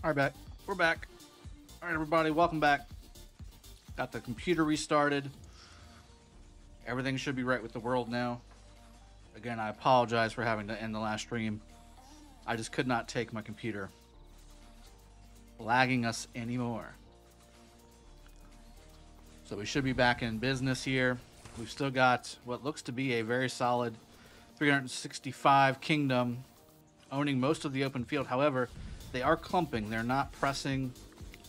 All right, back. We're back. All right, everybody, welcome back. Got the computer restarted. Everything should be right with the world now. Again, I apologize for having to end the last stream. I just could not take my computer lagging us anymore. So we should be back in business here. We've still got what looks to be a very solid 365 kingdom owning most of the open field. However, they are clumping. They're not pressing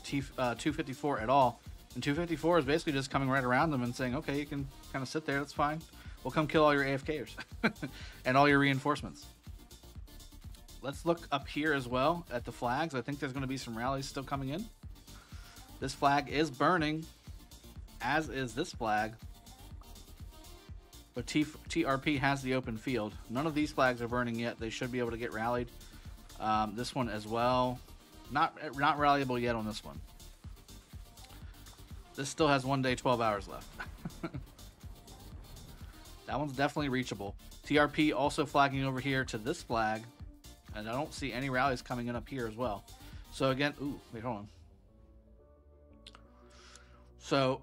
254 at all. And 254 is basically just coming right around them and saying, okay, you can kind of sit there. That's fine. We'll come kill all your AFKers and all your reinforcements. Let's look up here as well at the flags. I think there's going to be some rallies still coming in. This flag is burning, as is this flag. But TRP has the open field. None of these flags are burning yet. They should be able to get rallied. This one as well. Not rallyable yet on this one. This still has 1 day, 12 hours left. That one's definitely reachable. TRP also flagging over here to this flag. And I don't see any rallies coming in up here as well. So again, ooh, wait, hold on. So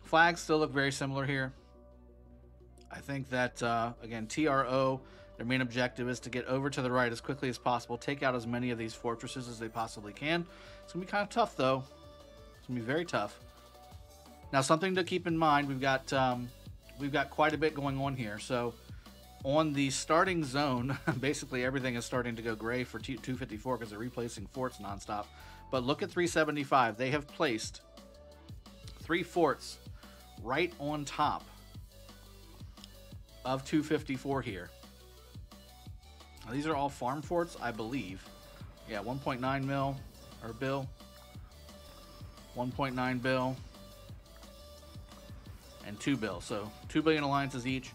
flags still look very similar here. I think that, again, TRO, their main objective is to get over to the right as quickly as possible, take out as many of these fortresses as they possibly can. It's going to be kind of tough, though. It's going to be very tough. Now, something to keep in mind, we've got quite a bit going on here. So on the starting zone, basically everything is starting to go gray for 254 because they're replacing forts nonstop. But look at 375. They have placed 3 forts right on top of 254 here. Now, these are all farm forts, I believe. Yeah, 1.9 mil or bill, 1.9 bill, and 2 bill. So 2 billion alliances each.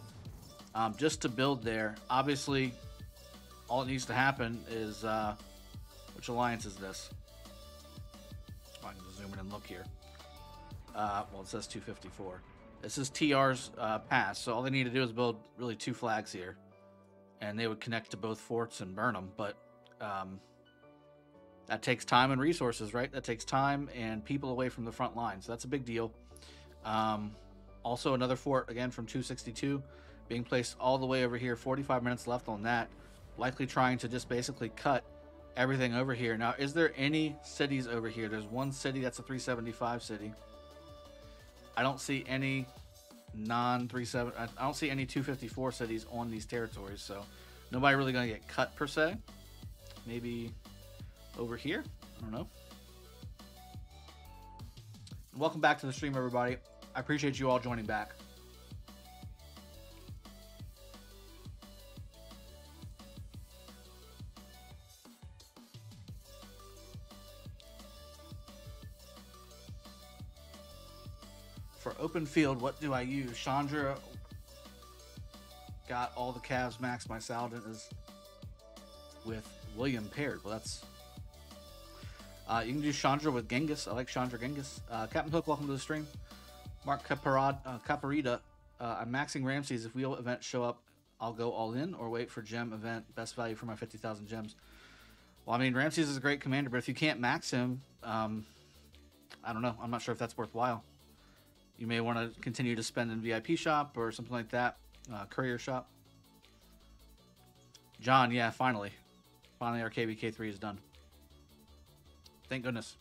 Just to build there. Obviously, all that needs to happen is which alliance is this? Oh, I can just zoom in and look here. Well, it says 254. This is TR's pass, so all they need to do is build really 2 flags here, and they would connect to both forts and burn them. But that takes time and resources, right? That takes time and people away from the front line, so that's a big deal. Also, another fort, again, from 262, being placed all the way over here. 45 minutes left on that. Likely trying to just basically cut everything over here. Now, is there any cities over here? There's one city that's a 375 city. I don't see any non-37. I don't see any 254 cities on these territories, so nobody really going to get cut per se. Maybe over here? I don't know. Welcome back to the stream, everybody. I appreciate you all joining back. For open field, what do I use? Chandra got all the calves maxed. My Saladin is with William paired. Well, that's... you can do Chandra with Genghis. I like Chandra Genghis. Captain Hook, welcome to the stream. Mark Caparita. I'm maxing Ramses. If wheel events show up, I'll go all in or wait for gem event. Best value for my 50,000 gems. Well, I mean, Ramses is a great commander, but if you can't max him, I don't know. I'm not sure if that's worthwhile. You may want to continue to spend in VIP shop or something like that. Courier shop. John, yeah, finally. Finally, our KvK 3 is done. Thank goodness.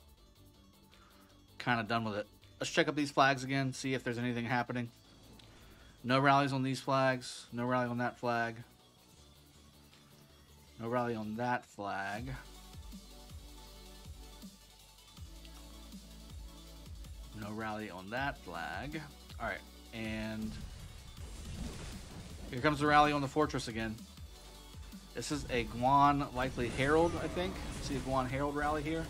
Kind of done with it. Let's check up these flags again, see if there's anything happening. No rallies on these flags. No rally on that flag. No rally on that flag. No rally on that flag. All right, and here comes the rally on the fortress again. This is a Guan, likely Herald, I think. See a Guan Herald rally here.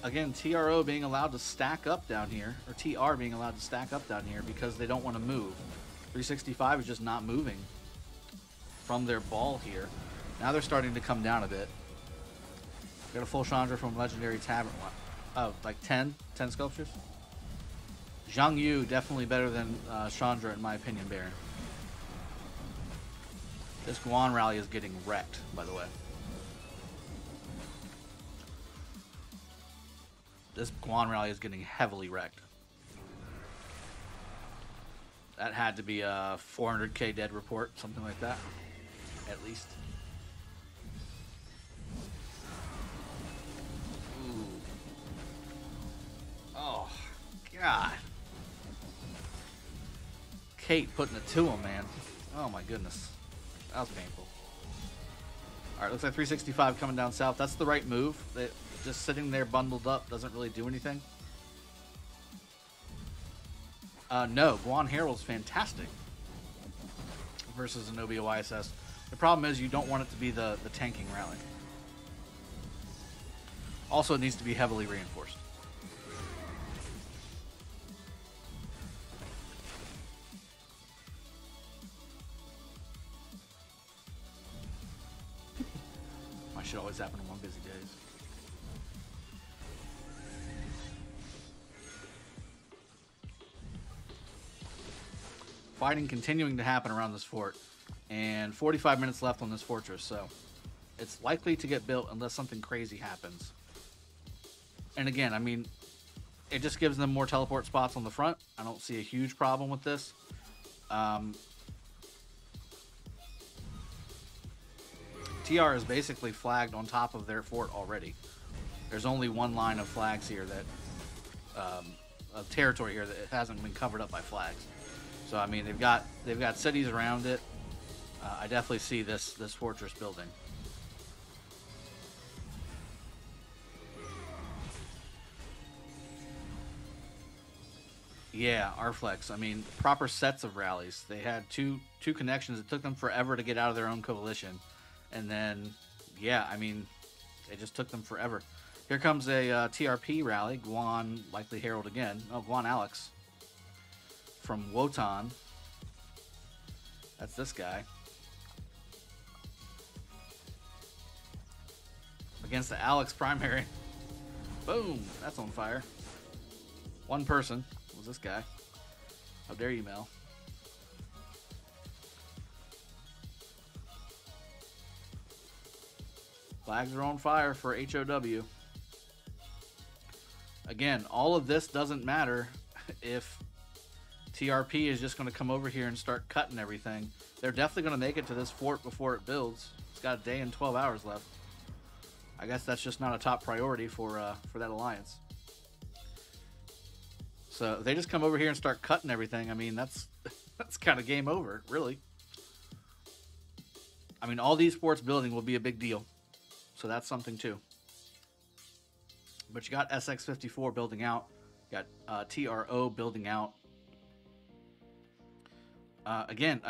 Again, TRO being allowed to stack up down here, or TR being allowed to stack up down here because they don't want to move. 365 is just not moving from their ball here. Now they're starting to come down a bit. Got a full Chandra from Legendary Tavern. Oh, like 10 sculptures? Zhang Yu, definitely better than Chandra in my opinion, Baron. This Guan rally is getting wrecked, by the way. This Guan rally is getting heavily wrecked. That had to be a 400k dead report, something like that, at least. Ooh. Oh, God. Kate putting it to him, man. Oh, my goodness. That was painful. All right, looks like 365 coming down south. That's the right move. Just sitting there bundled up doesn't really do anything. No, Guan Herald's fantastic versus Zenobia YSS. The problem is you don't want it to be the tanking rally. Also, it needs to be heavily reinforced. My shit always happen on one busy days. Fighting continuing to happen around this fort, and 45 minutes left on this fortress, so it's likely to get built unless something crazy happens. And again, I mean, it just gives them more teleport spots on the front. I don't see a huge problem with this. TR is basically flagged on top of their fort already. There's only one line of flags here that of territory here that hasn't been covered up by flags. So I mean, they've got cities around it. I definitely see this fortress building. Yeah, Arflex. I mean, proper sets of rallies. They had two connections. It took them forever to get out of their own coalition, and then yeah, I mean, it just took them forever. Here comes a TRP rally. Guan likely Herald again. Oh, Guan Alex from Wotan. That's this guy. Against the Alex primary. Boom! That's on fire. One person was this guy. How dare you, Mel? Flags are on fire for HOW. Again, all of this doesn't matter if TRP is just going to come over here and start cutting everything. They're definitely going to make it to this fort before it builds. It's got a day and 12 hours left. I guess that's just not a top priority for that alliance. So if they just come over here and start cutting everything, I mean, that's kind of game over, really. I mean, all these forts building will be a big deal. So that's something too. But you got SX54 building out. You got TRO building out. Again,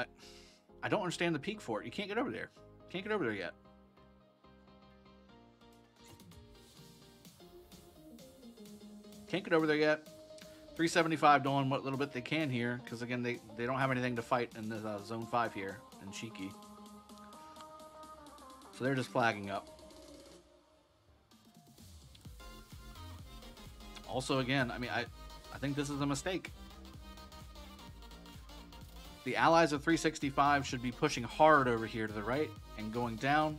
I don't understand the peak fort. You can't get over there. Can't get over there yet. Can't get over there yet. 375 doing what little bit they can here, because again, they don't have anything to fight in the Zone 5 here in Shiki. So they're just flagging up. Also, again, I mean, I think this is a mistake. The allies of 365 should be pushing hard over here to the right and going down.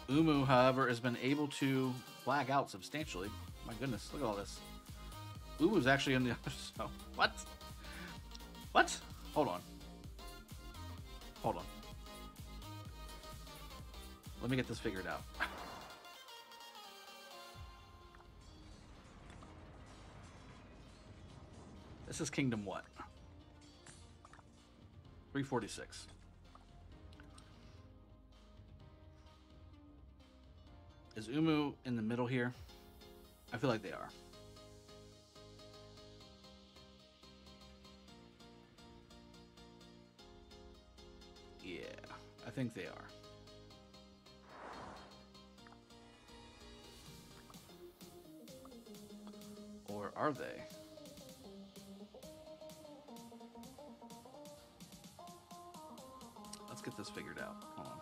Umu, however, has been able to flag out substantially. My goodness, look at all this. Umu's actually on the other side. What? What? Hold on. Hold on. Let me get this figured out. This is Kingdom what? 346. Is Umu in the middle here? I feel like they are. Yeah, I think they are. Or are they? Let's get this figured out. Hold on.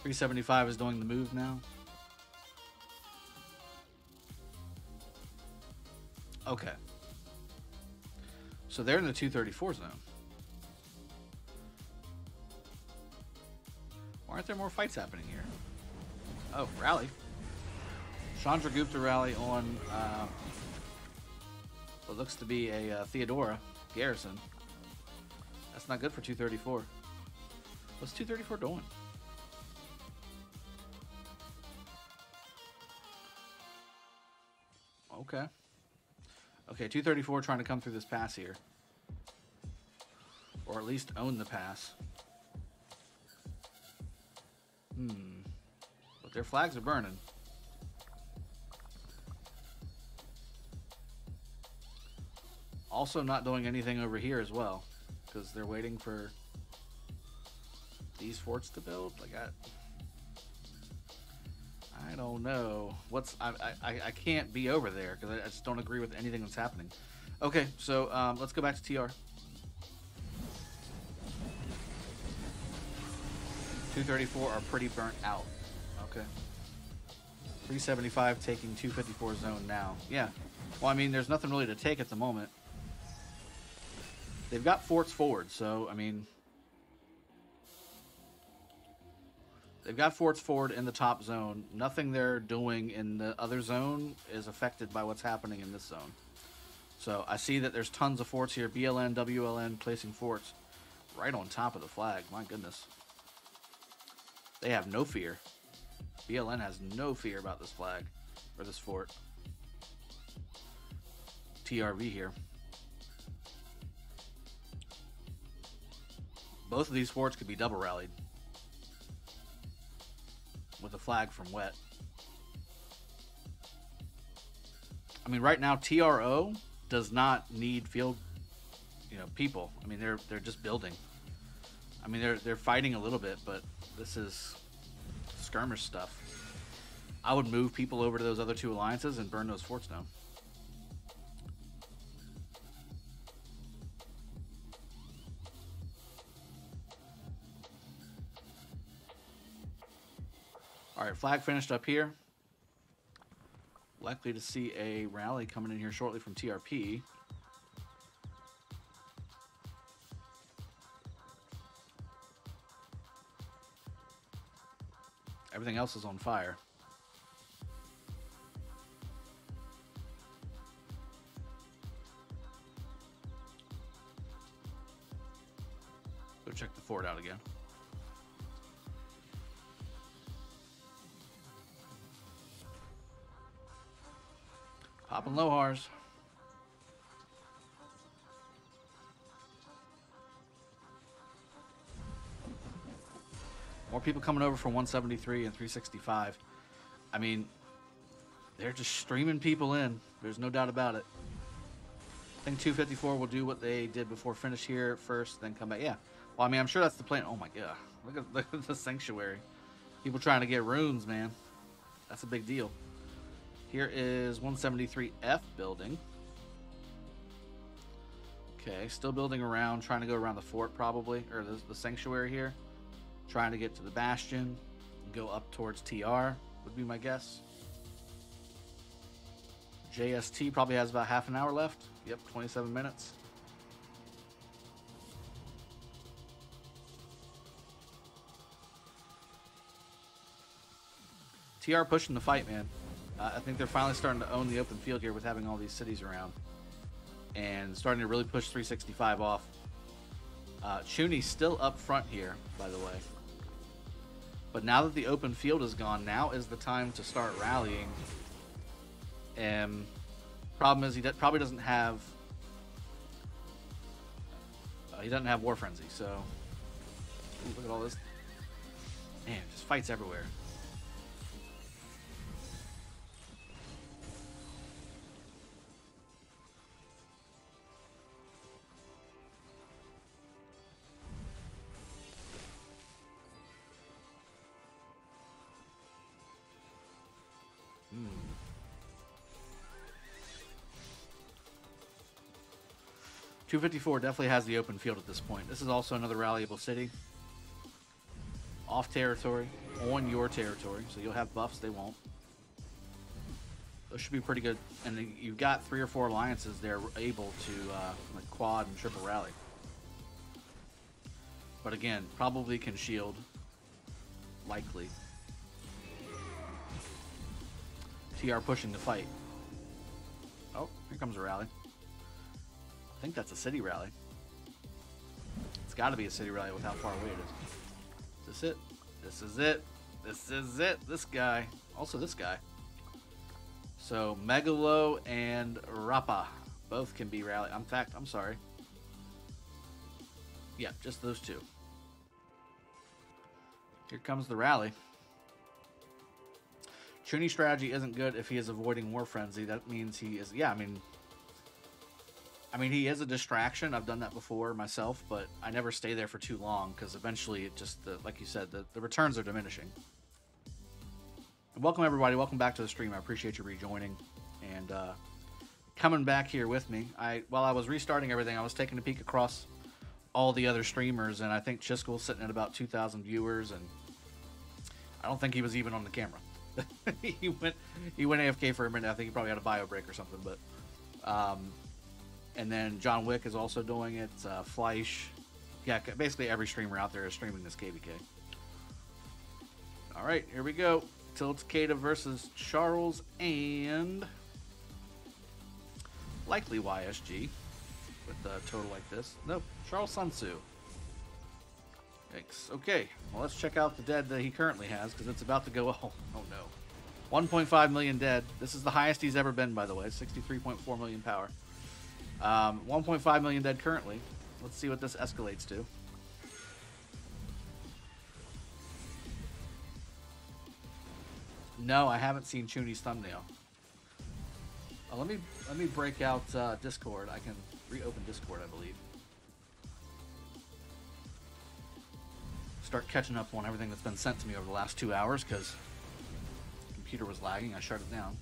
.375 is doing the move now. Okay. So they're in the 234 zone. Why aren't there more fights happening here? Oh, rally. Chandragupta rally on what looks to be a Theodora garrison. That's not good for 234. What's 234 doing? Okay. Okay, 234 trying to come through this pass here. Or at least own the pass. But their flags are burning. Also not doing anything over here as well. Because they're waiting for these forts to build. Like I don't know. I can't be over there because I just don't agree with anything that's happening. Okay, so let's go back to TR. 234 are pretty burnt out. Okay. 375 taking 254 zone now. Yeah. Well, I mean, there's nothing really to take at the moment. They've got forts forward, so, I mean... They've got forts forward in the top zone. Nothing they're doing in the other zone is affected by what's happening in this zone. So, I see that there's tons of forts here. BLN, WLN placing forts right on top of the flag. My goodness. They have no fear. BLN has no fear about this flag or this fort. TRV here. Both of these forts could be double rallied with a flag from wet. I mean, right now TRO does not need field, people. I mean, they're just building. I mean, they're fighting a little bit, but this is skirmish stuff. I would move people over to those other two alliances and burn those forts down. All right, flag finished up here. Likely to see a rally coming in here shortly from TRP. Everything else is on fire. Go check the fort out again. Popping Lohars. More people coming over from 173 and 365. I mean, they're just streaming people in. There's no doubt about it. I think 254 will do what they did before. Finish here first, then come back. Yeah. Well, I mean, I'm sure that's the plan. Oh, my God. Look at the sanctuary. People trying to get runes, man. That's a big deal. Here is 173F building. Okay, still building around, trying to go around the fort probably, or the sanctuary here. Trying to get to the bastion, go up towards TR, would be my guess. JST probably has about half an hour left. Yep, 27 minutes. TR pushing the fight, man. I think they're finally starting to own the open field here with having all these cities around. And starting to really push 365 off. Chooni's still up front here, by the way. But now that the open field is gone, now is the time to start rallying. And problem is he probably doesn't have... he doesn't have War Frenzy, so... Ooh, look at all this. Man, just fights everywhere. Hmm. 254 definitely has the open field at this point. This is also another rallyable city. Off territory, on your territory, so you'll have buffs, they won't. Those should be pretty good. And then you've got 3 or 4 alliances they're able to like quad and triple rally. But again, probably can shield. Likely. TR pushing the fight. Oh, here comes a rally. I think that's a city rally. It's got to be a city rally with how far away it is. Is this it? This is it. This is it. This guy. Also this guy. So Megalo and Rappa both can be rally. In fact, I'm sorry. Yeah, just those two. Here comes the rally. Chooni's strategy isn't good if he is avoiding War Frenzy. That means he is... Yeah, I mean, he is a distraction. I've done that before myself, but I never stay there for too long because eventually it just... like you said, the returns are diminishing. And welcome, everybody. Welcome back to the stream. I appreciate you rejoining and coming back here with me. While I was restarting everything, I was taking a peek across all the other streamers, and I think Chiskel's sitting at about 2,000 viewers, and I don't think he was even on the camera. he went AFK for a minute. I think he probably had a bio break or something. But and then John Wick is also doing it. Fleisch, yeah, basically every streamer out there is streaming this KvK. All right, here we go. Tiltcada versus Charles and likely YSG with a total like this. Nope, Charles Sun Tzu. Yikes. Okay, well, let's check out the dead that he currently has, because it's about to go... Oh no. 1.5 million dead. This is the highest he's ever been, by the way. 63.4 million power. 1.5 million dead currently. Let's see what this escalates to. No, I haven't seen Chooni's thumbnail. Let me break out Discord. I can reopen Discord, I believe. Start catching up on everything that's been sent to me over the last 2 hours because the computer was lagging. I shut it down.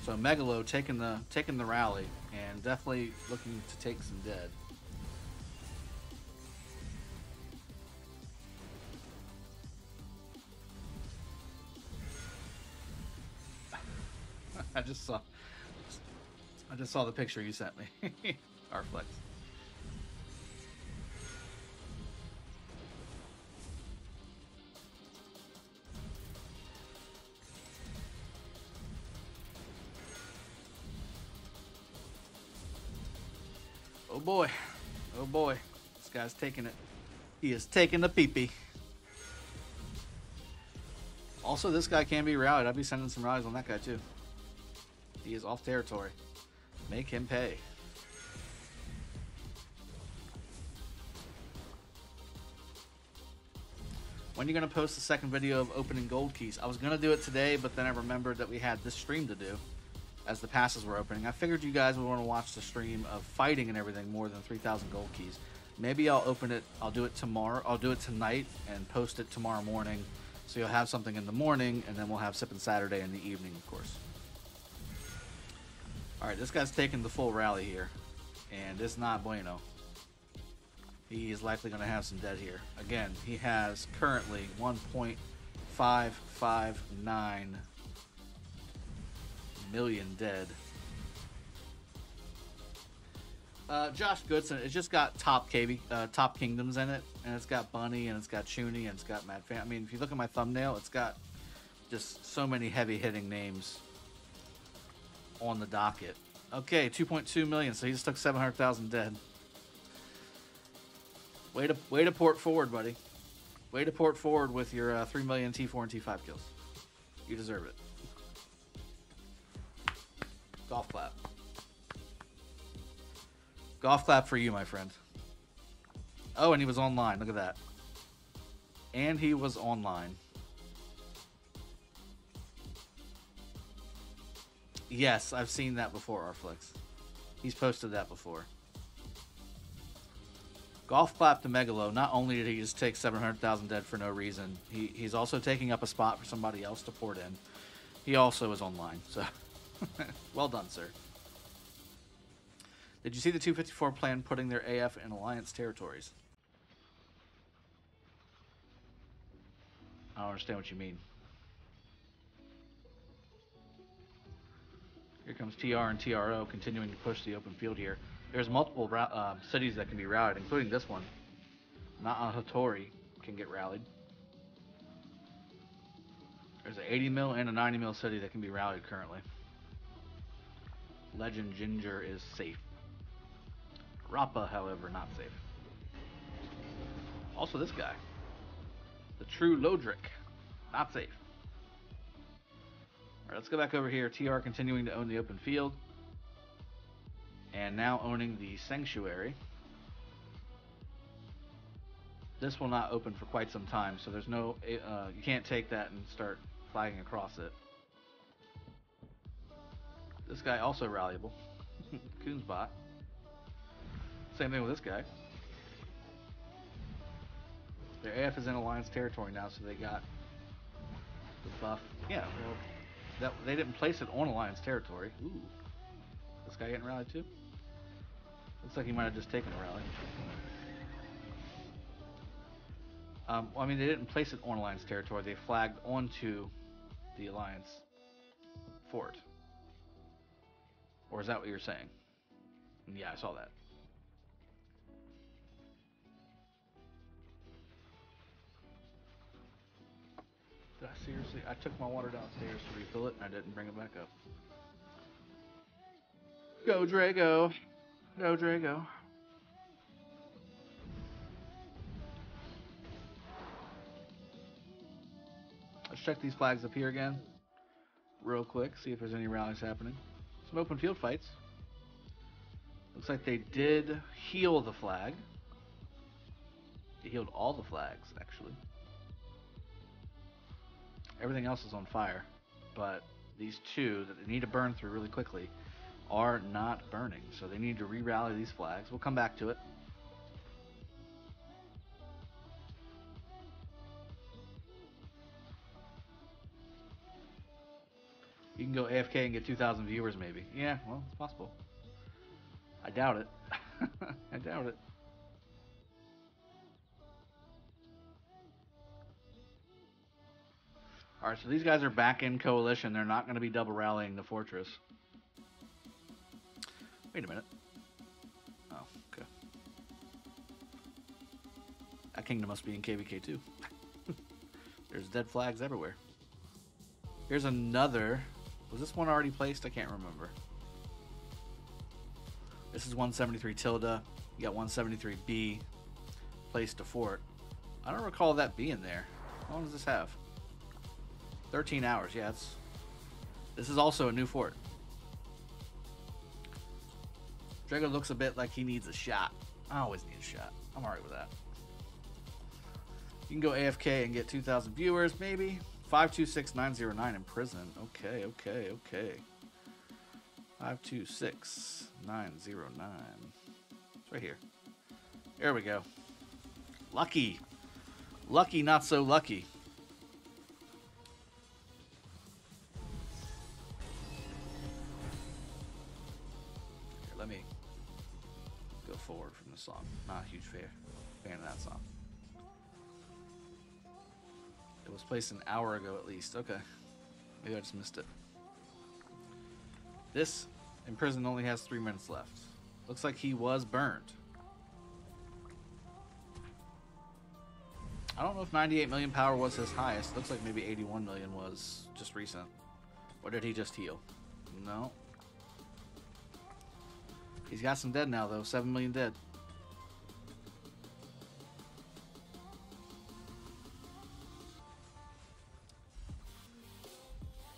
So Megalo taking the rally and definitely looking to take some dead. I just saw the picture you sent me. Arflex. Oh boy. Oh boy. This guy's taking it. He is taking the pee-pee. Also, this guy can be rallied. I'll be sending some rallies on that guy too. He is off territory. Make him pay. When are you going to post the second video of opening gold keys? I was going to do it today, but then I remembered that we had this stream to do as the passes were opening. I figured you guys would want to watch the stream of fighting and everything more than 3,000 gold keys. Maybe I'll open it. I'll do it tomorrow. I'll do it tonight and post it tomorrow morning. So you'll have something in the morning, and then we'll have Sippin' Saturday in the evening, of course. Alright, this guy's taking the full rally here, and it's not bueno. He is likely going to have some dead here. Again, he has currently 1.559 million dead. Josh Goodson, it's just got top kingdoms in it, and it's got Bunny, and it's got Chooni, and it's got Mad Fan. I mean, if you look at my thumbnail, it's got just so many heavy-hitting names on the docket. Okay, 2.2 million, so he just took 700,000 dead. Way to port forward, buddy. Way to port forward with your 3 million T4 and T5 kills. You deserve it. Golf clap. Golf clap for you, my friend. Oh, and he was online. Look at that. And he was online. Yes, I've seen that before, Arflex. He's posted that before. Golf clap to Megalo. Not only did he just take 700,000 dead for no reason, he's also taking up a spot for somebody else to port in. He also is online, so well done, sir. Did you see the 254 plan putting their AF in Alliance territories? I don't understand what you mean. Here comes TR and TRO continuing to push the open field here. There's multiple cities that can be rallied, including this one. Nahatori can get rallied. There's an 80 mil and a 90 mil city that can be rallied currently. Legend Ginger is safe. Rappa, however, not safe. Also this guy. The True Lodric. Not safe. Alright, let's go back over here. TR continuing to own the open field. And now owning the Sanctuary. This will not open for quite some time, so there's no... you can't take that and start flagging across it. This guy also rallyable. Coonsbot. Same thing with this guy. Their AF is in Alliance territory now, so they got the buff. Yeah, well, they didn't place it on Alliance territory. Ooh. This guy getting rallied too? Looks like he might have just taken a rally. Well, I mean, they didn't place it on Alliance territory. They flagged onto the Alliance fort. Or is that what you're saying? Yeah, I saw that. Did I seriously? I took my water downstairs to refill it and I didn't bring it back up. Go, Drago. Go, Drago. Let's check these flags up here again. Real quick, see if there's any rallies happening. Some open field fights. Looks like they did heal the flag. They healed all the flags, actually. Everything else is on fire. But these two that they need to burn through really quickly are not burning. So they need to re-rally these flags. We'll come back to it. You can go AFK and get 2,000 viewers maybe. Yeah, well, it's possible. I doubt it. I doubt it. Alright, so these guys are back in coalition. They're not going to be double rallying the fortress. Wait a minute. Oh, okay. That kingdom must be in KvK too. There's dead flags everywhere. Here's another... Was this one already placed? I can't remember. This is 173 Tilda. You got 173B placed to fort. I don't recall that being there. How long does this have? 13 hours. Yeah, this is also a new fort. Drago looks a bit like he needs a shot. I always need a shot. I'm alright with that. You can go AFK and get 2,000 viewers, maybe. 526909 in prison. Okay, okay, okay. 526909. It's right here. There we go. Lucky. Lucky, not so lucky. Here, let me go forward from the song. Not a huge fan of that song. It was placed an hour ago at least. Okay. Maybe I just missed it. This in prison only has 3 minutes left. Looks like he was burned. I don't know if 98 million power was his highest. Looks like maybe 81 million was just recent. Or did he just heal? No. He's got some dead now though. 7 million dead.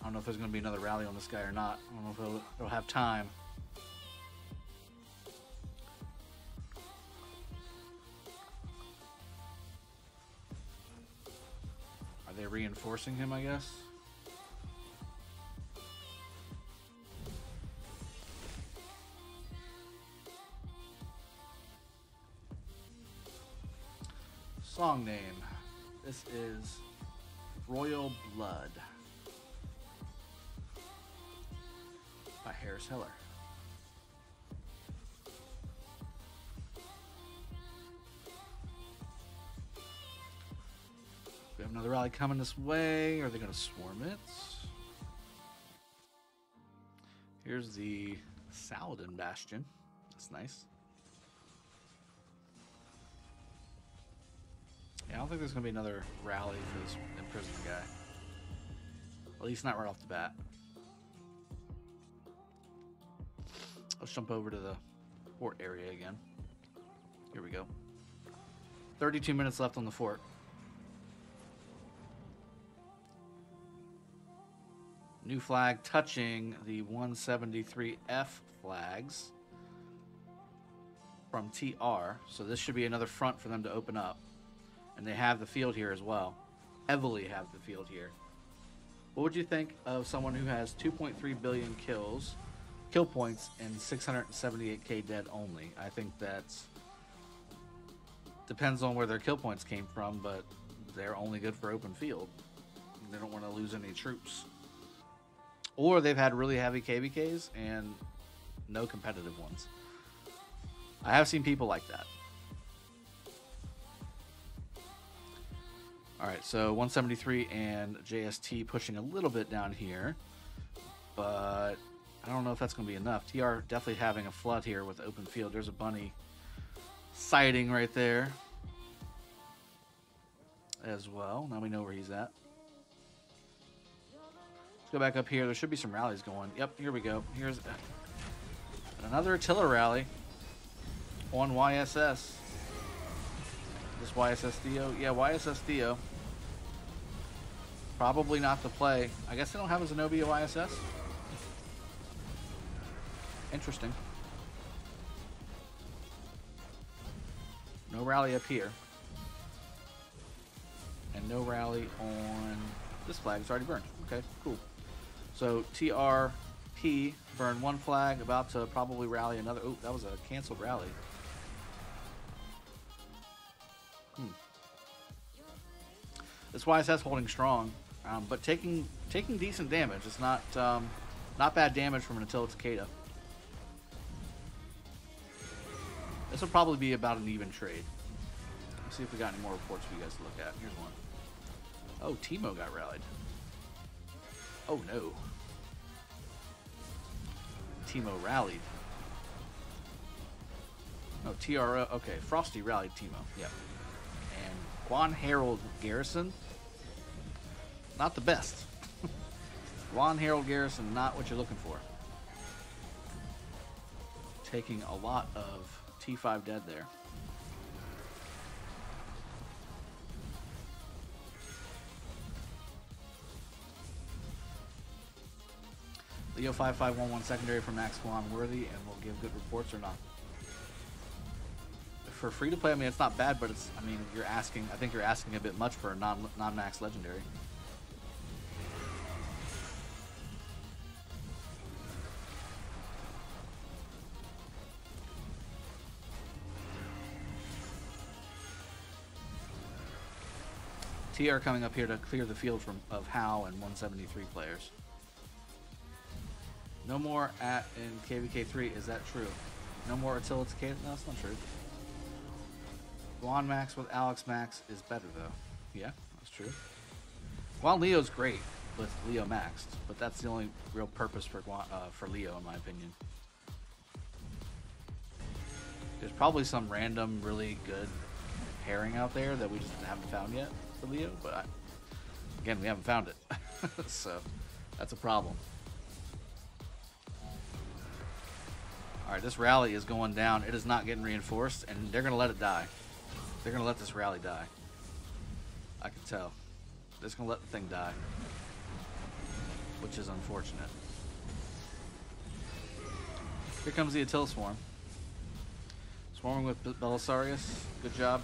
I don't know if there's going to be another rally on this guy or not. I don't know if it'll have time. Are they reinforcing him, I guess? Song name. This is Royal Blood by Harris Heller. We have another rally coming this way. Are they going to swarm it? Here's the Saladin Bastion. That's nice. Yeah, I don't think there's going to be another rally for this imprisoned guy. At least not right off the bat. Let's jump over to the fort area again. Here we go. 32 minutes left on the fort. New flag touching the 173F flags from TR. So this should be another front for them to open up. And they have the field here as well. Heavily have the field here. What would you think of someone who has 2.3 billion kill points, and 678k dead only? I think that's depends on where their kill points came from, but they're only good for open field. They don't want to lose any troops. Or they've had really heavy KvKs and no competitive ones. I have seen people like that. Alright, so 173 and JST pushing a little bit down here. But I don't know if that's going to be enough. TR definitely having a flood here with open field. There's a bunny sighting right there as well. Now we know where he's at. Let's go back up here. There should be some rallies going. Yep, here we go. Here's another Attila rally on YSS. This YSS Theo? Yeah, YSS Theo. Probably not the play. I guess they don't have a Zenobia YSS. Interesting. No rally up here. And no rally on this flag. It's already burned. Okay, cool. So TRP burned one flag, about to probably rally another. Oh, that was a canceled rally. This YSS holding strong, but taking decent damage. It's not bad damage from an Attila Takeda. This will probably be about an even trade. Let's see if we got any more reports for you guys to look at. Here's one. Oh, Timo got rallied. Oh no. Timo rallied. Oh, TRO. Okay, Frosty rallied Timo. Yep. And Guan Harold Garrison. Not the best. Guan Harold Garrison, not what you're looking for. Taking a lot of T5 dead there. Leo 5511 secondary for Max Guan worthy and will give good reports or not? For free to play, I mean, it's not bad, but it's, I mean, you're asking, I think you're asking a bit much for a non-max legendary. TR coming up here to clear the field of Howe and 173 players. No more in KvK3, is that true? No more Attila Takeda? No, that's not true. Guan Max with Alex Max is better though. Yeah, that's true. Guan Leo's great with Leo maxed, but that's the only real purpose for Leo in my opinion. There's probably some random really good pairing out there that we just haven't found yet for Leo, but again, we haven't found it. So that's a problem. Alright, this rally is going down. It is not getting reinforced, and they're going to let it die. They're going to let this rally die. I can tell. They're just going to let the thing die. Which is unfortunate. Here comes the Attila Swarm. Swarming with Belisarius. Good job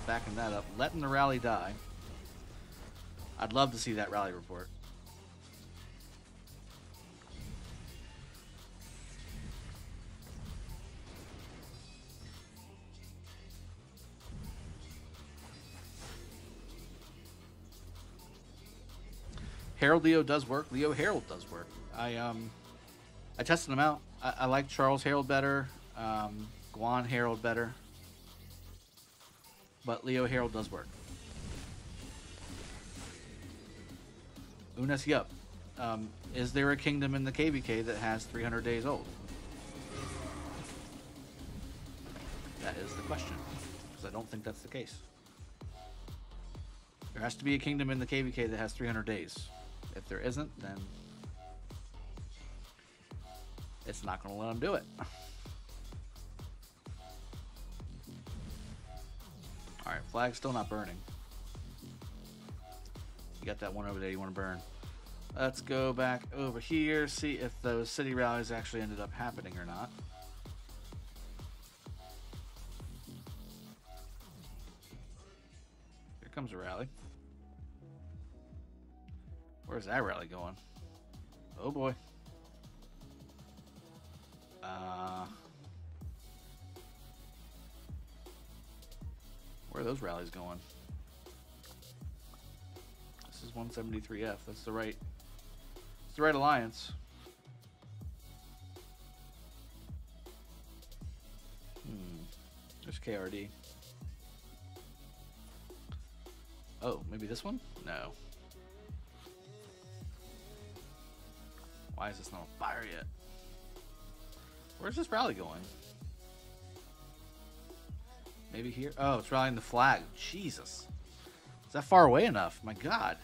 backing that up. Letting the rally die. I'd love to see that rally report. Harold Leo does work. Leo Harold does work. I tested him out. I like Charles Harold better. Guan Harold better. But Leo Harold does work. Unas Yup. Is there a kingdom in the KvK that has 300 days old? That is the question, because I don't think that's the case. There has to be a kingdom in the KvK that has 300 days. If there isn't, then it's not going to let them do it. Alright, flag's still not burning. You got that one over there you want to burn. Let's go back over here, see if those city rallies actually ended up happening or not. Here comes a rally. Where's that rally going? Oh boy. Where are those rallies going? This is 173F. That's the right. It's the right alliance. There's KRD. Oh, maybe this one? No. Why is this not on fire yet? Where's this rally going? Maybe here? Oh, it's rallying the flag. Jesus. Is that far away enough? My God.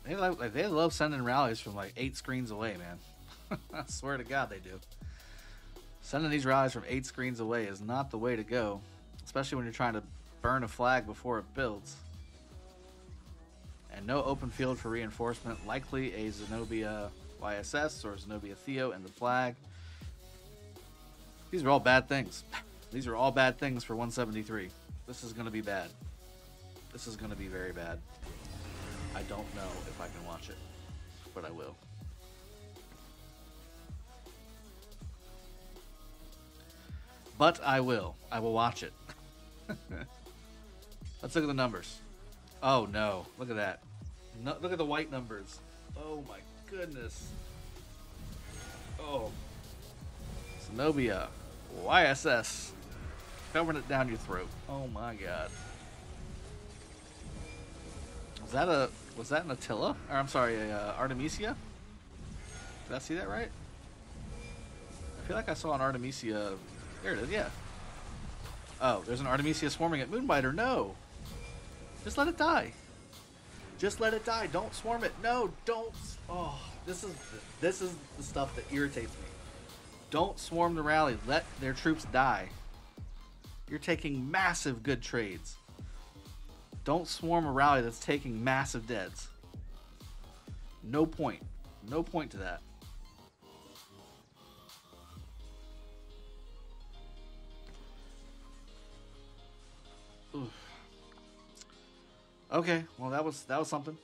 They love sending rallies from like 8 screens away, man. I swear to God they do. Sending these rallies from 8 screens away is not the way to go. Especially when you're trying to burn a flag before it builds. And no open field for reinforcement. Likely a Zenobia YSS or Zenobia Theo in the flag. These are all bad things. These are all bad things for 173. This is going to be bad. This is going to be very bad. I don't know if I can watch it, but I will. But I will. I will watch it. Let's look at the numbers. Oh no, look at that. No, look at the white numbers. Oh my goodness. Oh. Zenobia. YSS. Covering it down your throat. Oh my God. Was that an Attila? Or I'm sorry, a Artemisia? Did I see that right? I feel like I saw an Artemisia. There it is, yeah. Oh, there's an Artemisia swarming at Moonbiter. No. Just let it die. Just let it die. Don't swarm it. No, don't. Oh, this is the stuff that irritates me. Don't swarm the rally. Let their troops die. You're taking massive good trades. Don't swarm a rally that's taking massive deads. No point. No point to that. Oof. Okay, well that was something.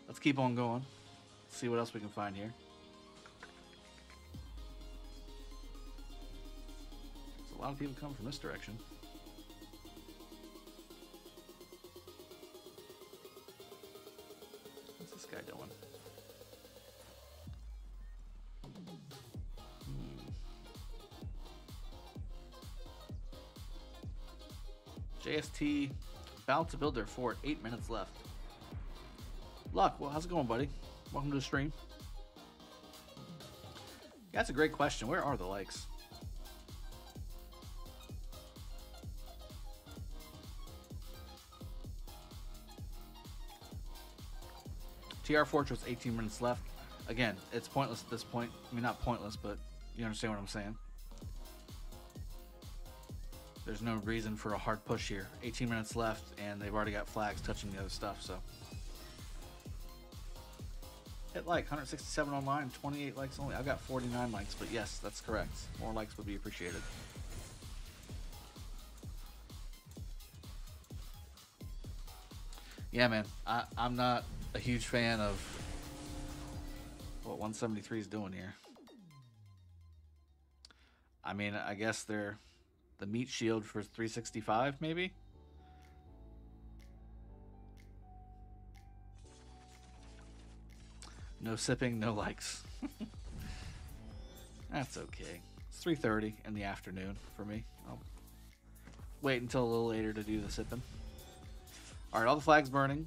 Let's keep on going. See what else we can find here. There's a lot of people coming from this direction. What's this guy doing? JST about to build their fort. 8 minutes left. Luck, well, how's it going, buddy? Welcome to the stream. Yeah, that's a great question. Where are the likes? TR Fortress, 18 minutes left. Again, it's pointless at this point. I mean, not pointless, but you understand what I'm saying. There's no reason for a hard push here. 18 minutes left, and they've already got flags touching the other stuff, so. Hit like, 167 online, 28 likes only. I've got 49 likes, but yes, that's correct. More likes would be appreciated. Yeah, man, I'm not a huge fan of what 173 is doing here. I mean, I guess they're the meat shield for 365, maybe? No sipping, no likes. That's okay. It's 3:30 in the afternoon for me. I'll wait until a little later to do the sipping. Alright, all the flags burning.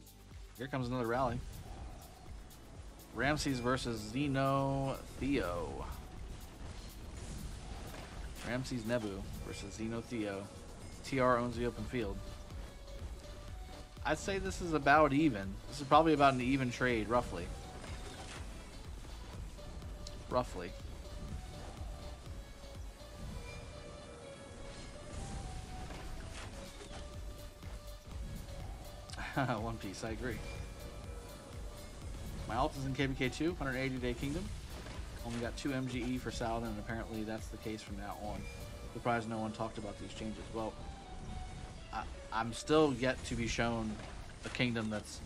Here comes another rally. Ramses versus Xenotheo. Ramses Nebu versus Xenotheo. TR owns the open field. I'd say this is about even. This is probably about an even trade, roughly. Roughly. One Piece, I agree. My alt is in KvK 2, 180-day kingdom. Only got 2 MGE for Saladin, and apparently that's the case from now on. Surprised no one talked about these changes. Well, I'm still yet to be shown a kingdom that's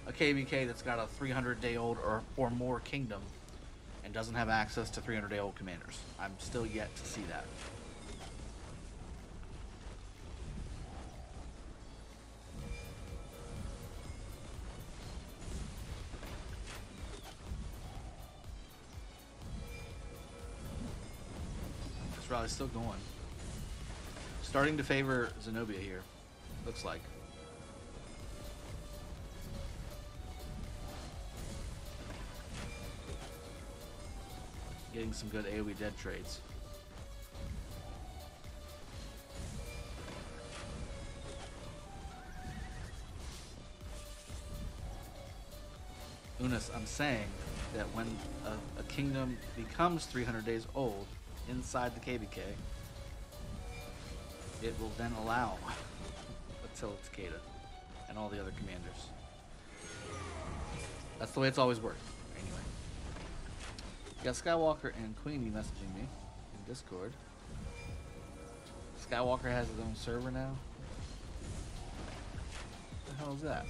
a KvK that's got a 300-day-old or more kingdom and doesn't have access to 300-day-old commanders. I'm still yet to see that. This rally's still going. Starting to favor Zenobia here, looks like. Getting some good AoE dead trades. Unis, I'm saying that when a kingdom becomes 300 days old inside the KvK, it will then allow Attila Takeda and all the other commanders. That's the way it's always worked. Anyway. You got Skywalker and Queenie messaging me in Discord. Skywalker has his own server now. What the hell is that?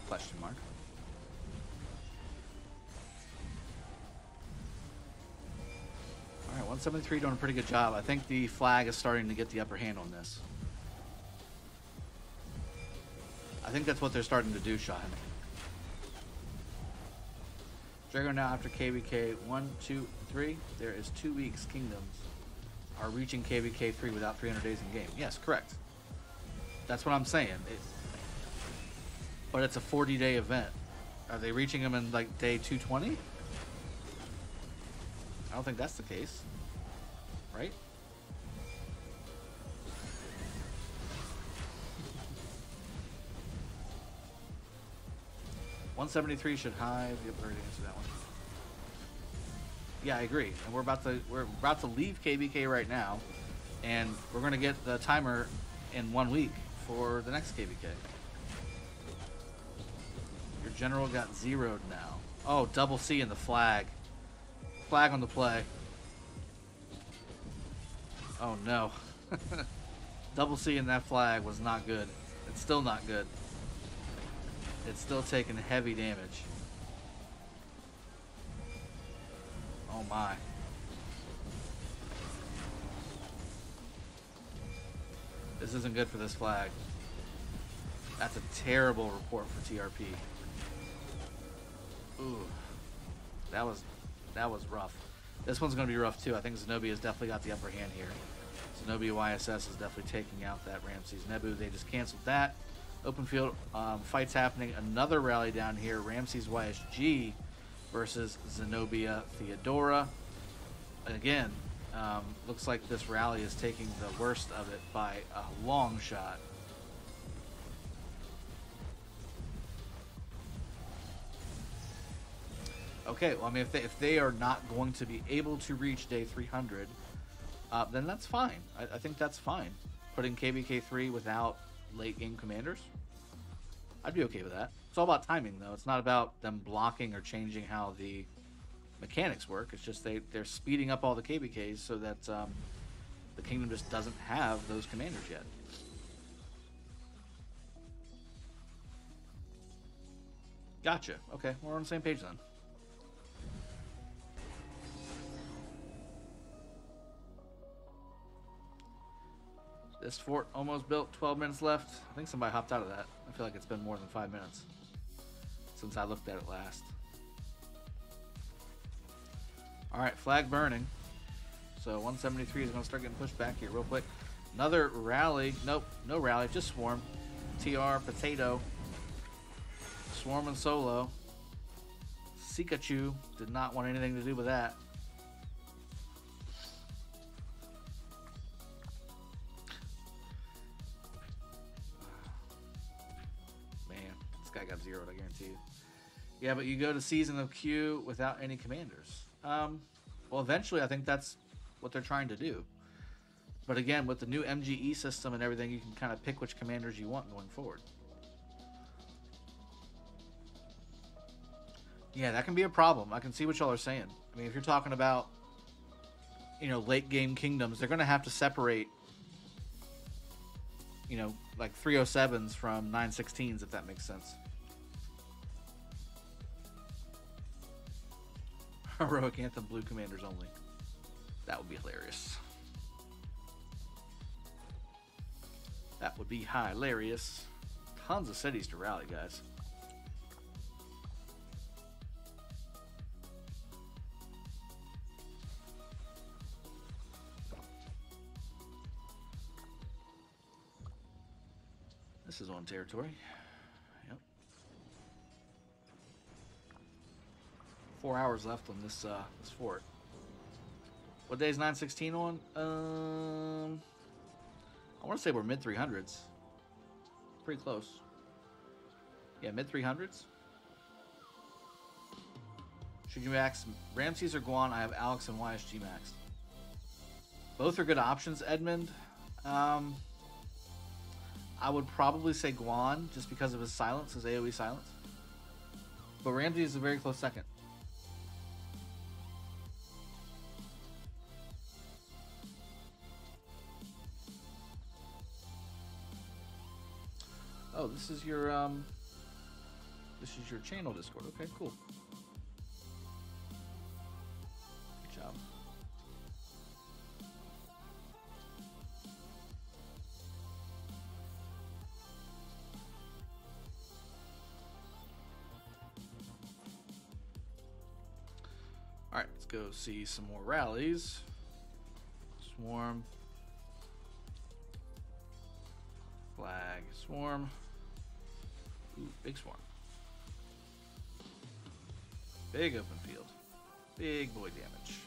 Question mark. Alright, 173 doing a pretty good job. I think the flag is starting to get the upper hand on this. I think that's what they're starting to do, Shahan. Drago now after KvK 1, 2, 3. There is 2 weeks. Kingdoms are reaching KvK 3 without 300 days in game. Yes, correct. That's what I'm saying. But it's a 40-day event. Are they reaching them in like day 220? I don't think that's the case. Right? $173 should hive. Yep, I already answered that one. Yeah, I agree. And we're about to leave KvK right now, and we're gonna get the timer in 1 week for the next KvK. Your general got zeroed now. Oh, double C in the flag. Flag on the play. Oh no. Double C in that flag was not good. It's still not good. It's still taking heavy damage. Oh my. This isn't good for this flag. That's a terrible report for TRP. Ooh. That was rough. This one's going to be rough too. I think Zenobia has definitely got the upper hand here. Zenobia YSS is definitely taking out that Ramses Nebu. They just canceled that. Open field fights happening. Another rally down here. Ramses YSG versus Zenobia Theodora. And again, looks like this rally is taking the worst of it by a long shot. Okay, well, I mean, if they are not going to be able to reach day 300, then that's fine. I think that's fine. Putting KvK 3 without late game commanders, I'd be okay with that. It's all about timing, though. It's not about them blocking or changing how the mechanics work. It's just they're speeding up all the KvKs so that the kingdom just doesn't have those commanders yet. Gotcha. Okay, we're on the same page then. This fort almost built, 12 minutes left. I think somebody hopped out of that. I feel like it's been more than 5 minutes since I looked at it last. All right, flag burning. So 173 is going to start getting pushed back here real quick. Another rally. Nope, no rally, just swarm. TR, potato. Swarm and solo. Pikachu did not want anything to do with that. Man, this guy got zeroed, I guarantee you. Yeah, but you go to Season of Q without any commanders. Well, eventually, I think that's what they're trying to do. But again, with the new MGE system and everything, you can kind of pick which commanders you want going forward. Yeah, that can be a problem. I can see what y'all are saying. I mean, if you're talking about, you know, late game kingdoms, they're going to have to separate, you know, like 307s from 916s, if that makes sense. Heroic Anthem blue commanders only. That would be hilarious. That would be hilarious. Tons of cities to rally, guys. This is on territory. Yep. 4 hours left on this this fort. What day is 916 on? I want to say we're mid 300s. Pretty close. Yeah, mid 300s. Should you max Ramses or Guan? I have Alex and YSG max. Both are good options, Edmund. I would probably say Guan just because of his silence, his AoE silence. But Ramses is a very close second. Oh, this is your channel Discord. Okay, cool. Good job. All right, let's go see some more rallies. Swarm. Flag. Swarm. Ooh, big swarm. Big open field. Big boy damage.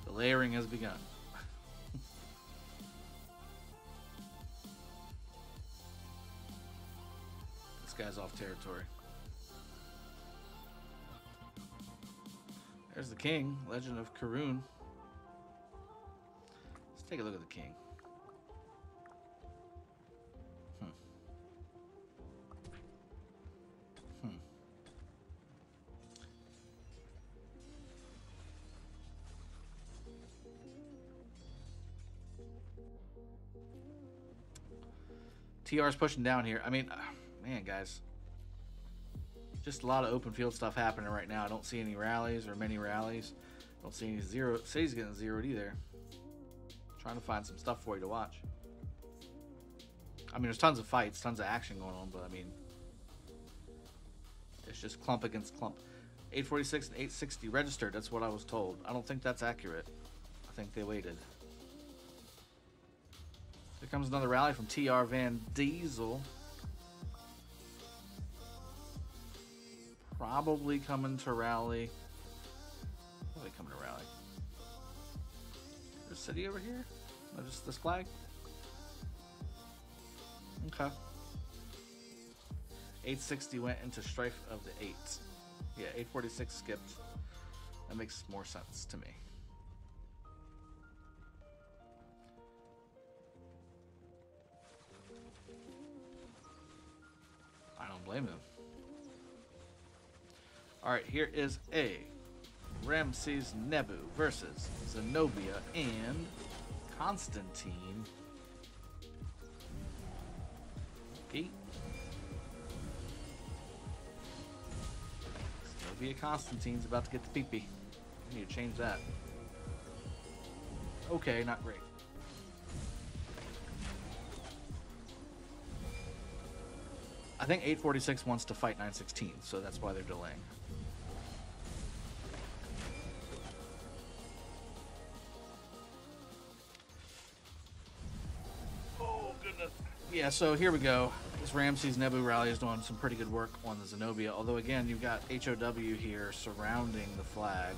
The layering has begun. This guy's off territory. There's the king, Legend of Karun. Let's take a look at the king. TR's pushing down here. I mean, man, guys. Just a lot of open field stuff happening right now. I don't see any rallies or many rallies. Don't see any zero. City's getting zeroed either. Trying to find some stuff for you to watch. I mean, there's tons of fights, tons of action going on, but I mean, it's just clump against clump. 846 and 860 registered. That's what I was told. I don't think that's accurate. I think they waited. Here comes another rally from TR Van Diesel. Probably coming to rally. Probably coming to rally. There's a city over here? No, just this flag? Okay. 860 went into strife of the 8. Yeah, 846 skipped. That makes more sense to me. I don't blame him. Alright, here is a Ramses Nebu versus Zenobia and Constantine. Okay. Zenobia Constantine's about to get the pee-pee. I need to change that. Okay, not great. I think 846 wants to fight 916, so that's why they're delaying. Oh, goodness. Yeah, so here we go. This Ramses Nebu rally is doing some pretty good work on the Zenobia, although again, you've got HOW here surrounding the flag,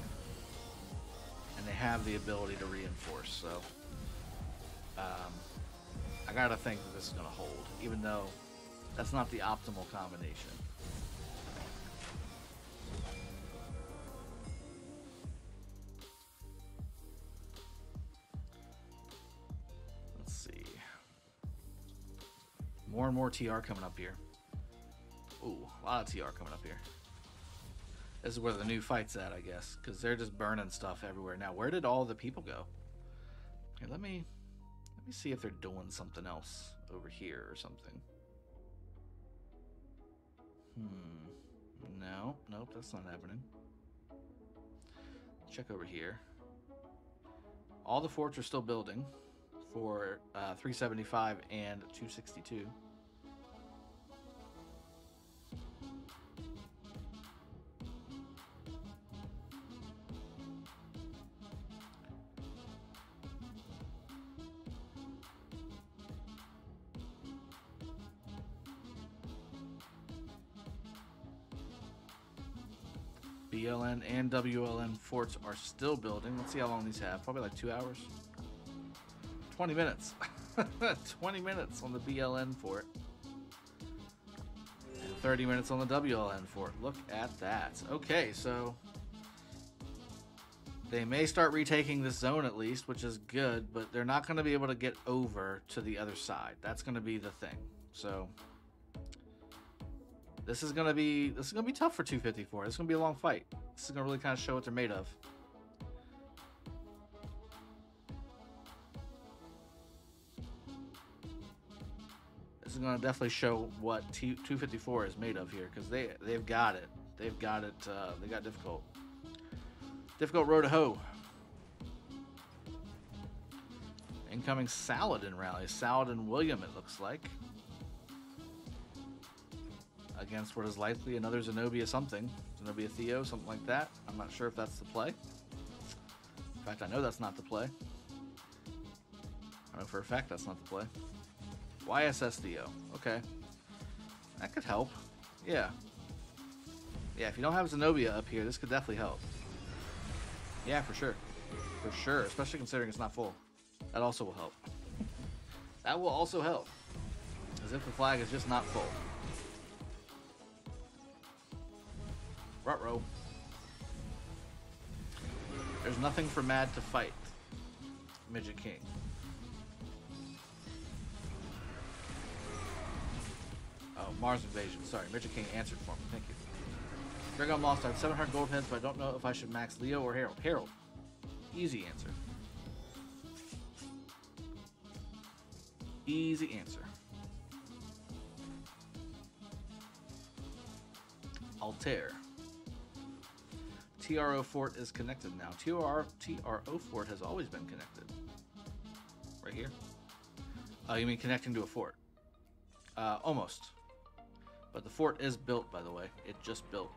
and they have the ability to reinforce, so I gotta think that this is gonna hold, even though that's not the optimal combination. Let's see. More and more TR coming up here. Ooh, a lot of TR coming up here. This is where the new fight's at, I guess, because they're just burning stuff everywhere. Now, where did all the people go? Here, let me see if they're doing something else over here or something. No, nope, that's not happening. Check over here. All the forts are still building for 375 and 262. BLN and WLN forts are still building. Let's see how long these have. Probably like 2 hours. 20 minutes. 20 minutes on the BLN fort. And 30 minutes on the WLN fort. Look at that. Okay, so they may start retaking this zone at least, which is good, but they're not going to be able to get over to the other side. That's going to be the thing. So this is gonna be tough for 254. This is gonna be a long fight. This is gonna really kind of show what they're made of. This is gonna definitely show what 254 is made of here, because they've got it. They've got it. They got difficult road to hoe. Incoming Saladin rally. Saladin William, it looks like. Against what is likely another Zenobia something. Zenobia Theo, something like that. I'm not sure if that's the play. In fact, I know that's not the play. I know for a fact that's not the play. YSS Theo. Okay. That could help. Yeah. Yeah, if you don't have Zenobia up here, this could definitely help. Yeah, for sure. For sure. Especially considering it's not full. That also will help. That will also help. As if the flag is just not full. Ruh-roh. There's nothing for Mad to fight. Midget King. Oh, Mars Invasion. Sorry, Midget King answered for me. Thank you. Dragon lost. I have 700 gold heads, but I don't know if I should max Leo or Harold. Harold. Easy answer. Easy answer. Altair. TRO fort is connected now. TRO fort has always been connected. Right here. Oh, you mean connecting to a fort? Almost. But the fort is built, by the way. It just built.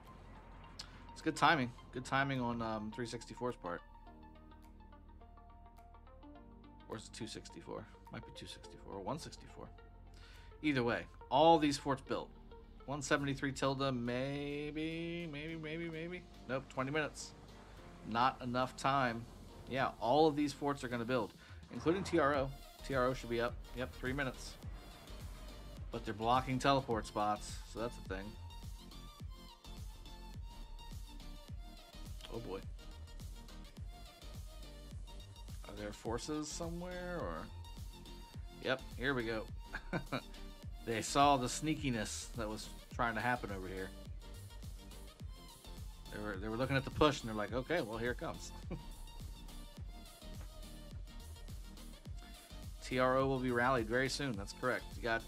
It's good timing. Good timing on 364's part. Or is it 264? Might be 264 or 164. Either way, all these forts built. 173 tilde, maybe. Nope, 20 minutes. Not enough time. Yeah, all of these forts are going to build, including TRO. TRO should be up. Yep, 3 minutes. But they're blocking teleport spots, so that's the thing. Oh boy. Are there forces somewhere, or? Yep, here we go. They saw the sneakiness that was trying to happen over here. They were looking at the push, and they're like, okay, well, here it comes. TRO will be rallied very soon. That's correct. You got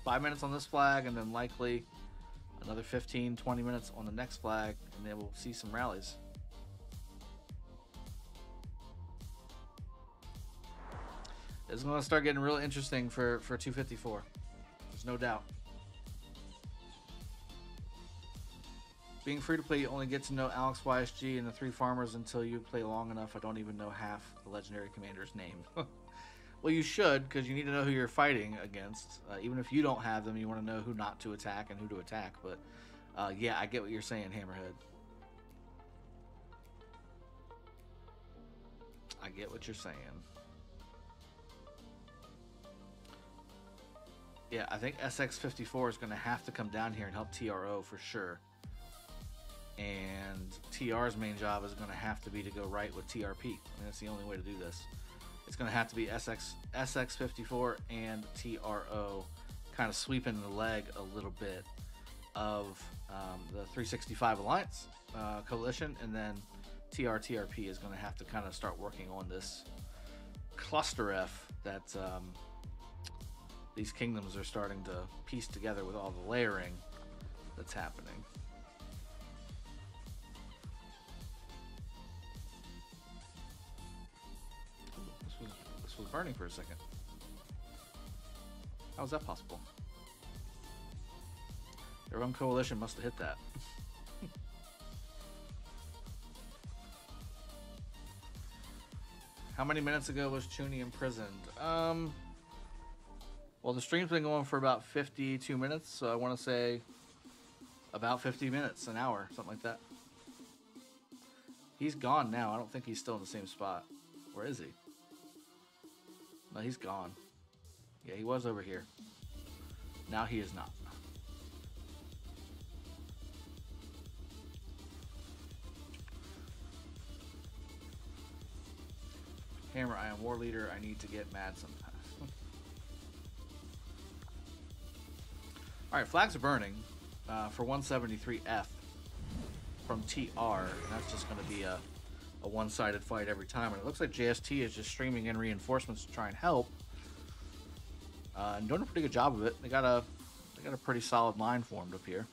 5 minutes on this flag, and then likely another 15, 20 minutes on the next flag, and then we'll see some rallies. It's going to start getting real interesting for 254. There's no doubt. Being free to play, you only get to know Alex YSG and the 3 farmers until you play long enough. I don't even know half the legendary commander's name. Well, you should, because you need to know who you're fighting against. Even if you don't have them, you want to know who not to attack and who to attack. But yeah, I get what you're saying, Hammerhead. I get what you're saying. Yeah, I think SX54 is going to have to come down here and help TRO for sure. And TR's main job is going to have to be to go right with TRP. I mean, that's the only way to do this. It's going to have to be SX54 and TRO kind of sweeping the leg a little bit of the 365 Alliance coalition, and then TRP is going to have to kind of start working on this cluster F that these kingdoms are starting to piece together with all the layering that's happening. This was burning for a second. How was that possible? Their own coalition must have hit that. How many minutes ago was Chooni imprisoned? Well, the stream's been going for about 52 minutes, so I want to say about 50 minutes, an hour, something like that. He's gone now. I don't think he's still in the same spot. Where is he? No, he's gone. Yeah, he was over here. Now he is not. Hammer, I am war leader. I need to get mad sometimes. Alright, flags are burning for 173F from TR. And that's just going to be a one-sided fight every time. And it looks like JST is just streaming in reinforcements to try and help. And doing a pretty good job of it. They got a pretty solid line formed up here.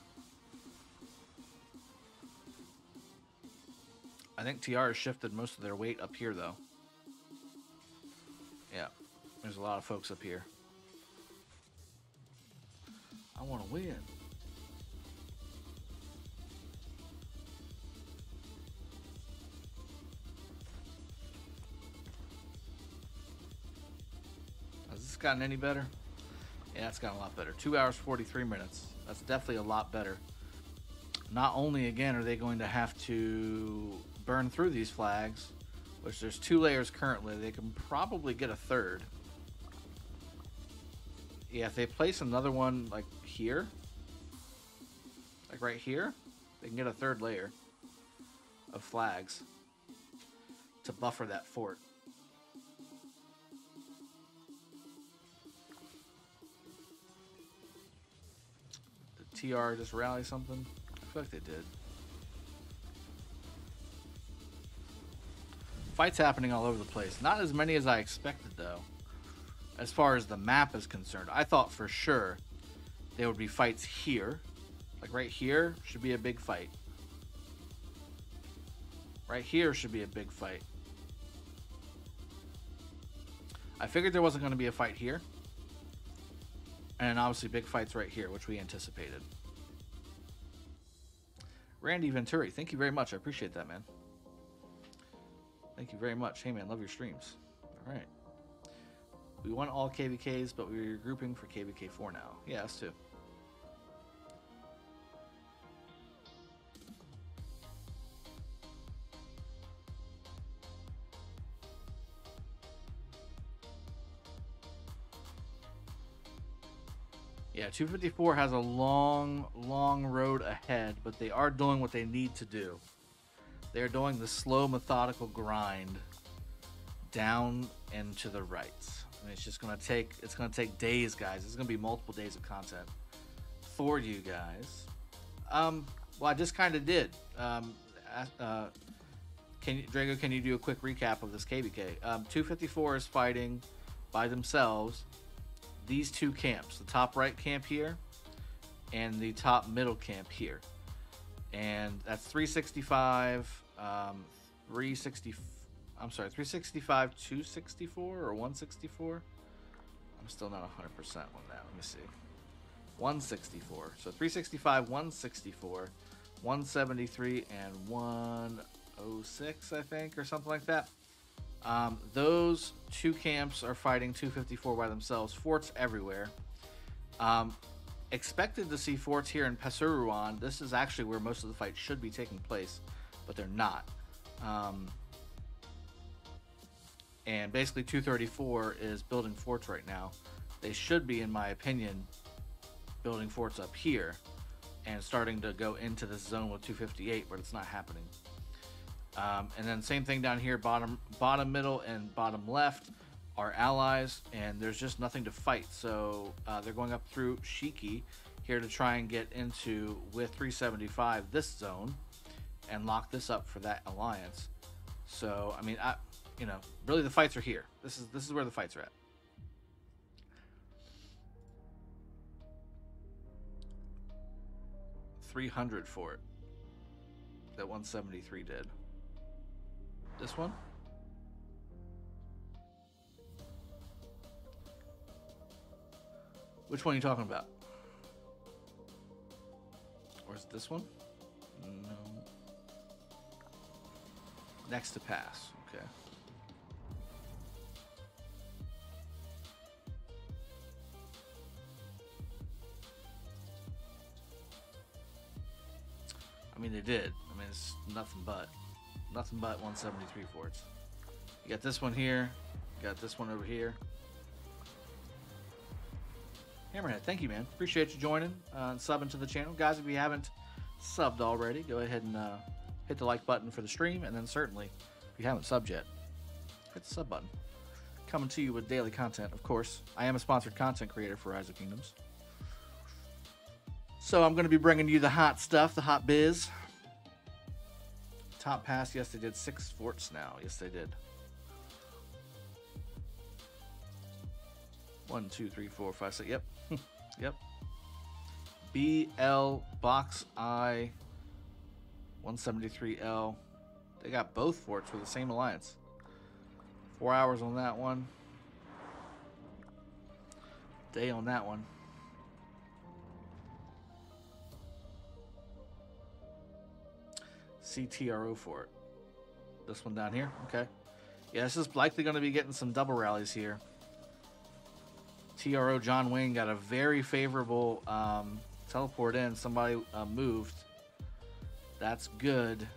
I think TR has shifted most of their weight up here, though. Yeah, there's a lot of folks up here. I want to win. Has this gotten any better? Yeah, it's gotten a lot better. 2 hours, 43 minutes. That's definitely a lot better. Not only, again, are they going to have to burn through these flags, which there's 2 layers currently. They can probably get a third. Yeah, if they place another one like here, like right here, they can get a 3rd layer of flags to buffer that fort. Did TR just rally something? I feel like they did. Fights happening all over the place. Not as many as I expected, though. As far as the map is concerned, I thought for sure there would be fights here. Like right here should be a big fight. Right here should be a big fight. I figured there wasn't going to be a fight here. And obviously big fights right here, which we anticipated. Randy Venturi, thank you very much. I appreciate that, man. Thank you very much. Hey, man, love your streams. All right. We won all KvKs, but we're grouping for KvK4 now. Yeah, us too. Yeah, 254 has a long, long road ahead, but they are doing what they need to do. They're doing the slow, methodical grind down and to the right. I mean, it's going to take days, guys. It's going to be multiple days of content for you guys. Well, I just kind of did. Drago, can you do a quick recap of this KvK? 254 is fighting by themselves these 2 camps, the top right camp here and the top middle camp here. And that's 365, 365, 264, or 164? I'm still not 100% on that. Let me see. 164. So 365, 164, 173 and 106, I think, or something like that. Those two camps are fighting 254 by themselves. Forts everywhere. Expected to see forts here in Pasuruan. This is actually where most of the fight should be taking place, but they're not. And basically 234 is building forts right now. They should be, in my opinion, building forts up here and starting to go into this zone with 258, but it's not happening. And then same thing down here, bottom middle and bottom left are allies, and there's just nothing to fight. So they're going up through Shiki here to try and get into, with 375, this zone and lock this up for that alliance. So I mean, you know, really the fights are here. This is where the fights are at. $300 for it. That 173 did. This one? Which one are you talking about? Or is it this one? No. Next to pass. Okay. I mean, they did. I mean, it's nothing but 173 forts. You got this one here. You got this one over here. Hammerhead, thank you, man. Appreciate you joining and subbing to the channel. Guys, if you haven't subbed already, go ahead and hit the like button for the stream. And then certainly, if you haven't subbed yet, hit the sub button. Coming to you with daily content, of course. I am a sponsored content creator for Rise of Kingdoms. So I'm going to be bringing you the hot stuff, the hot biz. Top pass, yes, they did 6 forts now. Yes, they did. 1, 2, 3, 4, 5, 6. Yep. Yep. BL Box I 173L. They got both forts for the same alliance. 4 hours on that one. Day on that one. CTRO fort. This one down here. Okay. Yeah, this is likely going to be getting some double rallies here. TRO John Wayne got a very favorable teleport in. Somebody moved. That's good.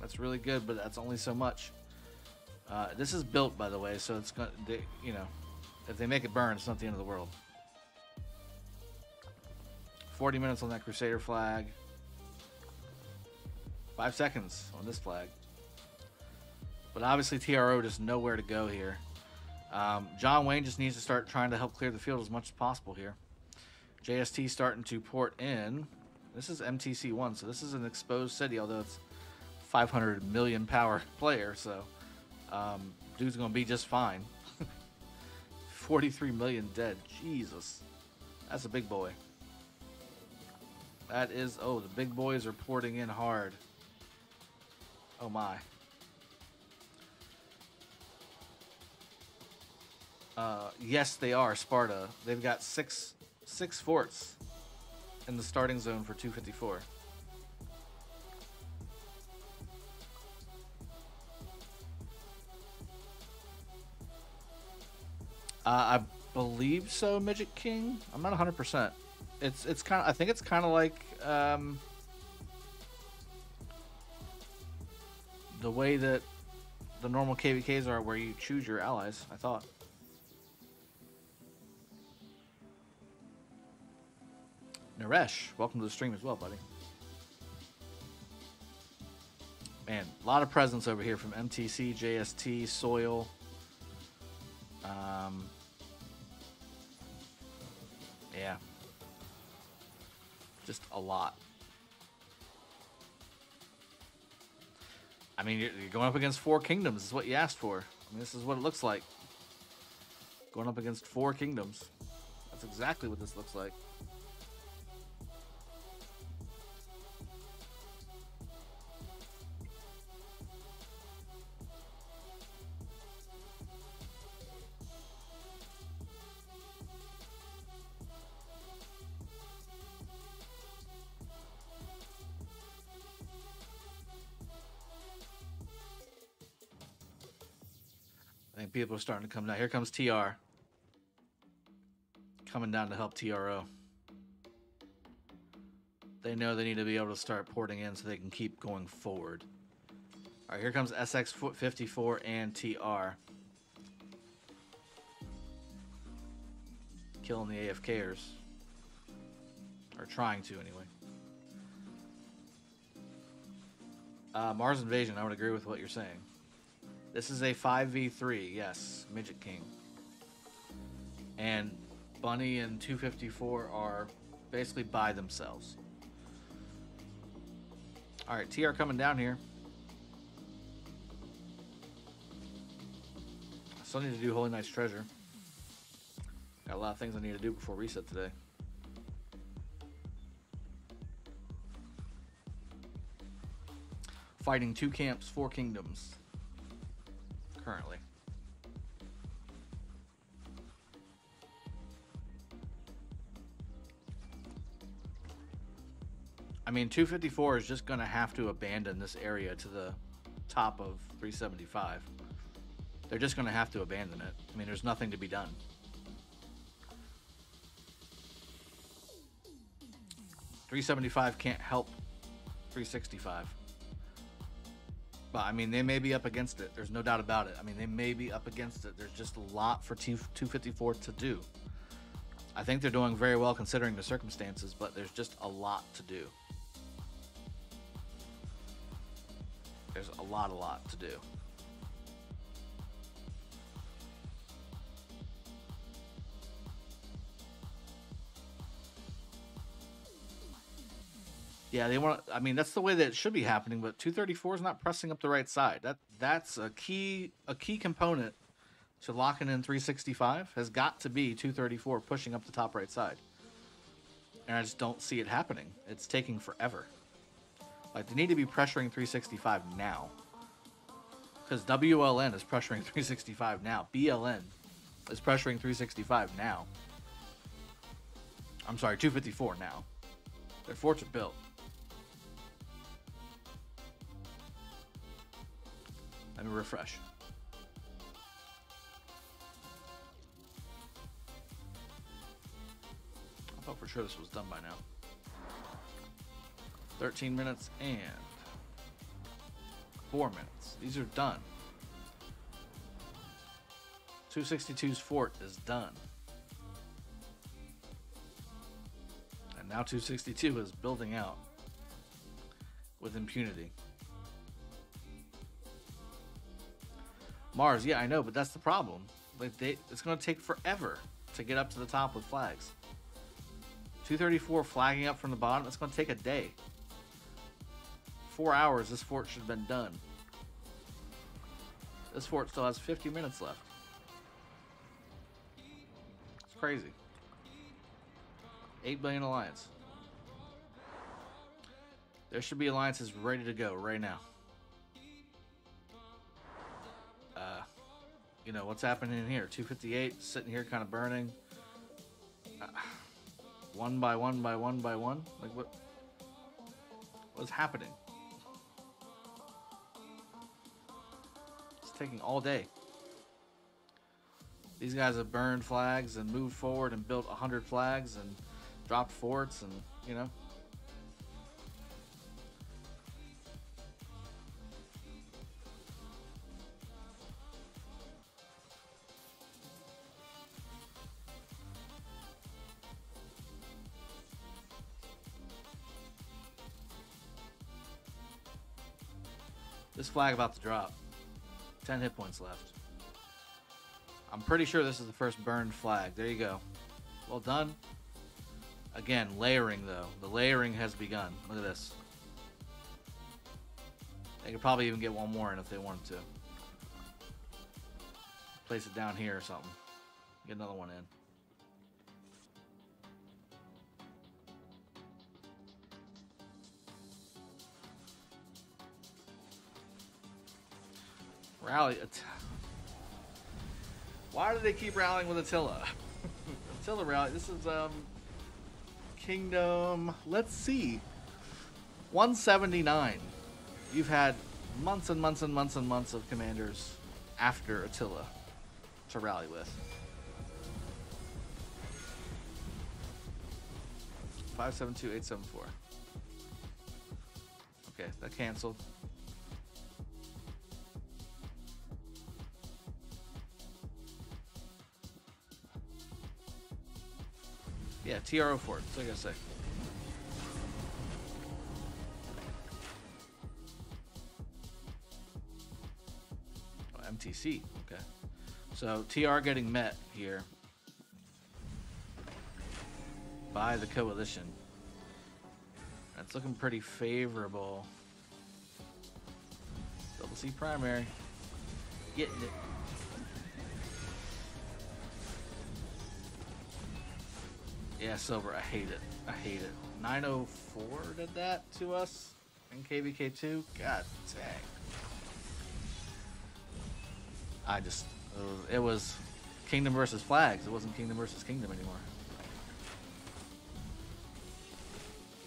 That's really good, but that's only so much. This is built, by the way, so it's going to, you know, if they make it burn, it's not the end of the world. 40 minutes on that Crusader flag. 5 seconds on this flag. But obviously TRO just nowhere to go here. John Wayne just needs to start trying to help clear the field as much as possible here. JST starting to port in. This is MTC1, so this is an exposed city, although it's 500 million power player, so dude's going to be just fine. 43 million dead. Jesus. That's a big boy. That is, oh, the big boys are porting in hard. Oh my. Yes, they are, Sparta. They've got six forts in the starting zone for 254. I believe so, Midget King. I'm not 100%. It's kind of, I think it's kind of like the way that the normal KvKs are, where you choose your allies, I thought. Naresh, welcome to the stream as well, buddy. Man, a lot of presence over here from MTC, JST, Soil. Yeah. Just a lot. I mean, you're going up against 4 kingdoms. This is what you asked for. I mean, this is what it looks like. Going up against 4 kingdoms. That's exactly what this looks like. And people are starting to come down. Here comes TR. Coming down to help TRO. They know they need to be able to start porting in so they can keep going forward. All right, here comes SX54 and TR. Killing the AFKers. Or trying to, anyway. Mars Invasion, I would agree with what you're saying. This is a 5v3, yes. Midget King. And Bunny and 254 are basically by themselves. Alright, TR coming down here. I still need to do Holy Knight's Treasure. Got a lot of things I need to do before reset today. Fighting 2 camps, 4 kingdoms. Currently. I mean, 254 is just going to have to abandon this area to the top of 375. They're just going to have to abandon it. I mean, there's nothing to be done. .375 can't help 365. But, I mean, they may be up against it. There's no doubt about it. I mean, they may be up against it. There's just a lot for 254 to do. I think they're doing very well considering the circumstances, but there's just a lot to do. There's a lot to do. Yeah, they want. I mean, that's the way that it should be happening. But 234 is not pressing up the right side. That's a key component to locking in 365. Has got to be 234 pushing up the top right side. And I just don't see it happening. It's taking forever. Like, they need to be pressuring 365 now. Because WLN is pressuring 365 now. BLN is pressuring 365 now. I'm sorry, 254 now. Their forts are built. Let me refresh. I thought for sure this was done by now. 13 minutes and 4 minutes. These are done. 262's fort is done. And now 262 is building out with impunity. Mars, yeah, I know, but that's the problem. Like, it's going to take forever to get up to the top with flags. 234 flagging up from the bottom, it's going to take a day. 4 hours, this fort should have been done. This fort still has 50 minutes left. It's crazy. 8 billion alliance. There should be alliances ready to go right now. You know, what's happening in here? 258 sitting here kind of burning. One by one by one by one? Like, what's happening? It's taking all day. These guys have burned flags and moved forward and built 100 flags and dropped forts and, you know. This flag about to drop. 10 hit points left. I'm pretty sure this is the first burned flag. There you go. Well done. Again, layering though. The layering has begun. Look at this. They could probably even get one more in if they wanted to. Place it down here or something. Get another one in. Rally. Why do they keep rallying with Attila? Attila rally. This is Kingdom. Let's see. 179. You've had months and months and months and months of commanders after Attila. to rally with. 572874. Okay, that canceled. Yeah, TRO Fort. That's what I gotta say. Oh, MTC. Okay. So TR getting met here by the coalition. That's looking pretty favorable. Double C primary. Getting it. Yeah, silver. I hate it. I hate it. 904 did that to us in KvK2. God dang. I just... It was Kingdom versus Flags. It wasn't Kingdom versus Kingdom anymore.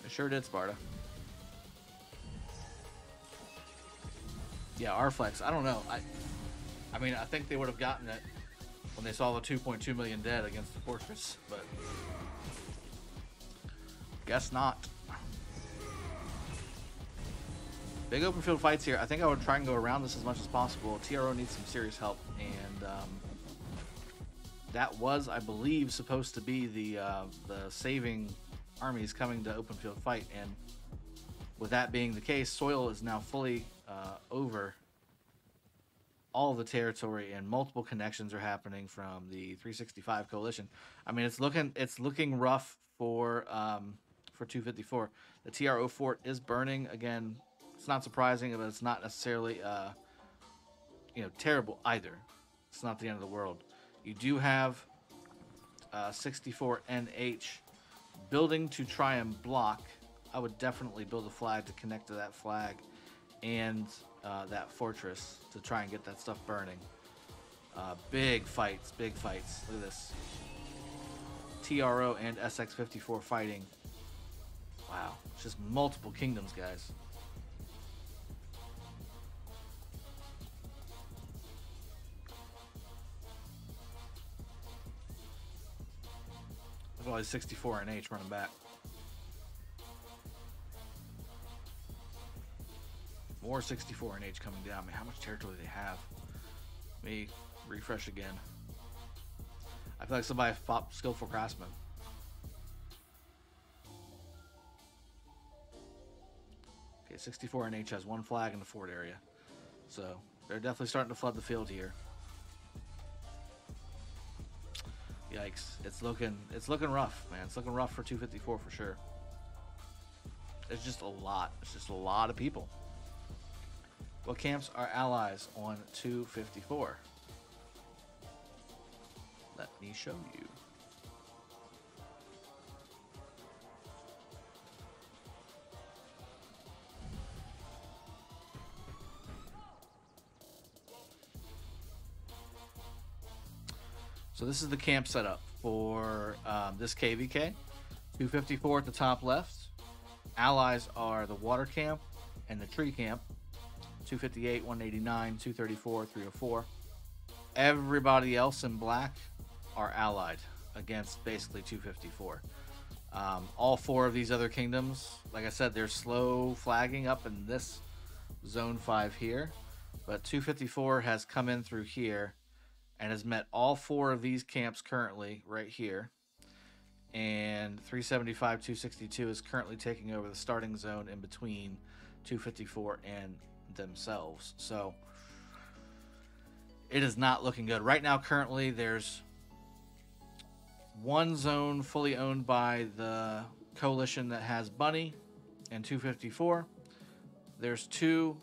It sure did, Sparta. Yeah, our flex. I don't know. I mean, I think they would have gotten it when they saw the 2.2 million dead against the Fortress, but guess not. Big open field fights here. I think I would try and go around this as much as possible. TRO needs some serious help, and that was, I believe, supposed to be the saving armies coming to open field fight, and with that being the case, Soil is now fully over all the territory, and multiple connections are happening from the 365 coalition. I mean, it's looking rough for 254. The TRO fort is burning again. It's not surprising, but it's not necessarily terrible either. It's not the end of the world. You do have 64 NH building to try and block. I would definitely build a flag to connect to that flag and that fortress to try and get that stuff burning. Big fights, big fights. Look at this. TRO and SX54 fighting. Wow, it's just multiple kingdoms, guys. Look at all these 64 NH running back. More 64 NH coming down. I mean, how much territory do they have? Let me refresh again. I feel like somebody fought Skillful Craftsman. Okay, 64 NH has one flag in the fort area. So they're definitely starting to flood the field here. Yikes. It's looking rough, man. It's looking rough for 254 for sure. It's just a lot. It's just a lot of people. What camps are allies on 254? Let me show you. So this is the camp setup for this KvK. 254 at the top left. Allies are the water camp and the tree camp. 258, 189, 234, 304. Everybody else in black are allied against basically 254. All four of these other kingdoms, like I said, they're slow flagging up in this zone 5 here, but 254 has come in through here and has met all four of these camps currently right here, and 375, 262 is currently taking over the starting zone in between 254 and themselves. So it is not looking good right now. Currently there's one zone fully owned by the coalition that has Bunny and 254. There's two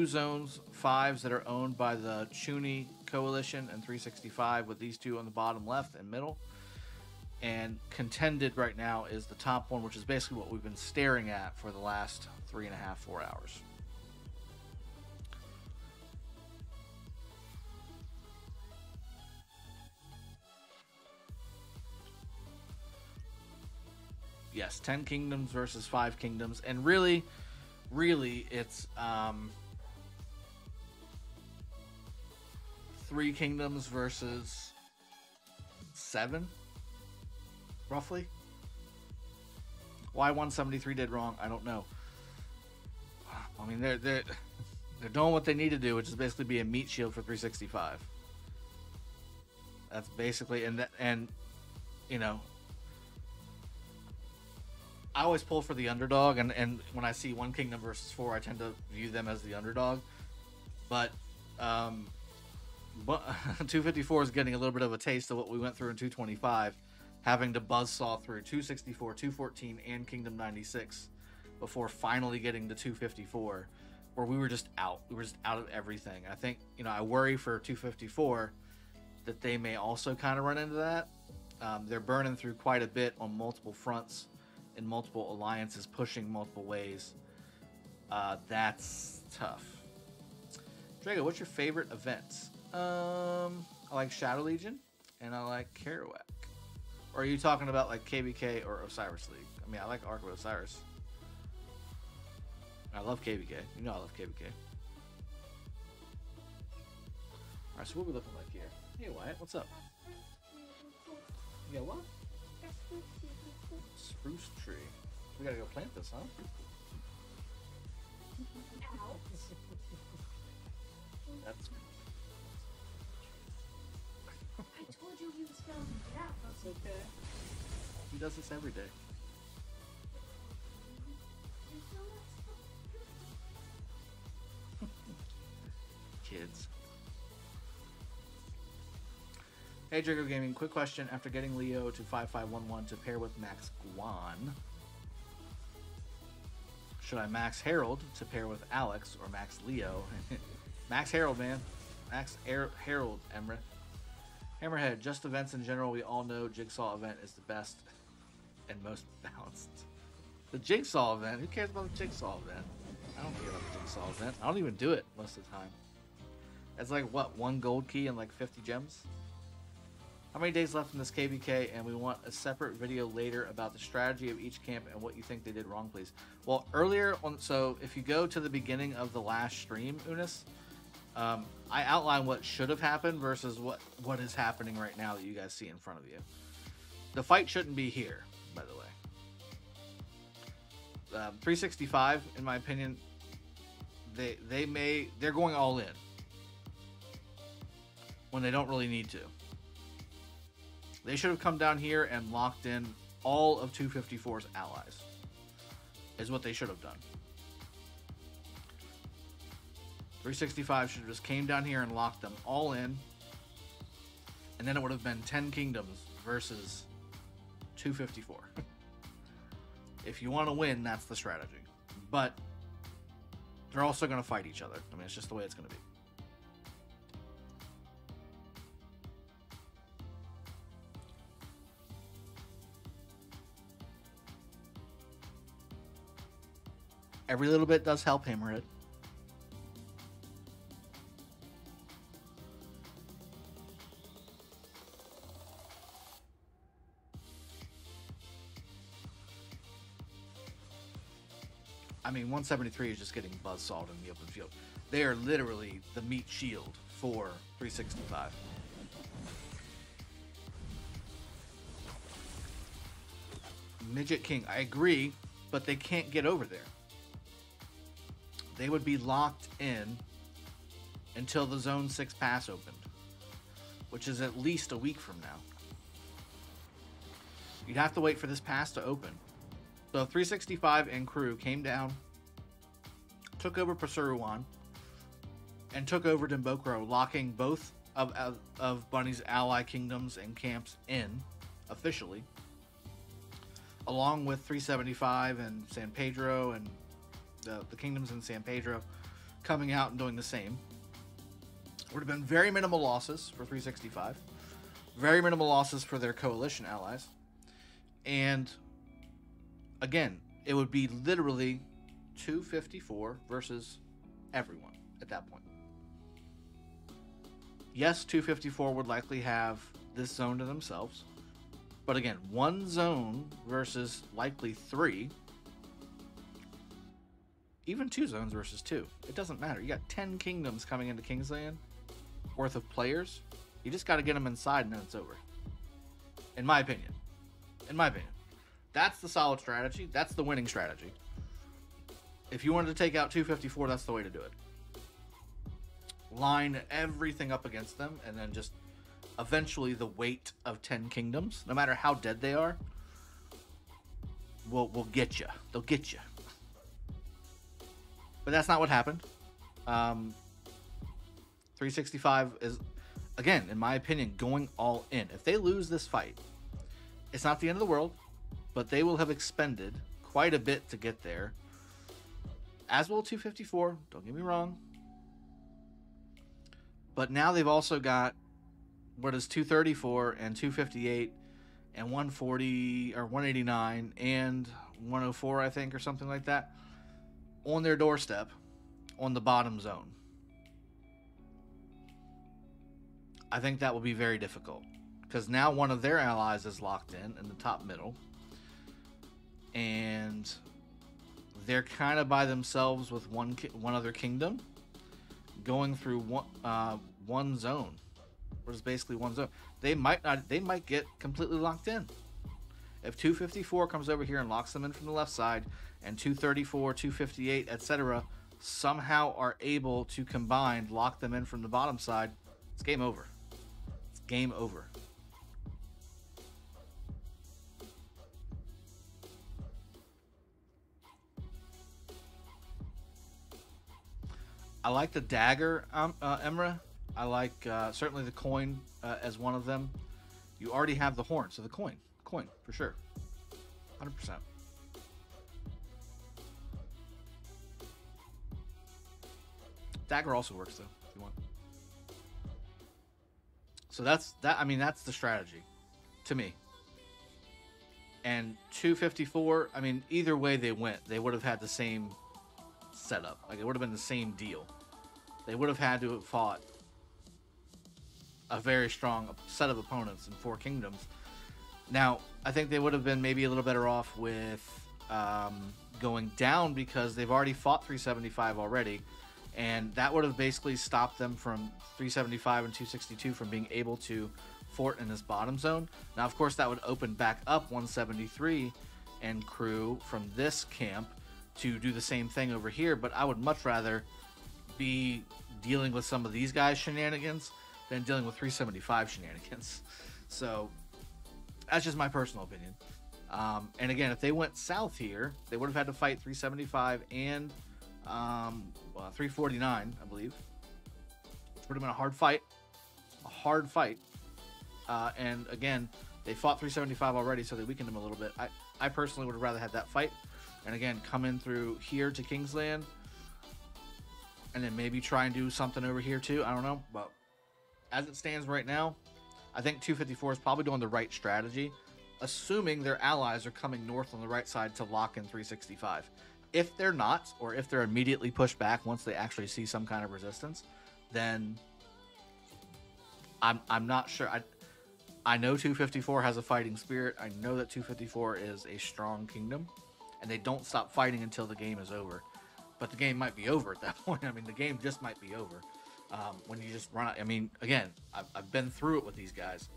zones 5s that are owned by the Chooni coalition and 365, with these two on the bottom left and middle. And contended right now is the top one, which is basically what we've been staring at for the last 3.5, 4 hours. Yes, 10 kingdoms versus 5 kingdoms, and really 3 kingdoms versus 7, roughly. Why 173 did wrong, I don't know. I mean, they're doing what they need to do, which is basically be a meat shield for 365. That's basically, and you know, I always pull for the underdog, and when I see 1 kingdom versus 4, I tend to view them as the underdog. But 254 is getting a little bit of a taste of what we went through in 225, having to buzzsaw through 264, 214, and Kingdom 96 before finally getting to 254, where we were just out. We were just out of everything. I think, you know, I worry for 254 that they may also kind of run into that. They're burning through quite a bit on multiple fronts in multiple alliances, pushing multiple ways. That's tough. Drago, what's your favorite events? I like Shadow Legion, and I like Kerouac. Or are you talking about like KvK or Osiris League? I mean, I like Ark of Osiris. I love KvK. You know I love KvK. Alright, so what are we looking like here? Hey Wyatt, what's up? You got what? Spruce tree. We gotta go plant this, huh? That's... I told you he was going to get out. That's okay. He does this every day. Kids. Hey Drago Gaming, quick question. After getting Leo to 5511 to pair with Max Guan, should I Max Harold to pair with Alex or Max Leo? Max Harold, man. Max Harold, Emrith. Hammerhead, just events in general, we all know Jigsaw event is the best and most balanced. The Jigsaw event? Who cares about the Jigsaw event? I don't care about the Jigsaw event. I don't even do it most of the time. It's like, what, 1 gold key and like 50 gems? How many days left in this KvK? And we want a separate video later about the strategy of each camp and what you think they did wrong, please. Well, earlier on, so if you go to the beginning of the last stream, Unis, I outlined what should have happened versus what is happening right now that you guys see in front of you. The fight shouldn't be here, by the way. 365, in my opinion, they're going all in when they don't really need to. They should have come down here and locked in all of 254's allies, is what they should have done. 365 should have just came down here and locked them all in, and then it would have been 10 kingdoms versus 254. If you want to win, that's the strategy. But they're also going to fight each other. I mean, it's just the way it's going to be. Every little bit does help, Hammerhead. I mean, 173 is just getting buzzsawed in the open field. They are literally the meat shield for 365. Midget King, I agree, but they can't get over there. They would be locked in until the Zone 6 pass opened, which is at least a week from now. You'd have to wait for this pass to open. So 365 and crew came down, took over Pasuruan, and took over Dimbokro, locking both of Bunny's ally kingdoms and camps in officially, along with 375 and San Pedro and the kingdoms in San Pedro coming out and doing the same. Would have been very minimal losses for 365, very minimal losses for their coalition allies, and again, it would be literally 254 versus everyone at that point. Yes, 254 would likely have this zone to themselves, but again, 1 zone versus likely 3. Even 2 zones versus 2. It doesn't matter. You got 10 kingdoms coming into Kingsland. worth of players, you just got to get them inside and then it's over. In my opinion. In my opinion. That's the solid strategy. That's the winning strategy. If you wanted to take out 254, that's the way to do it. Line everything up against them, and then just eventually the weight of 10 kingdoms, no matter how dead they are, will get you. They'll get you. But that's not what happened. 365 is, again, in my opinion, going all in. If they lose this fight, it's not the end of the world, but they will have expended quite a bit to get there. As will 254, don't get me wrong. But now they've also got, what is 234 and 258 and 140 or 189 and 104, I think, or something like that, on their doorstep on the bottom zone. I think that will be very difficult because now one of their allies is locked in the top middle, and they're kind of by themselves with one other kingdom going through one zone, which is basically one zone. They might get completely locked in. If 254 comes over here and locks them in from the left side, and 234, 258, etc., somehow are able to combine, lock them in from the bottom side, it's game over. It's game over. I like the dagger, Emra. I like certainly the coin as one of them. You already have the horn, so the coin for sure, 100%. Dagger also works though, if you want. So that's that. I mean, that's the strategy, to me. And 254. I mean, either way they went, they would have had the same setup. Like, it would have been the same deal. They would have had to have fought a very strong set of opponents in 4 kingdoms. Now, I think they would have been maybe a little better off with going down, because they've already fought 375 already, and that would have basically stopped them from 375 and 262 from being able to fort in this bottom zone. Now, of course, that would open back up 173 and crew from this camp to do the same thing over here, but I would much rather be dealing with some of these guys' shenanigans than dealing with 375 shenanigans. So that's just my personal opinion. And again, if they went south here, they would have had to fight 375 and 349, I believe. It would have been a hard fight. A hard fight. And again, they fought 375 already, so they weakened them a little bit. I personally would have rather had that fight. And again, come in through here to Kingsland, and then maybe try and do something over here too. I don't know. But as it stands right now, I think 254 is probably doing the right strategy, assuming their allies are coming north on the right side to lock in 365. If they're not, or if they're immediately pushed back once they actually see some kind of resistance, then I'm not sure. I know 254 has a fighting spirit. I know that 254 is a strong kingdom, and they don't stop fighting until the game is over. But the game might be over at that point. I mean, the game just might be over when you just run out. I mean, again, I've been through it with these guys.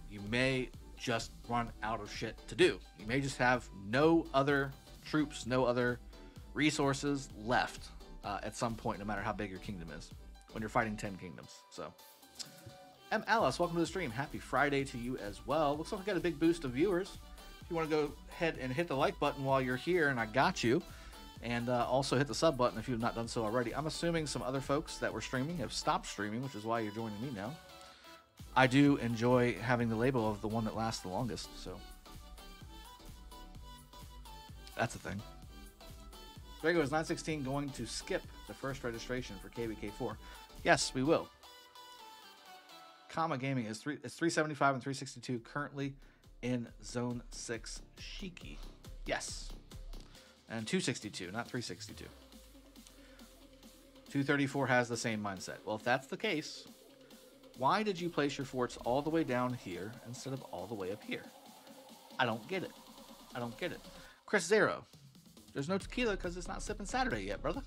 You may just run out of shit to do. You may just have no other troops, no other resources left at some point, no matter how big your kingdom is, when you're fighting 10 kingdoms. So, M. Alice, welcome to the stream. Happy Friday to you as well. Looks like we got a big boost of viewers. If you want to go ahead and hit the like button while you're here, and I got you. And also hit the sub button if you've not done so already. I'm assuming some other folks that were streaming have stopped streaming, which is why you're joining me now. I do enjoy having the label of the one that lasts the longest, so that's the thing. Drago, is 916 going to skip the first registration for KvK4? Yes, we will. Comma Gaming is it's 375 and 362 currently in Zone 6 Shiki. Yes. And 262, not 362. 234 has the same mindset. Well, if that's the case, why did you place your forts all the way down here instead of all the way up here? I don't get it. I don't get it. Chris Zero, there's no tequila because it's not sipping Saturday yet, brother.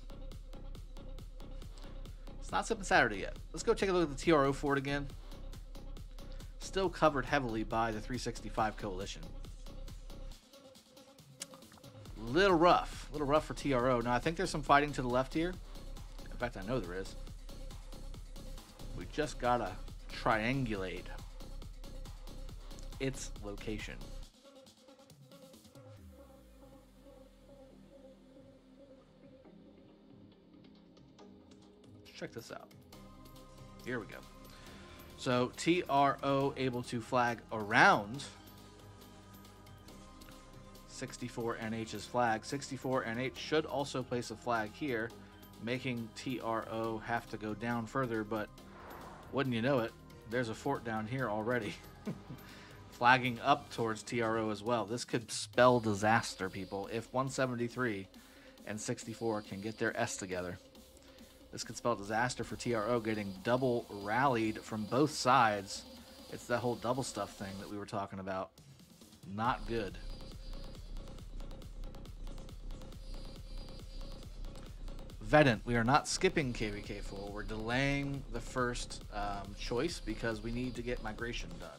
It's not sipping Saturday yet. Let's go take a look at the TRO fort again. Still covered heavily by the 365 coalition. Little rough for TRO. Now I think there's some fighting to the left here. In fact, I know there is. We just gotta triangulate its location. Let's check this out. Here we go. So TRO able to flag around 64 NH's flag. 64 NH should also place a flag here, making TRO have to go down further, but wouldn't you know it, there's a fort down here already. Flagging up towards TRO as well. This could spell disaster, people. If 173 and 64 can get their S together, this could spell disaster for TRO, getting double rallied from both sides. It's that whole double stuff thing that we were talking about. Not good. Vedant, we are not skipping KvK full. We're delaying the first choice because we need to get migration done.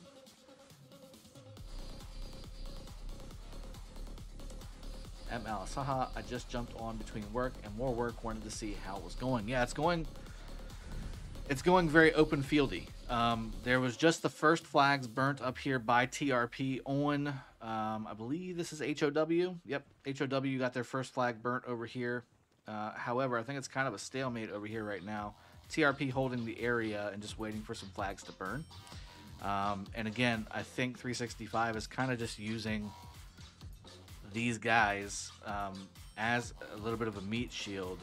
M. Alice, haha, I just jumped on between work and more work, wanted to see how it was going. Yeah, it's going very open fieldy. There was just the first flags burnt up here by TRP on, I believe this is HOW. Yep, HOW got their first flag burnt over here. However, I think it's kind of a stalemate over here right now. TRP holding the area and just waiting for some flags to burn. And again, I think 365 is kind of just using these guys as a little bit of a meat shield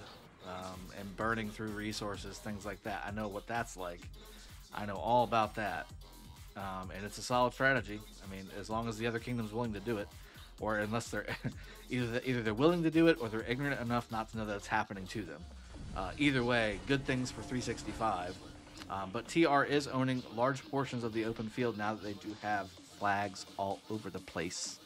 and burning through resources, things like that. I know what that's like. I know all about that. And it's a solid strategy. I mean, as long as the other kingdom's willing to do it, or unless they're either they're willing to do it or they're ignorant enough not to know that it's happening to them. Either way, good things for 365. But TR is owning large portions of the open field now that they do have flags all over the place.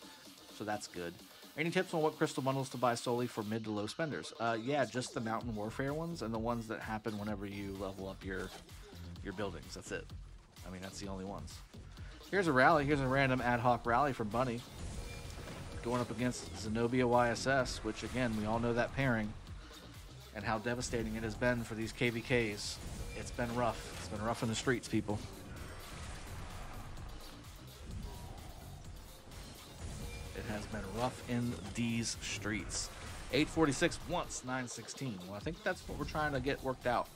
So that's good. Any tips on what crystal bundles to buy solely for mid to low spenders? Yeah, just the Mountain Warfare ones and the ones that happen whenever you level up your buildings. That's it. I mean, that's the only ones. Here's a rally. Here's a random ad hoc rally from Bunny. Going up against Zenobia YSS, which again, we all know that pairing and how devastating it has been for these KvKs. It's been rough. It's been rough in the streets, people. It has been rough in these streets. 846 wants 916. Well, I think that's what we're trying to get worked out.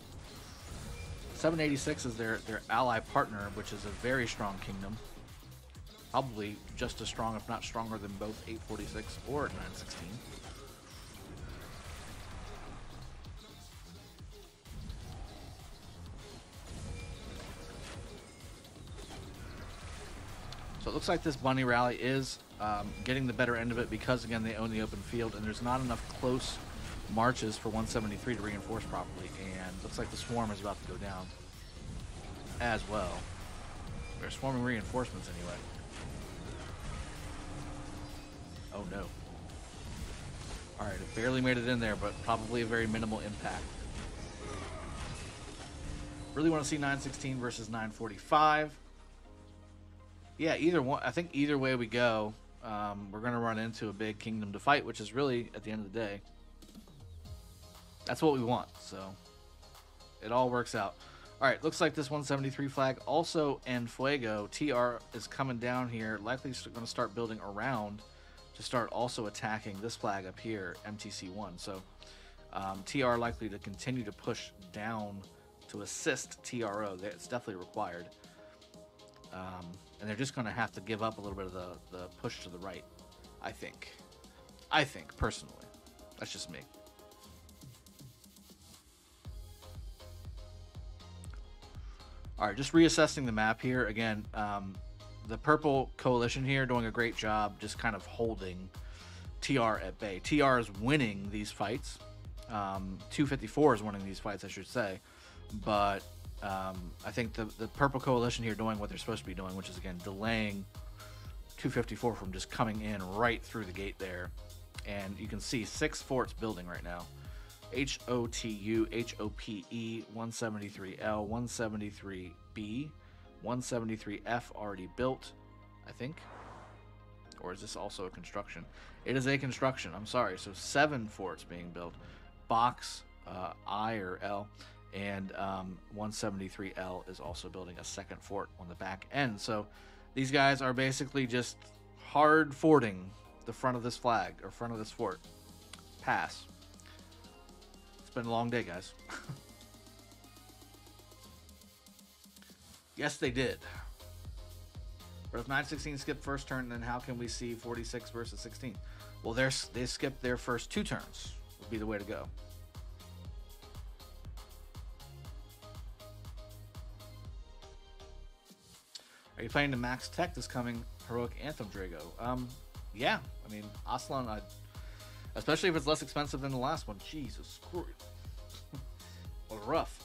786 is their ally partner, which is a very strong kingdom. Probably just as strong, if not stronger, than both 846 or 916. So it looks like this Bunny rally is getting the better end of it because, again, they own the open field, and there's not enough close marches for 173 to reinforce properly, and looks like the swarm is about to go down as well. They're swarming reinforcements anyway. Oh no. Alright, it barely made it in there, but probably a very minimal impact. Really want to see 916 versus 945. Yeah, either one. I think either way we go, we're going to run into a big kingdom to fight, which is really, at the end of the day, that's what we want. So it all works out. All right, looks like this 173 flag also en fuego. TR is coming down here, likely going to start building around to start also attacking this flag up here, MTC1. So TR likely to continue to push down to assist TRO. It's definitely required. And they're just going to have to give up a little bit of the push to the right, I think. I think, personally. That's just me. All right, just reassessing the map here. Again, the purple coalition here doing a great job just kind of holding TR at bay. TR is winning these fights. 254 is winning these fights, I should say. But I think the purple coalition here doing what they're supposed to be doing, which is, again, delaying 254 from just coming in right through the gate there. And you can see 6 forts building right now. HOTU, HOPE, 173L, 173B, 173F already built, I think. Or is this also a construction? It is a construction. I'm sorry. So 7 forts being built. Box I or L, and 173L is also building a second fort on the back end. So these guys are basically just hard forting the front of this flag or front of this fort. Pass. It's been a long day, guys. Yes, they did. But if 916 skipped first turn, then how can we see 46 versus 16? Well, they skipped their first 2 turns. Would be the way to go. Are you playing the Max Tech this coming Heroic Anthem, Drago? Yeah. I mean, Aslan, especially if it's less expensive than the last one. Jesus Christ. What rough.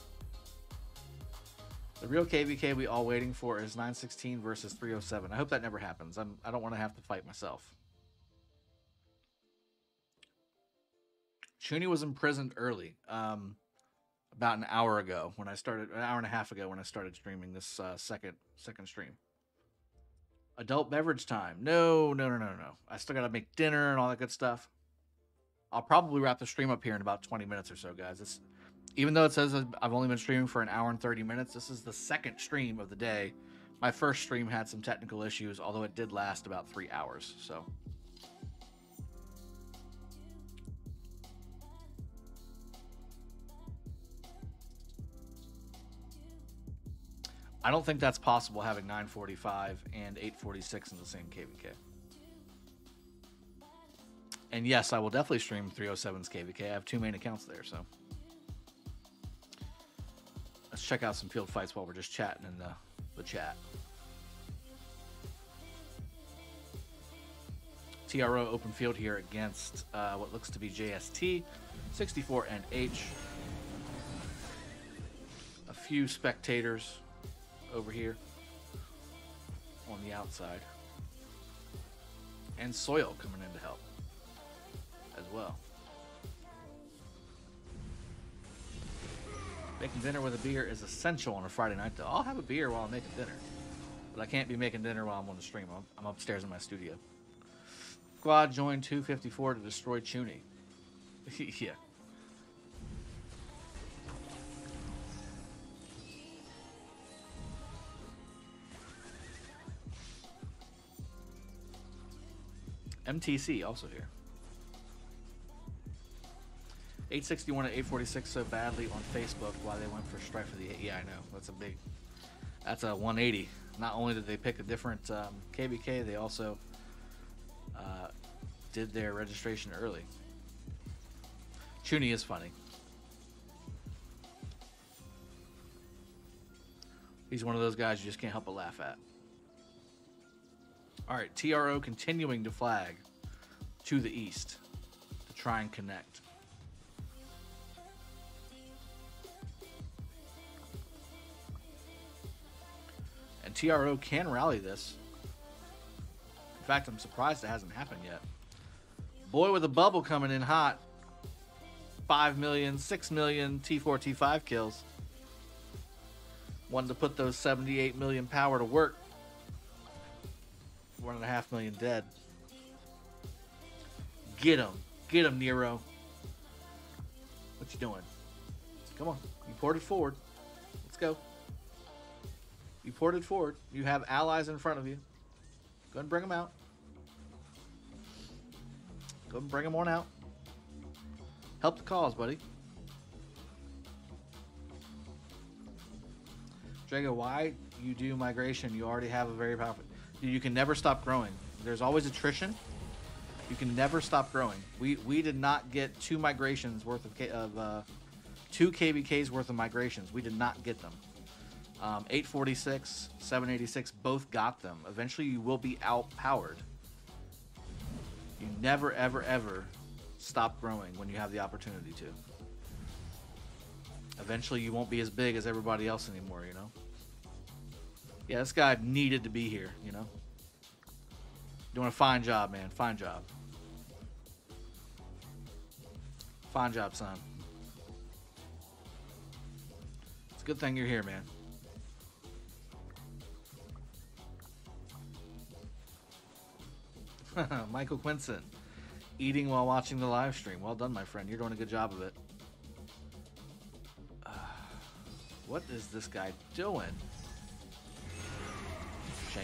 The real KvK we all waiting for is 916 versus 307. I hope that never happens. I don't want to have to fight myself. Chooni was imprisoned early. About an hour ago when I started, an hour and a half ago when I started streaming this second stream. Adult beverage time. No. I still gotta make dinner and all that good stuff. I'll probably wrap the stream up here in about 20 minutes or so, guys. Even though it says I've only been streaming for an hour and 30 minutes, this is the second stream of the day. My first stream had some technical issues, although it did last about 3 hours. So. I don't think that's possible having 945 and 846 in the same KvK. And yes, I will definitely stream 307's KvK. I have 2 main accounts there, so. Let's check out some field fights while we're just chatting in the chat. TRO open field here against what looks to be JST, 64 and H. A few spectators over here on the outside, and Soil coming in to help as well. Making dinner with a beer is essential on a Friday night, though. I'll have a beer while I'm making dinner, but I can't be making dinner while I'm on the stream. I'm upstairs in my studio. Squad joined 254 to destroy Chooni. Yeah. MTC also here. 861 and 846 so badly on Facebook why they went for Strife for the 8. Yeah, I know. That's a 180. Not only did they pick a different KvK, they also did their registration early. Chooni is funny. He's one of those guys you just can't help but laugh at. All right, TRO continuing to flag to the east to try and connect. And TRO can rally this. In fact, I'm surprised it hasn't happened yet. Boy with a bubble coming in hot. 5 million, 6 million T4, T5 kills. Wanted to put those 78 million power to work. 1.5 million dead. Get him, Nero. What you doing? Come on, you ported forward. Let's go. You ported forward. You have allies in front of you. Go ahead and bring them out. Go ahead and bring them on out. Help the cause, buddy. Drago, why you do migration? You already have a very powerful... You can never stop growing. There's always attrition. You can never stop growing. We did not get 2 migrations worth of 2 KvKs worth of migrations. We did not get them. 846, 786 both got them. Eventually you will be outpowered. You never ever ever stop growing when you have the opportunity to. Eventually you won't be as big as everybody else anymore, you know? Yeah, this guy needed to be here, you know? Doing a fine job, man. Fine job. Fine job, son. good thing you're here, man. Michael Quinson, eating while watching the live stream. Well done, my friend. You're doing a good job of it. What is this guy doing? Shame.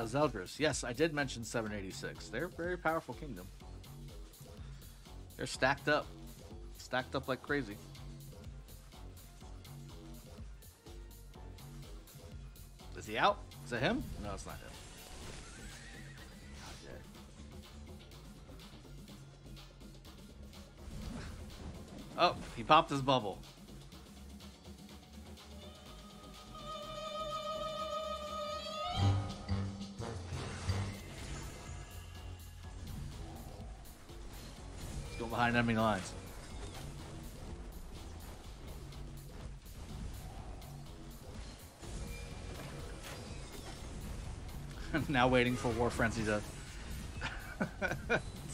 Zeldris. Yes, I did mention 786. They're a very powerful kingdom. They're stacked up. Stacked up like crazy. Is he out? Is that him? No, it's not him. Oh, he popped his bubble. Let's go behind enemy lines. Now waiting for War Frenzy to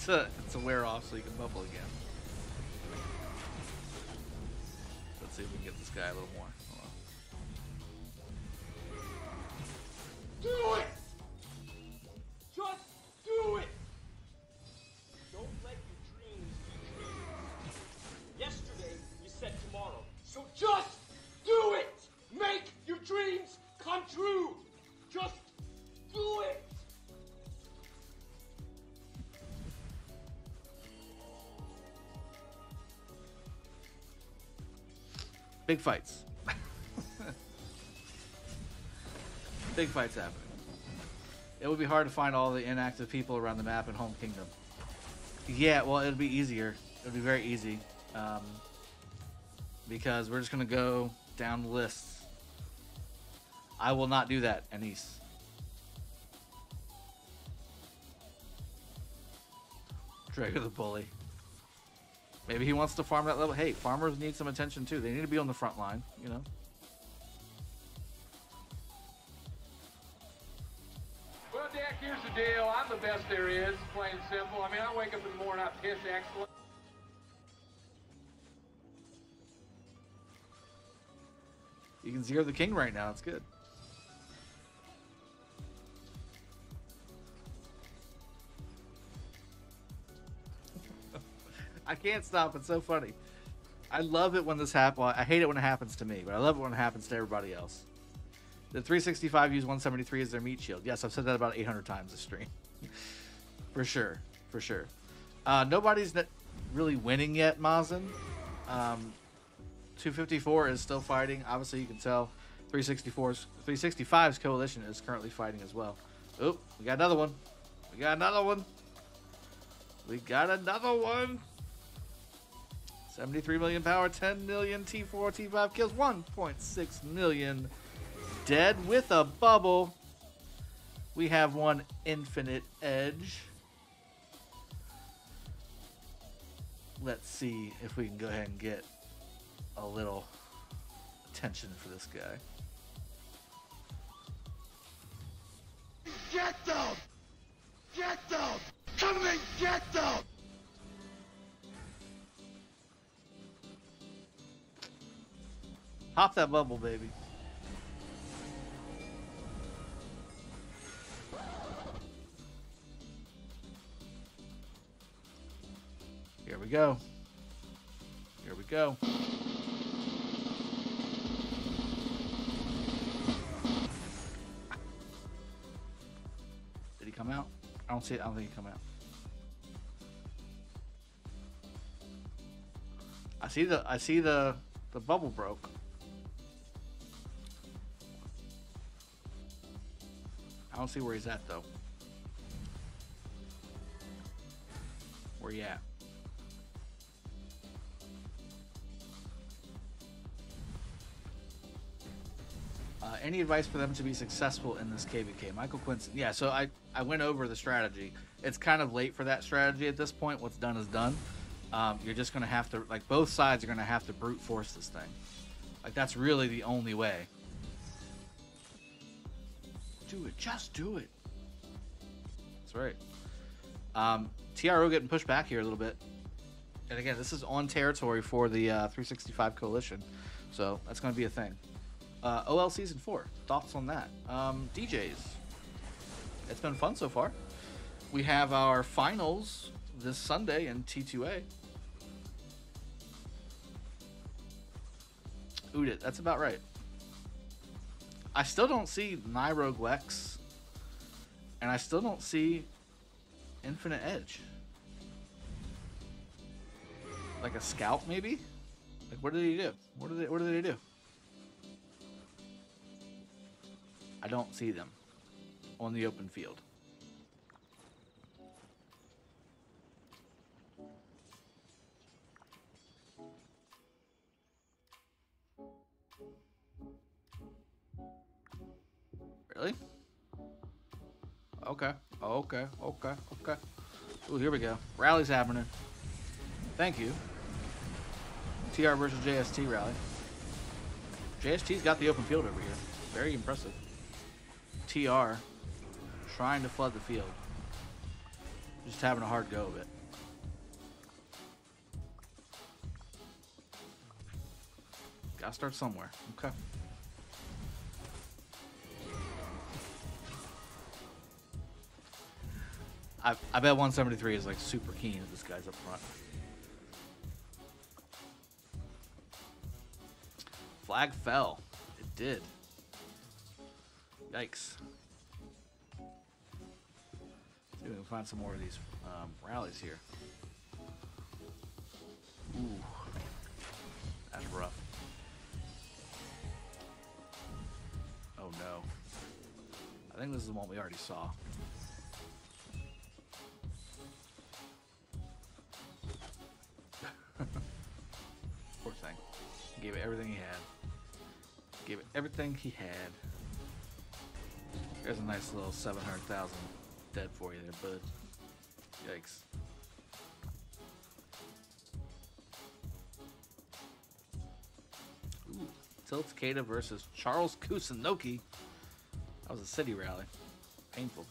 to wear off so you can bubble again. Let's see if we can get this guy a little more. Hold on. Do it! Just do it! Don't let your dreams be dreams. Yesterday, you said tomorrow. So just do it! Make your dreams come true! Just do it! Big fights. Big fights happening. It would be hard to find all the inactive people around the map in Home Kingdom. Yeah, well, it'd be easier. It'd be very easy. Because we're just going to go down the lists. I will not do that, Anise. Drago the bully. Maybe he wants to farm that level. Hey, farmers need some attention too. They need to be on the front line, you know. Well, Dak, here's the deal. I'm the best there is, plain and simple. I mean, I wake up in the morning, I piss excellent. You can zero the king right now. It's good. I can't stop. It's so funny. I love it when this happens. Well, I hate it when it happens to me, but I love it when it happens to everybody else. The 365 use 173 as their meat shield. Yes, I've said that about 800 times this stream. For sure. For sure. Nobody's really winning yet, Mazen. 254 is still fighting. Obviously, you can tell 365's coalition is currently fighting as well. Oh, we got another one. We got another one. We got another one. 73 million power, 10 million T4, T5 kills, 1.6 million dead with a bubble. We have one infinite edge. Let's see if we can go ahead and get a little attention for this guy. Get them! Get them! Come and get them! Pop that bubble, baby. Here we go. Here we go. Did he come out? I don't see it. I don't think he come out. I see the bubble broke. I don't see where he's at though. Where you at? Any advice for them to be successful in this KvK? Michael Quinson. Yeah, so I went over the strategy. It's kind of late for that strategy at this point. What's done is done. you're just going to have to, like, both sides are going to have to brute force this thing. Like, that's really the only way. Do it. Just do it. That's right. TRO getting pushed back here a little bit. And again, this is on territory for the 365 Coalition. So that's going to be a thing. OL Season 4. Thoughts on that? DJs. It's been fun so far. We have our finals this Sunday in T2A. Udit, that's about right. I still don't see Nyrogue Lex. And I still don't see Infinite Edge. Like a scout, maybe? Like, what did he do? What did they do? I don't see them on the open field. Really? Okay. Okay. Ooh, here we go. Rally's happening. Thank you. TR versus JST rally. JST's got the open field over here. Very impressive. TR trying to flood the field. Just having a hard go of it. Gotta start somewhere. Okay. I bet 173 is like super keen if this guy's up front. Flag fell. It did. Yikes. See if we can find some more of these rallies here. Ooh. That's rough. Oh no. I think this is the one we already saw. Poor thing. Gave it everything he had. Gave it everything he had. There's a nice little 700,000 dead for you there, bud. Yikes. Ooh. Tiltkada versus Charles Kusunoki. That was a city rally. Painful.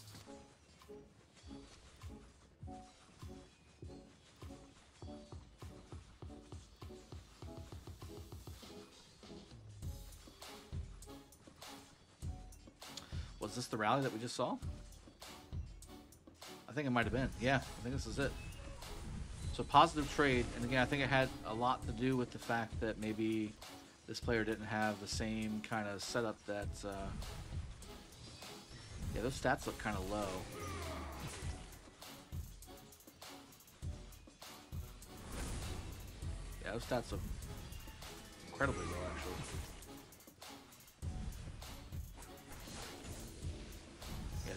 Was this the rally that we just saw? I think it might have been. Yeah, I think this is it. So positive trade, and again, I think it had a lot to do with the fact that maybe this player didn't have the same kind of setup that... yeah, those stats look kind of low. Yeah, those stats look incredibly low, actually.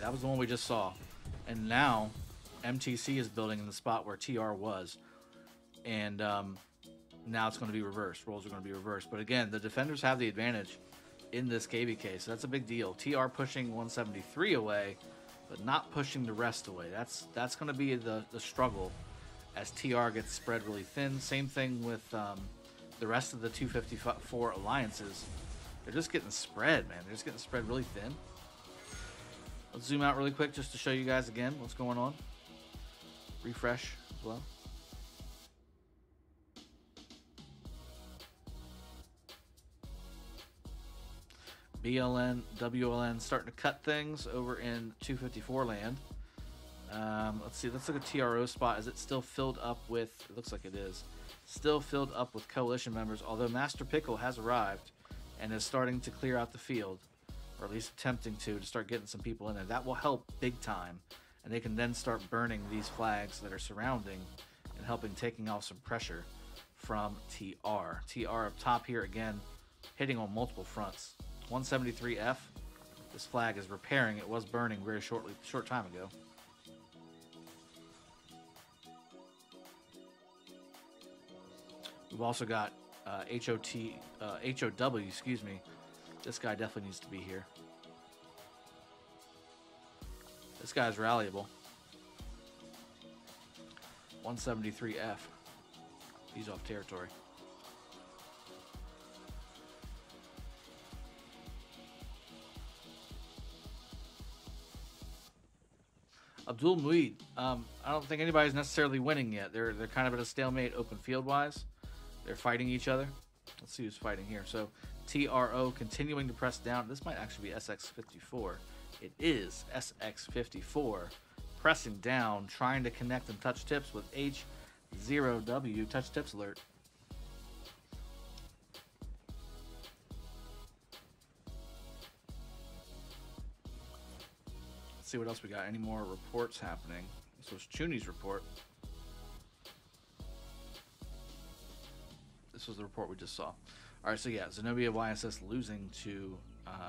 That was the one we just saw. And now MTC is building in the spot where TR was. And now it's going to be reversed. Roles are going to be reversed. But again, the defenders have the advantage in this KvK. So that's a big deal. TR pushing 173 away, but not pushing the rest away. That's going to be the struggle as TR gets spread really thin. Same thing with the rest of the 254 alliances. They're just getting spread, man. They're just getting spread really thin. Let's zoom out really quick just to show you guys again what's going on. Refresh as well. BLN, WLN starting to cut things over in 254 land. Let's see, let's look at TRO spot. Is it still filled up with, it looks like it is, still filled up with coalition members, although Master Pickle has arrived and is starting to clear out the field. Or at least attempting to start getting some people in there. That will help big time. And they can then start burning these flags that are surrounding and helping taking off some pressure from TR. TR up top here again, hitting on multiple fronts. 173F. This flag is repairing. It was burning very short time ago. We've also got HOW, excuse me. This guy definitely needs to be here. This guy's rallyable. 173F. He's off territory. Abdul Muid. I don't think anybody's necessarily winning yet. They're kind of at a stalemate open field wise. They're fighting each other. Let's see who's fighting here. So TRO continuing to press down. This might actually be SX54. It is SX54 pressing down, trying to connect and touch tips with H0W. Touch tips alert. Let's see what else we got. Any more reports happening? This was Chooni's report. This was the report we just saw. All right, so yeah, Zenobia YSS losing to,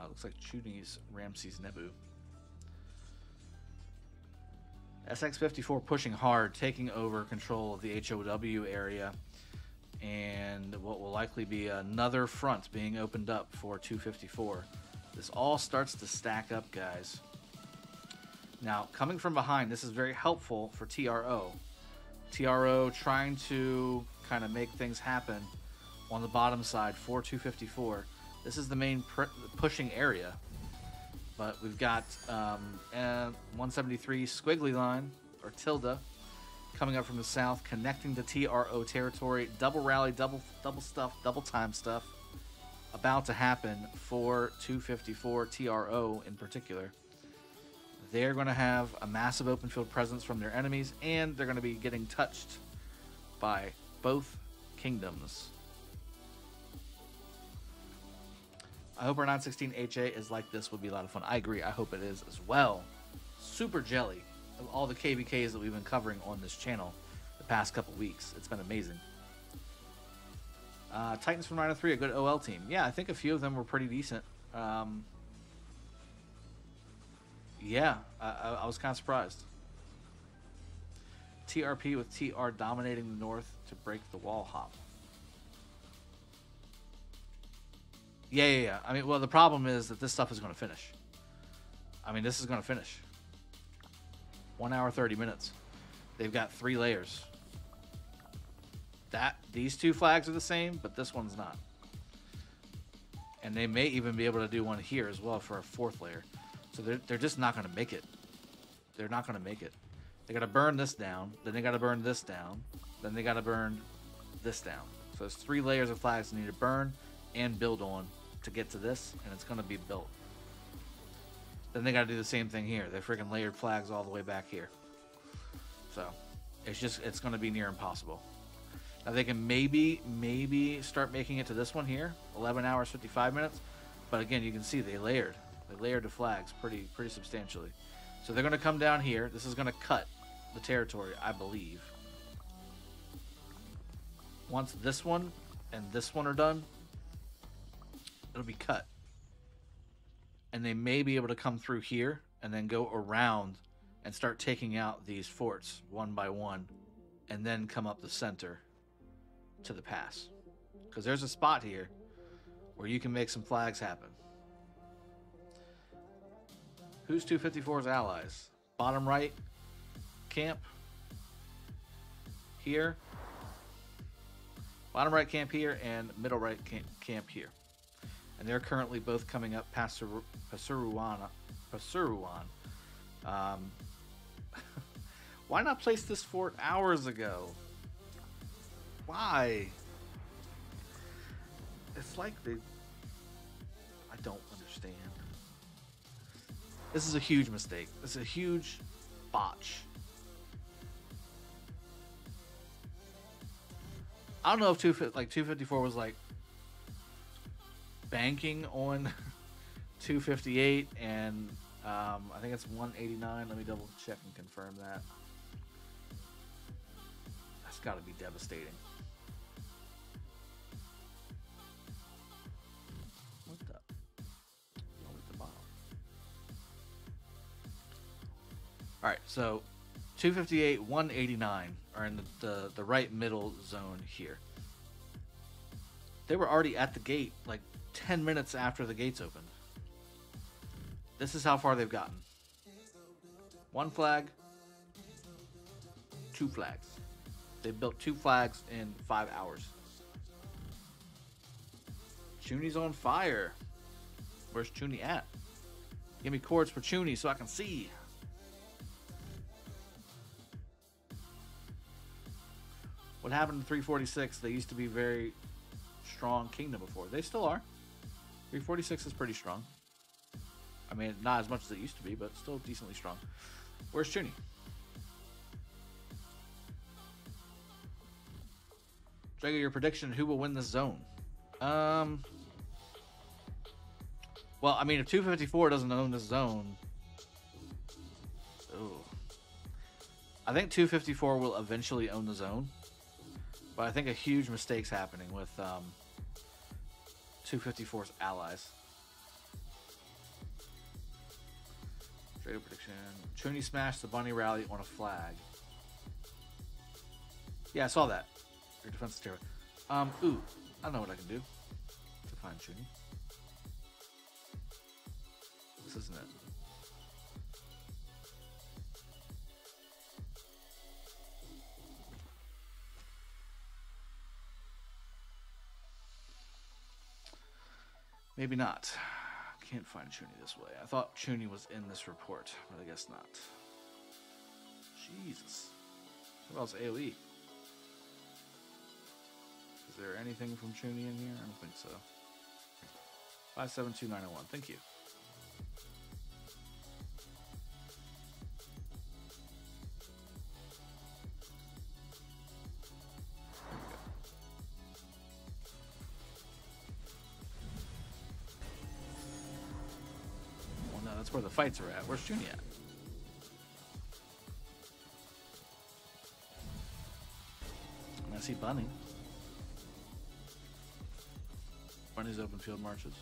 looks like Chooni's Ramses Nebu. SX54 pushing hard, taking over control of the HOW area, and what will likely be another front being opened up for 254. This all starts to stack up, guys. Now, coming from behind, this is very helpful for TRO. TRO trying to kind of make things happen on the bottom side for 254. This is the main pushing area. But we've got 173 squiggly line, or tilde, coming up from the south, connecting to TRO territory. Double rally, double stuff, double time stuff about to happen for 254 TRO in particular. They're going to have a massive open field presence from their enemies, and they're going to be getting touched by both kingdoms. I hope our 916 HA is like this. Would be a lot of fun. I agree. I hope it is as well. Super jelly of all the KvKs that we've been covering on this channel the past couple weeks. It's been amazing. Titans from 903, a good OL team. Yeah, I think a few of them were pretty decent. Yeah, I was kind of surprised. TRP with TR dominating the north to break the wall hop. Yeah. I mean, well, the problem is that this stuff is going to finish. I mean, this is going to finish. 1 hour, 30 minutes. They've got 3 layers. These 2 flags are the same, but this one's not. And they may even be able to do one here as well for a 4th layer. So they're just not going to make it. They're not going to make it. They got to burn this down, then they got to burn this down, then they got to burn this down. So there's 3 layers of flags they need to burn and build on to get to this, and it's going to be built. Then they got to do the same thing here. They're freaking layered flags all the way back here. So it's going to be near impossible. Now they can maybe start making it to this one here, 11 hours 55 minutes. But again, you can see they layered the flags pretty substantially. So they're going to come down here. This is going to cut the territory, I believe. Once this one and this one are done, it'll be cut. And they may be able to come through here and then go around and start taking out these forts one by one and then come up the center to the pass. Because there's a spot here where you can make some flags happen. Who's 254's allies? Bottom right camp here. Bottom right camp here and middle right camp here. And they're currently both coming up Pasuruan. Why not place this fort hours ago? Why? It's like I don't understand. This is a huge mistake. This is a huge botch. I don't know if 254 was like banking on 258 and I think it's 189. Let me double check and confirm that. That's got to be devastating. What the? Oh, at the bottom. All right, so 258, 189 are in the right middle zone here. They were already at the gate like 10 minutes after the gates opened. This is how far they've gotten. 1 flag, 2 flags. They built 2 flags in 5 hours. Chooni's on fire. Where's Chooni at? Give me cords for Chooni so I can see. What happened in 346? They used to be very strong kingdom before. They still are. 346 is pretty strong. I mean, not as much as it used to be, but still decently strong. Where's Chooni? Drago, your prediction, who will win this zone? Well, I mean, if 254 doesn't own this zone... Ooh. I think 254 will eventually own the zone. But I think a huge mistake's happening with 254's allies. Drago prediction. Chooni smashed the bunny rally on a flag. Yeah, I saw that. Your defense is terrible. Ooh, I know what I can do to find Chooni. This isn't it. Maybe not. Can't find Chooni this way. I thought Chooni was in this report, but I guess not. Jesus. What else? AoE. Is there anything from Chooni in here? I don't think so. 572901. Thank you. Well, no, that's where the fights are at. Where's Chooni at? I see Bunny. Bunny's open field marches.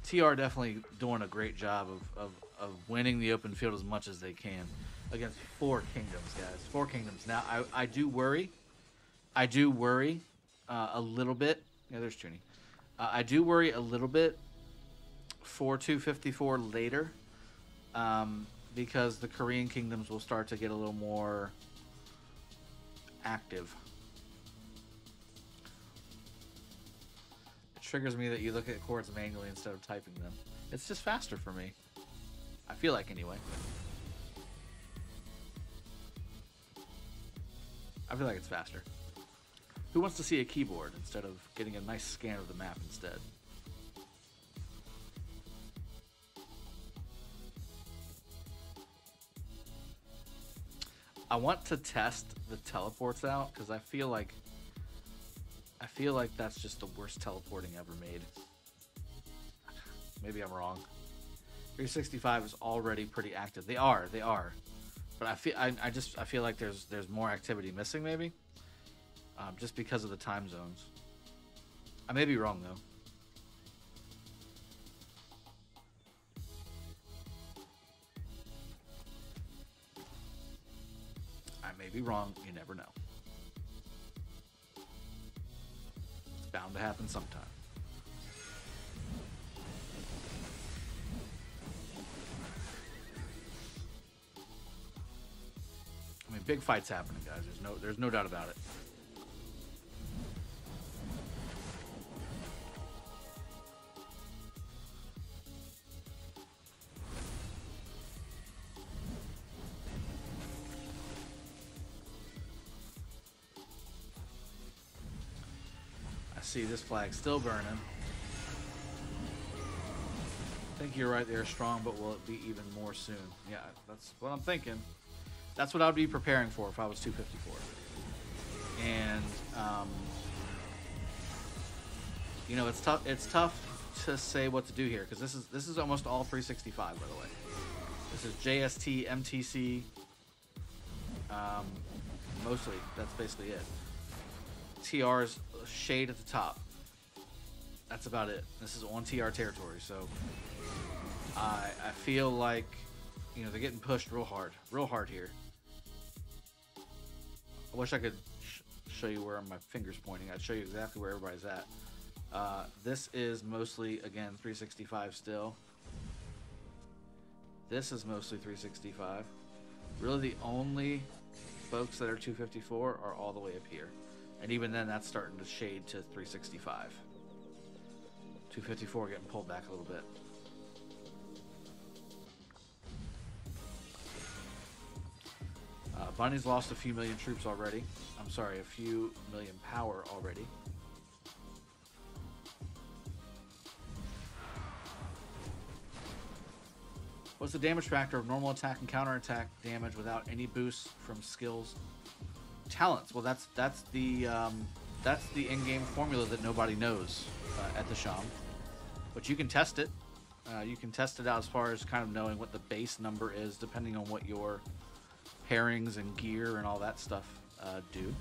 TR definitely doing a great job of winning the open field as much as they can against 4 kingdoms, guys. 4 kingdoms. Now, I do worry. I do worry a little bit. Yeah, there's Chooni. I do worry a little bit for 254 later because the Korean kingdoms will start to get a little more active. It triggers me that you look at chords manually instead of typing them. It's just faster for me. I feel like anyway. I feel like it's faster. Who wants to see a keyboard instead of getting a nice scan of the map instead? I want to test the teleports out because I feel like that's just the worst teleporting ever made. Maybe I'm wrong. 365 is already pretty active. They are. But I feel like there's more activity missing maybe. Just because of the time zones. I may be wrong though. I may be wrong. You never know. It's bound to happen sometime. I mean, big fights happening, guys. There's no doubt about it. See this flag still burning. I think you're right, they're strong, but will it be even more soon? Yeah, that's what I'm thinking. That's what I would be preparing for if I was 254. And you know, it's tough to say what to do here because this is almost all 365, by the way. This is JST, MTC, mostly. That's basically it. TR's shade at the top. That's about it. This is on TR territory, so I feel like, you know, they're getting pushed real hard here. I wish I could show you where my finger's pointing. I'd show you exactly where everybody's at. This is mostly, again, 365 still. This is mostly 365. Really, the only folks that are 254 are all the way up here. And even then, that's starting to shade to 365. 254 getting pulled back a little bit. Bunny's lost a few million troops already. I'm sorry, a few million power already. What's the damage factor of normal attack and counterattack damage without any boosts from skills? Talents. Well, that's the in-game formula that nobody knows at the Sham. But you can test it. You can test it out as far as kind of knowing what the base number is, depending on what your pairings and gear and all that stuff do,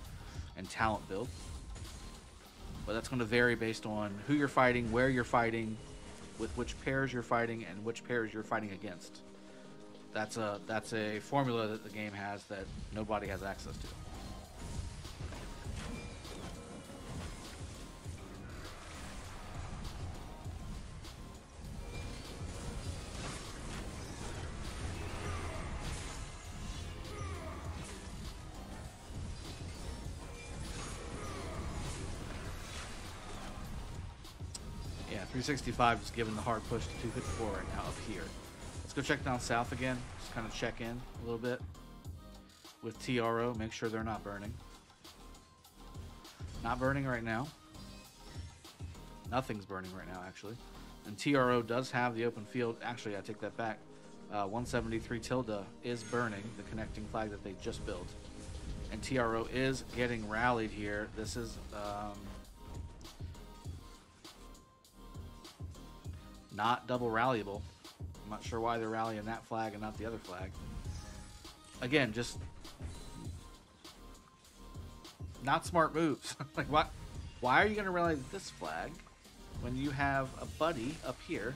and talent build. But that's going to vary based on who you're fighting, where you're fighting, with which pairs you're fighting, and which pairs you're fighting against. That's a formula that the game has that nobody has access to. Yeah, 365 is giving the hard push to 254 right now up here. Let's go check down south again. Just kind of check in a little bit with TRO. Make sure they're not burning. Not burning right now. Nothing's burning right now, actually. And TRO does have the open field. Actually, I take that back. 173 Tilde is burning, the connecting flag that they just built. And TRO is getting rallied here. This is... not double rallyable. I'm not sure why they're rallying that flag and not the other flag. Again, just not smart moves. Like, what? Why are you going to rally this flag when you have a buddy up here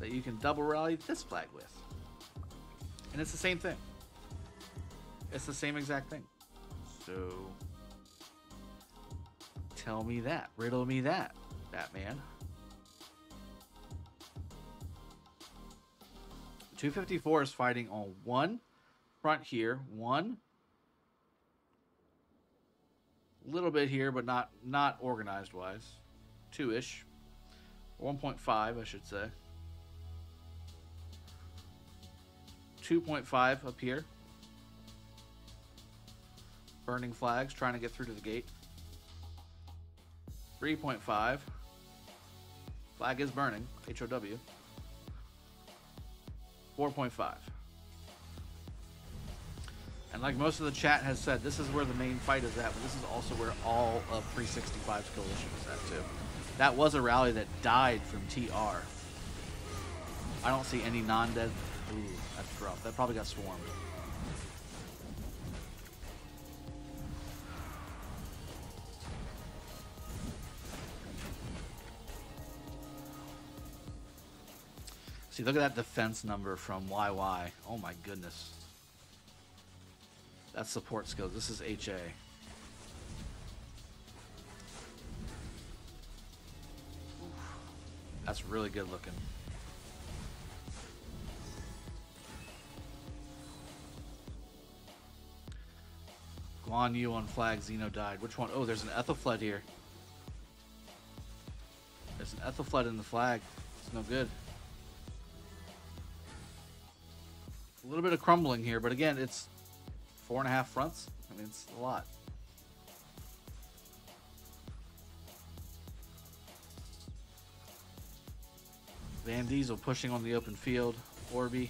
that you can double rally this flag with? And it's the same thing. It's the same exact thing. So tell me that. Riddle me that, Batman. 254 is fighting on one front here, one little bit here, but not organized wise. 2-ish. 1.5, I should say. 2.5 up here. Burning flags, trying to get through to the gate. 3.5. Flag is burning. HOW. 4.5. And like most of the chat has said, this is where the main fight is at, but this is also where all of 365's coalition is at too. That was a rally that died from TR. I don't see any non-dead. Ooh, that's rough. That probably got swarmed. See, look at that defense number from YY. Oh my goodness. That's support skills. This is HA. That's really good looking. Guan Yu on flag, Xeno died. Which one? Oh, there's an Ethelfled here. There's an Ethelfled in the flag. It's no good. A little bit of crumbling here, but again, it's 4.5 fronts. I mean, it's a lot. Van Diesel pushing on the open field. Orby.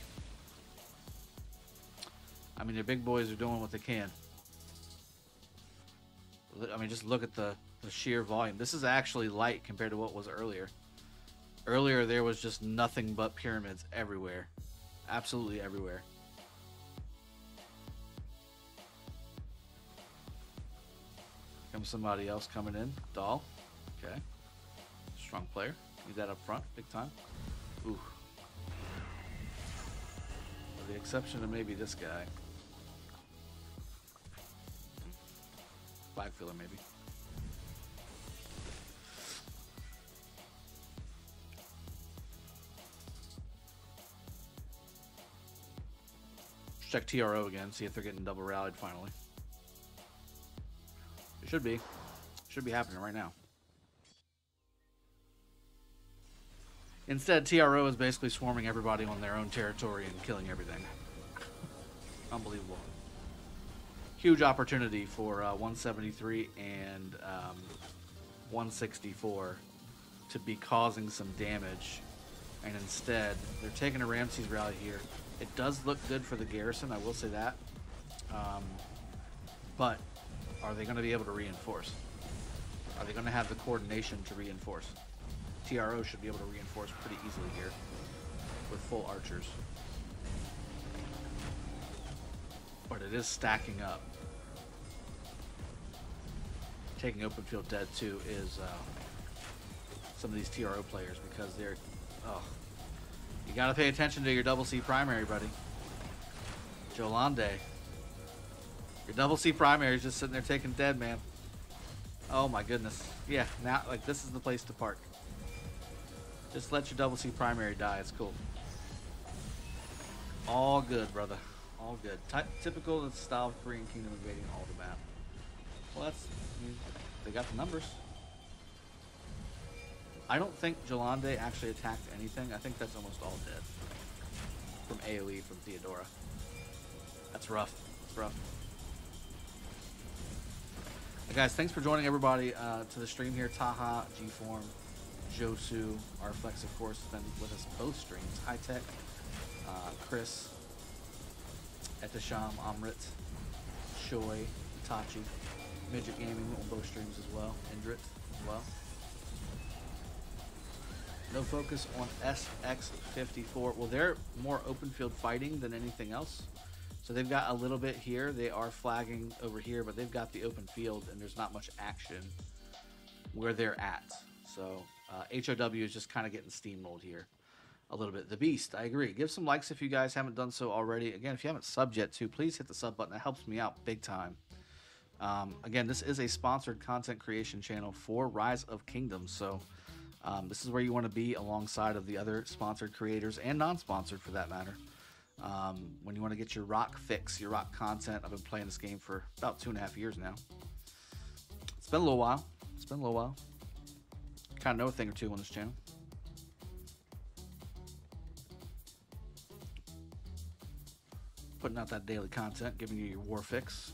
I mean, the big boys are doing what they can. I mean, just look at the sheer volume. This is actually light compared to what was earlier. Earlier, there was just nothing but pyramids everywhere. Absolutely everywhere. Comes somebody else coming in. Doll. Okay. Strong player. Need that up front. Big time. Ooh. With the exception of maybe this guy. Flag filler, maybe. Check TRO again, see if they're getting double rallied finally. It should be. Should be happening right now. Instead, TRO is basically swarming everybody on their own territory and killing everything. Unbelievable. Huge opportunity for 173 and 164 to be causing some damage. And instead, they're taking a Ramses rally here. It does look good for the garrison, I will say that. But are they going to be able to reinforce? Are they going to have the coordination to reinforce? TRO should be able to reinforce pretty easily here with full archers. But it is stacking up. Taking open field dead too is some of these TRO players because they're... Oh, you got to pay attention to your double C primary, buddy. Jolande. Your double C primary is just sitting there taking dead, man. Oh my goodness. Yeah, now, like, this is the place to park. Just let your double C primary die. It's cool. All good, brother. All good. Typical of the style of Korean Kingdom invading all the map. Well, that's... I mean, they got the numbers. I don't think Jolande actually attacked anything. I think that's almost all dead. From AoE, from Theodora. That's rough. It's rough. Guys, thanks for joining everybody to the stream here. Taha, G-Form, Josu, Arflex, of course, has been with us both streams. High Tech, Chris, Etisham, Amrit, Shoy, Itachi, Midget Gaming on both streams as well. Indrit as well. No focus on SX54. Well, they're more open field fighting than anything else. So they've got a little bit here. They are flagging over here, but they've got the open field, and there's not much action where they're at. So HOW is just kind of getting steamrolled here a little bit. The Beast, I agree. Give some likes if you guys haven't done so already. Again, if you haven't subbed yet, too, please hit the sub button. That helps me out big time. Again, this is a sponsored content creation channel for Rise of Kingdoms. So this is where you want to be alongside of the other sponsored creators and non-sponsored for that matter. When you want to get your rock fix, your rock content. I've been playing this game for about 2.5 years now. It's been a little while. It's been a little while. Kind of know a thing or two on this channel. Putting out that daily content, giving you your war fix.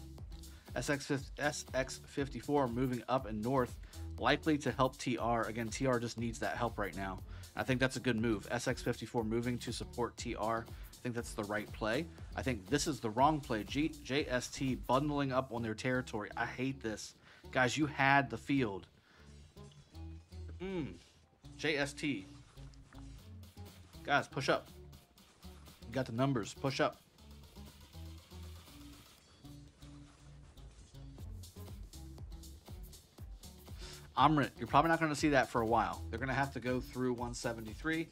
SX54 moving up and north, likely to help TR. Again, TR just needs that help right now. I think that's a good move. SX54 moving to support TR. I think that's the right play. I think this is the wrong play. JST bundling up on their territory. I hate this. Guys, you had the field. JST. Guys, push up. You got the numbers. Push up. Amrit, you're probably not going to see that for a while. They're going to have to go through 173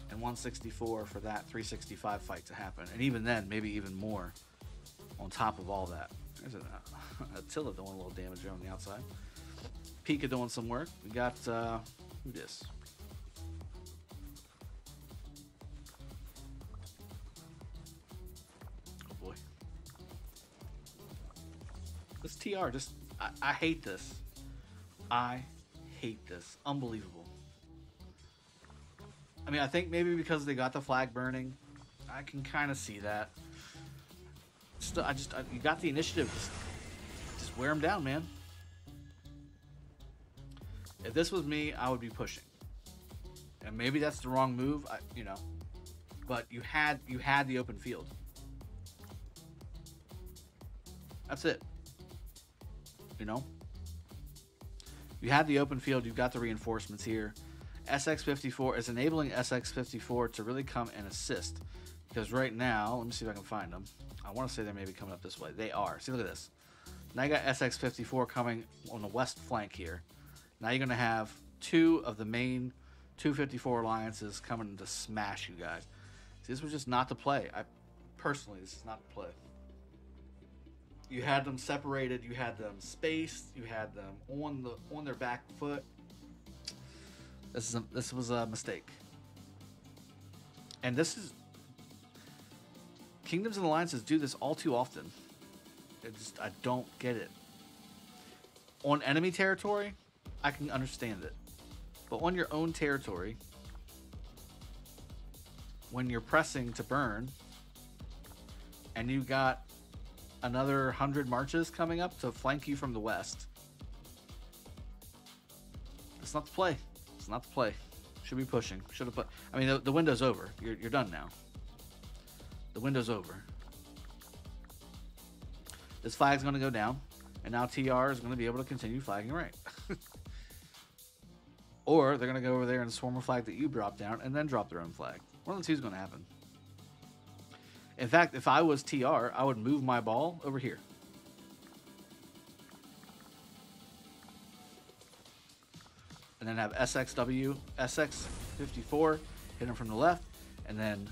and 164 for that 365 fight to happen. And even then, maybe even more on top of all that. There's Attila doing a little damage there on the outside. Pika doing some work. We got, who this? Oh boy. This TR, just, I hate this. I hate this. Unbelievable. I mean, I think maybe because they got the flag burning, I can kind of see that. Still, you got the initiative. Just wear them down, man. If this was me, I would be pushing. And maybe that's the wrong move, you know. But you had the open field. That's it. You know. You had the open field, you've got the reinforcements here. SX54 is enabling SX54 to really come and assist. Because right now, let me see if I can find them. I want to say they may be coming up this way. They are. See, look at this. Now you got SX54 coming on the west flank here. Now you're going to have two of the main 254 alliances coming to smash you guys. See, this was just not the play. Personally, this is not the play. You had them separated. You had them spaced. You had them on their back foot. This was a mistake. And this is Kingdoms and Alliances do this all too often. I don't get it. On enemy territory, I can understand it. But on your own territory, when you're pressing to burn, and you got another 100 marches coming up to flank you from the west, it's not the play. It's not the play. Should be pushing. Should have put. I mean, the window's over. You're done now. The window's over. This flag's going to go down, and now TR is going to be able to continue flagging right. Or they're going to go over there and swarm a flag that you drop down and then drop their own flag. One of the two is going to happen. In fact, if I was TR, I would move my ball over here. And then have SX54 hit him from the left, and then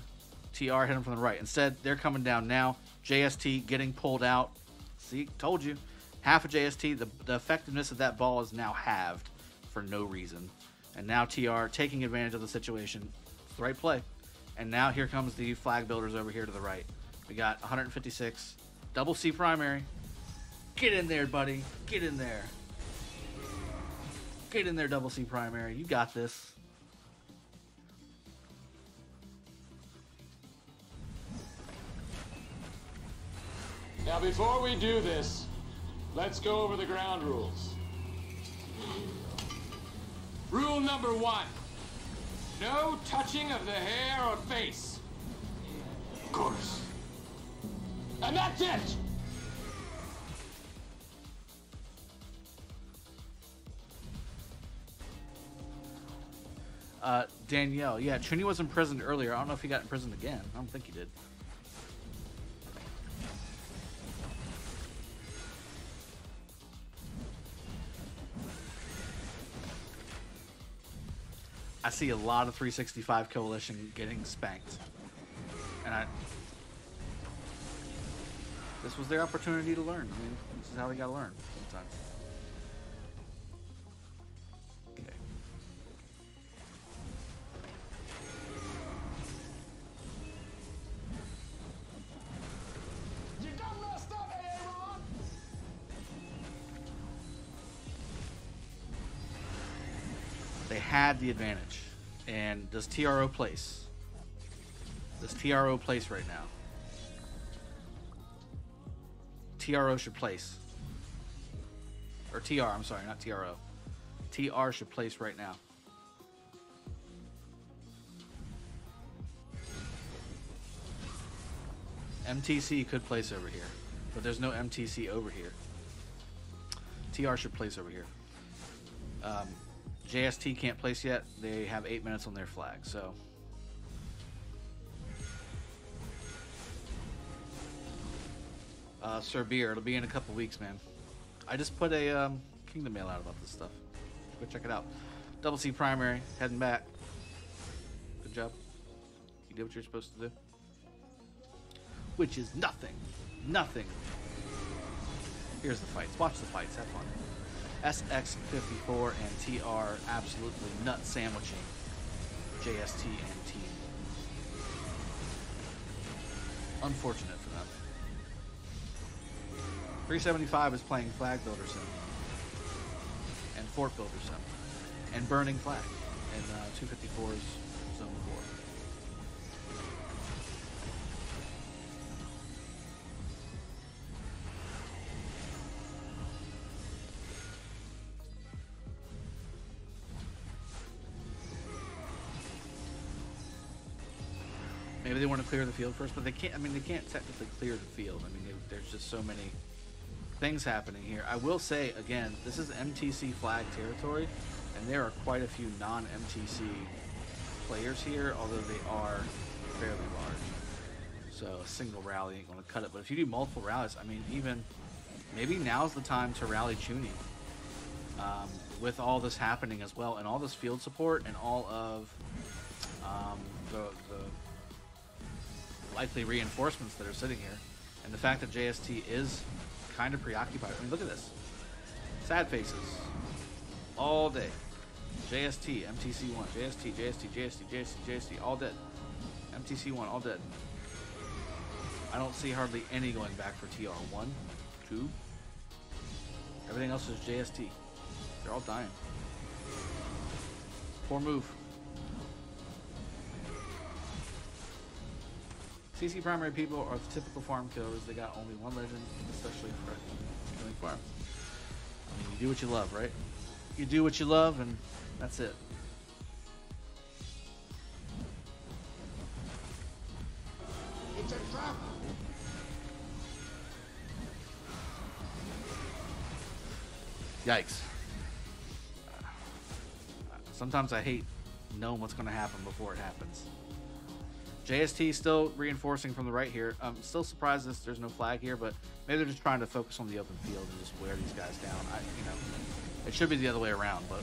TR hit him from the right. Instead, they're coming down now. JST getting pulled out. See, told you. Half of JST, the effectiveness of that ball is now halved for no reason. And now TR taking advantage of the situation. It's the right play. And now here comes the flag builders over here to the right. We got 156. Double C primary. Get in there, buddy. Get in there. Get in there, double C primary. You got this. Now, before we do this, let's go over the ground rules. Rule number 1. No touching of the hair or face. Of course. And that's it! Danielle, yeah, Chooni was imprisoned earlier. I don't know if he got imprisoned again. I don't think he did. I see a lot of 365 Coalition getting spanked. And this was their opportunity to learn. I mean, this is how they gotta learn sometimes. Okay. You done messed up, Aaron! They had the advantage. And does TRO place? Does TRO place right now? TRO should place. Or TR, I'm sorry, not TRO. TR should place right now. MTC could place over here, but there's no MTC over here. TR should place over here. JST can't place yet. They have 8 minutes on their flag, so. Sir Beer, it'll be in a couple weeks, man. I just put a Kingdom mail out about this stuff. Go check it out. Double C primary, heading back. Good job. You did what you're supposed to do. Which is nothing. Nothing. Here's the fights. Watch the fights. Have fun. SX54 and TR absolutely nut sandwiching JST and team. Unfortunate for them. 375 is playing Flag Builder Sim and Fort Builder Sim and Burning Flag, and 254's Zone 4. Maybe they want to clear the field first, but they can't. I mean, they can't technically clear the field. I mean, there's just so many things happening here. I will say again, this is MTC flag territory, and there are quite a few non-MTC players here, although they are fairly large. So a single rally ain't going to cut it. But if you do multiple rallies, I mean, even maybe now's the time to rally Chooni. With all this happening as well, and all this field support, and all of the likely reinforcements that are sitting here. And the fact that JST is kind of preoccupied. I mean, look at this. Sad faces. All day. JST, MTC1, JST, JST, JST, JST, JST, all dead. MTC1, all dead. I don't see hardly any going back for TR. 1, 2. Everything else is JST. They're all dying. Poor move. CC primary people are the typical farm killers. They got only one legend, especially for killing farm. I mean, you do what you love, right? You do what you love, and that's it. It's a trap. Yikes. Sometimes I hate knowing what's going to happen before it happens. JST still reinforcing from the right here. I'm still surprised there's no flag here, but maybe they're just trying to focus on the open field and just wear these guys down. It should be the other way around, but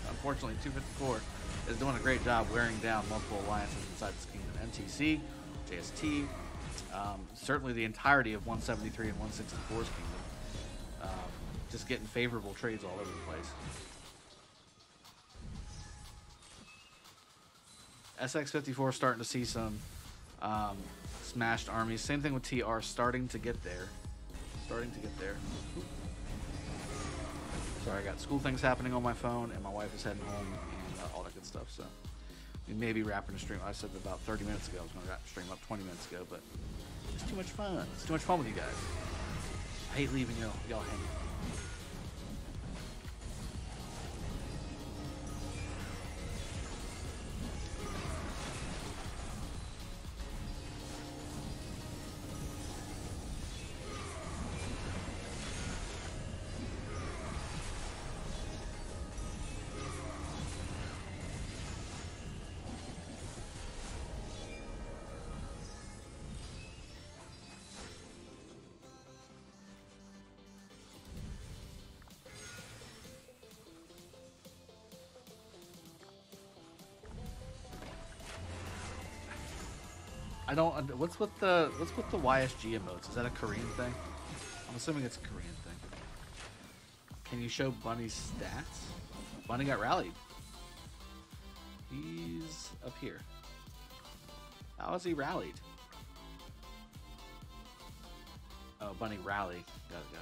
unfortunately 254 is doing a great job wearing down multiple alliances inside this kingdom. MTC, JST, certainly the entirety of 173 and 164's kingdom. Just getting favorable trades all over the place. SX54 starting to see some smashed armies. Same thing with TR, starting to get there. Oop. Sorry, I got school things happening on my phone, and my wife is heading home, and all that good stuff. So we may be wrapping the stream. I said about 30 minutes ago I was going to wrap the stream up 20 minutes ago, but it's too much fun. It's too much fun with you guys. I hate leaving y'all hanging. I don't. What's with the YSG emotes? Is that a Korean thing? I'm assuming it's a Korean thing. Can you show Bunny's stats? Bunny got rallied. He's up here. How is he rallied? Oh, Bunny rally. Got it.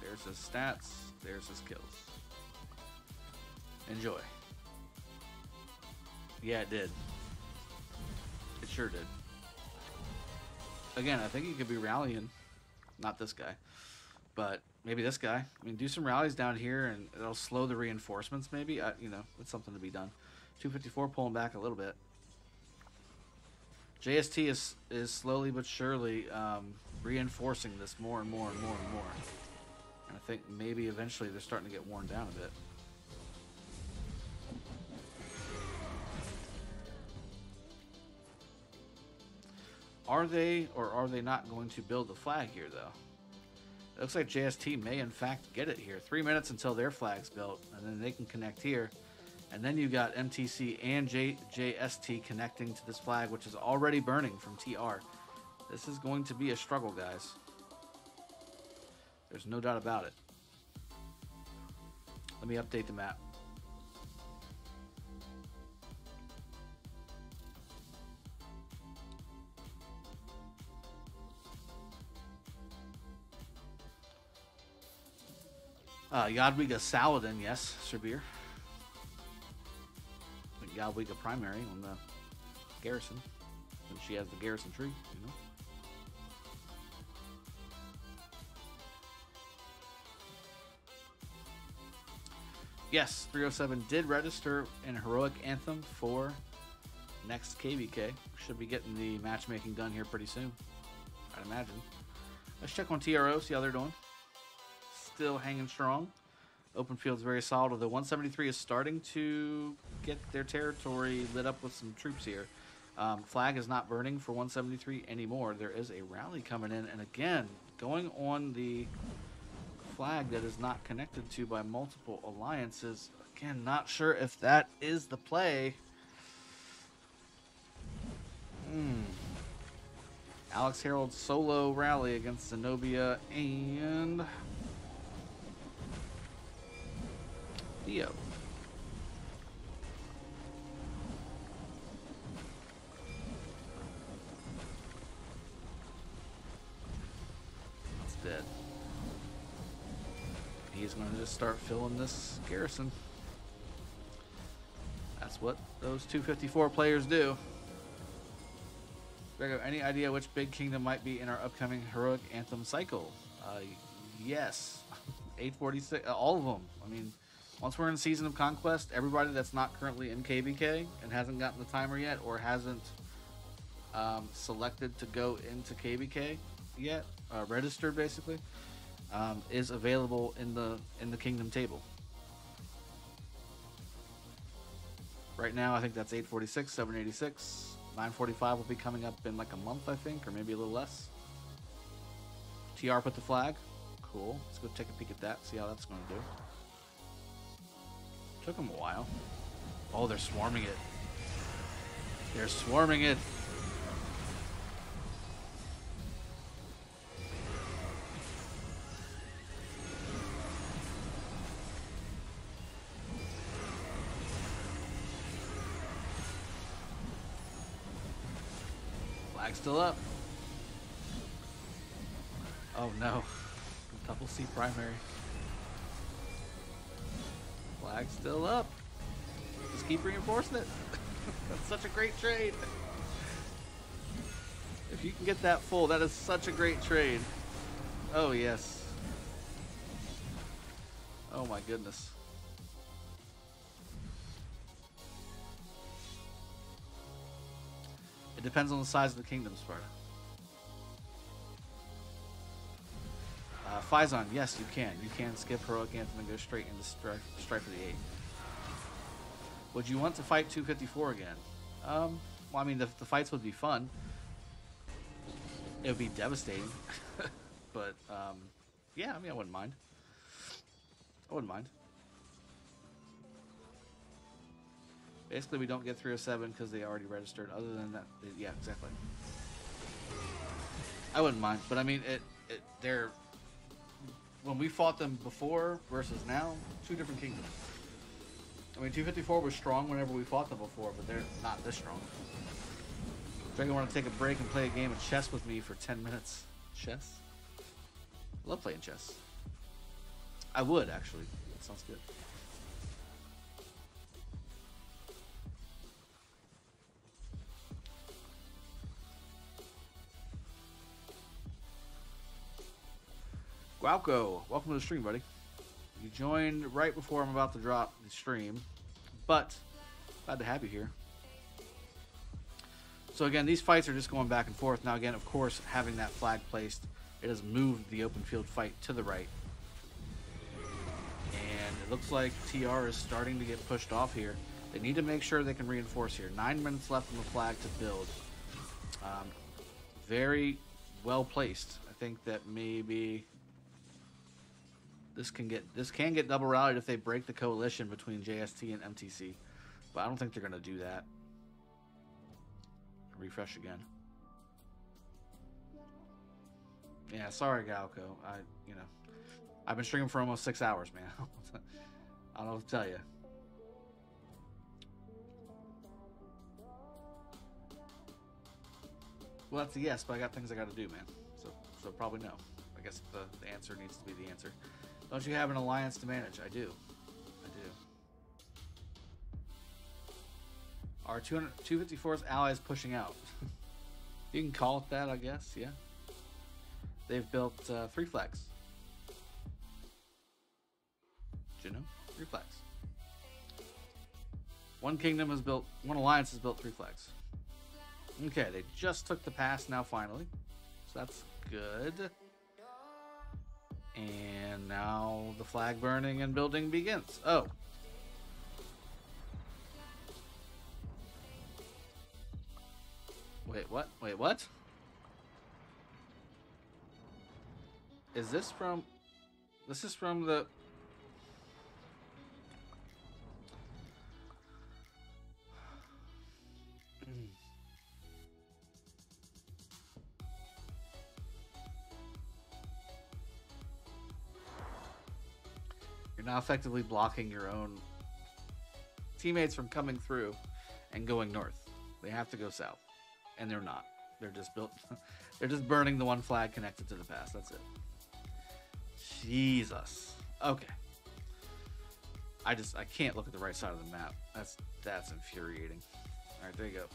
There's his stats. There's his kills. Enjoy. Yeah, it did. It sure did. Again, I think he could be rallying. Not this guy. But maybe this guy. I mean, do some rallies down here and it'll slow the reinforcements maybe. It's something to be done. 254 pulling back a little bit. JST is slowly but surely reinforcing this more and more and more and more. And I think maybe eventually they're starting to get worn down a bit. Are they or are they not going to build the flag here, though? It looks like JST may, in fact, get it here. 3 minutes until their flag's built, and then they can connect here. And then you got MTC and JST connecting to this flag, which is already burning from TR. This is going to be a struggle, guys. There's no doubt about it. Let me update the map. Jadwiga Saladin, yes, Sabir. Jadwiga primary on the garrison. And she has the garrison tree, you know. Yes, 307 did register in Heroic Anthem for next KvK. Should be getting the matchmaking done here pretty soon, I'd imagine. Let's check on TRO, see how they're doing. Still hanging strong. Open field's very solid, although 173 is starting to get their territory lit up with some troops here. Flag is not burning for 173 anymore. There is a rally coming in, and again, going on the flag that is not connected to by multiple alliances. Again, not sure if that is the play. Alex Harold solo rally against Zenobia and Dio. It's dead. He's going to just start filling this garrison. That's what those 254 players do. Drago, any idea which big kingdom might be in our upcoming Heroic Anthem cycle? Yes. 846, all of them. I mean, once we're in Season of Conquest, everybody that's not currently in KvK and hasn't gotten the timer yet or hasn't selected to go into KvK yet, registered basically, is available in the kingdom table. Right now, I think that's 846, 786. 945 will be coming up in like a month, I think, or maybe a little less. TR put the flag. Cool. Let's go take a peek at that, see how that's going to do. Took them a while. Oh, they're swarming it. They're swarming it. Flag still up. Oh no. Double C primary. Flag still up. Just keep reinforcing it. That's such a great trade. If you can get that full, that is such a great trade. Oh yes. Oh my goodness. It depends on the size of the kingdom, Sparta. Faison, yes, you can. You can skip Heroic Anthem and go straight into Strife of the 8. Would you want to fight 254 again? Well, I mean, the fights would be fun. It would be devastating. But, yeah, I mean, I wouldn't mind. I wouldn't mind. Basically, we don't get 307 because they already registered. Other than that, yeah, exactly. I wouldn't mind, but I mean, they're when we fought them before versus now, two different kingdoms. I mean, 254 was strong whenever we fought them before, but they're not this strong. Dragon, want to take a break and play a game of chess with me for 10 minutes? Chess? I love playing chess. I would actually. That sounds good. Guauco, welcome to the stream, buddy. You joined right before I'm about to drop the stream, but glad to have you here. So again, these fights are just going back and forth. Now again, of course, having that flag placed, it has moved the open field fight to the right. And it looks like TR is starting to get pushed off here. They need to make sure they can reinforce here. 9 minutes left on the flag to build. Very well placed. I think that maybe this can get double rallied if they break the coalition between JST and MTC, but I don't think they're going to do that. Refresh again. Yeah, sorry, Galco. I've been streaming for almost 6 hours, man. I don't know what to tell you. Well, that's a yes, but I got things I got to do, man. So probably no. I guess the answer needs to be the answer. Don't you have an alliance to manage? I do. I do. Our 254's allies pushing out. You can call it that, I guess. Yeah. They've built 3 flags. Did you know? 3 flags. One alliance has built 3 flags. Okay, they just took the pass now finally. So that's good. And now the flag burning and building begins. Oh. Wait, what? Wait, what? Is this from... This is from the... You're now effectively blocking your own teammates from coming through and going north. They have to go south, and they're not. They're just built. They're just burning the one flag connected to the pass. That's it. Jesus. Okay. I can't look at the right side of the map. That's infuriating. All right, there you go.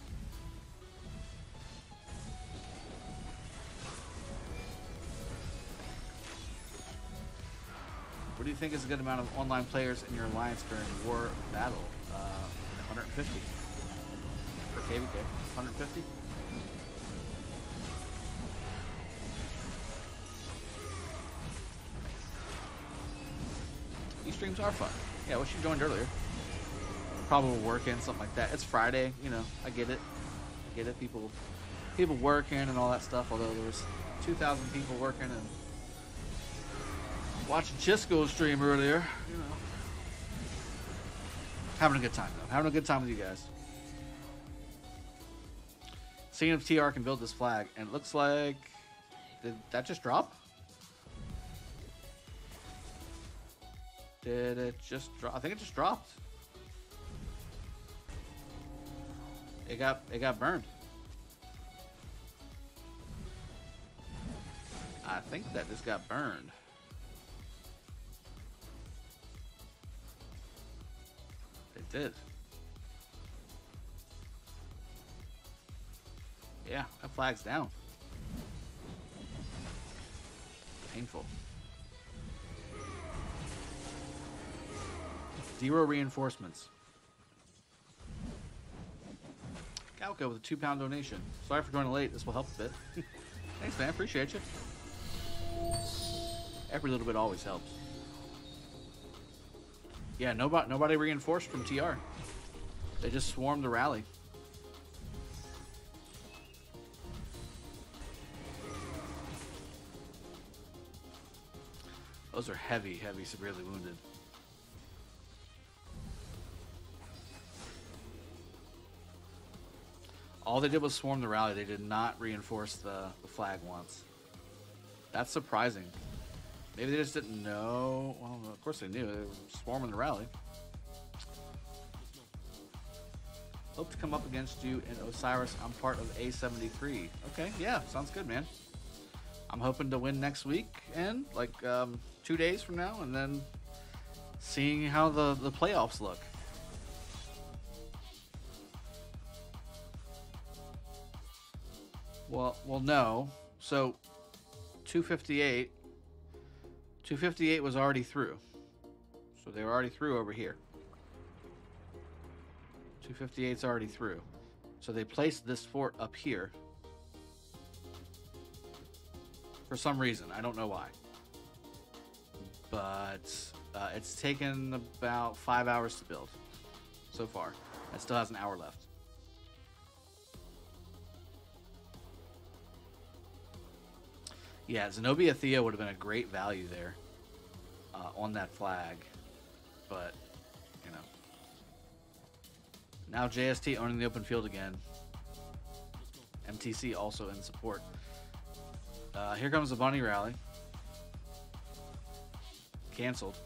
What do you think is a good amount of online players in your alliance during war battle? 150 for KvK. 150. These streams are fun. Yeah, I wish you joined earlier. Probably working, something like that. It's Friday, you know. I get it. I get it. People working and all that stuff. Although there was 2,000 people working and watching Chisco stream earlier, you know. Having a good time though. Having a good time with you guys. Seeing if TR can build this flag, and it looks like, did that just drop? Did it just drop? I think it just dropped. It got burned. I think that just got burned. It did. Yeah, that flag's down. Painful. 0 reinforcements. KvK with a £2 donation. Sorry for joining late. This will help a bit. Thanks, man. Appreciate you. Every little bit always helps. Yeah, nobody reinforced from TR. They just swarmed the rally. Those are heavy, severely wounded. All they did was swarm the rally. They did not reinforce the flag once. That's surprising. Maybe they just didn't know. Well, of course they knew. They were swarming the rally. Hope to come up against you in Osiris. I'm part of A73. Okay, yeah, sounds good, man. I'm hoping to win next week and like 2 days from now, and then seeing how the playoffs look. Well, no. So 258 was already through. So they were already through over here. 258's already through. So they placed this fort up here. For some reason. I don't know why. But it's taken about 5 hours to build so far. It still has an hour left. Yeah, Zenobia Theo would have been a great value there on that flag. But, you know. Now JST owning the open field again. MTC also in support. Here comes the bunny rally. Canceled.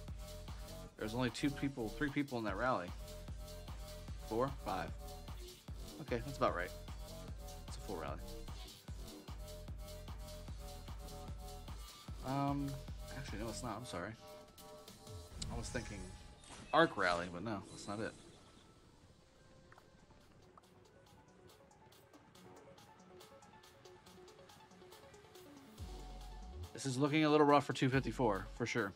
There's only 3 people in that rally. 4, 5. Okay, that's about right. It's a full rally. Actually, no, it's not. I'm sorry. I was thinking Arc Rally, but no, that's not it. This is looking a little rough for 254, for sure.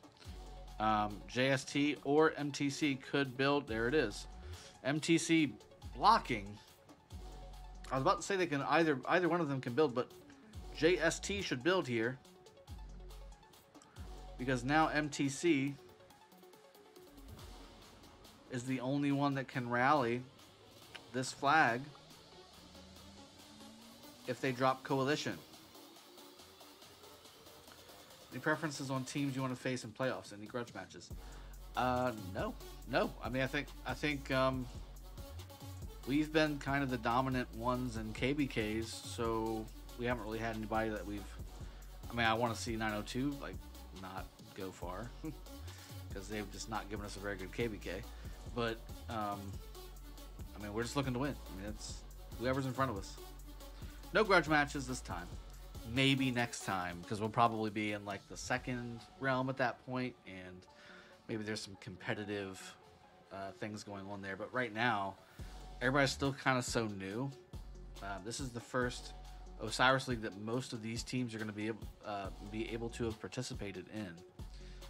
JST or MTC could build. There it is. MTC blocking. I was about to say they can either one of them can build, but JST should build here. Because now MTC is the only one that can rally this flag if they drop coalition. Any preferences on teams you want to face in playoffs? Any grudge matches? No. I mean, I think we've been kind of the dominant ones in KvKs, so we haven't really had anybody that we've. I mean, I want to see 902 like not go far because because they've just not given us a very good KvK. But I mean, we're just looking to win. I mean, it's whoever's in front of us. No grudge matches this time. Maybe next time, because we'll probably be in like the second realm at that point, and maybe there's some competitive things going on there. But right now, everybody's still kind of so new. This is the first Osiris League that most of these teams are going to be able to have participated in.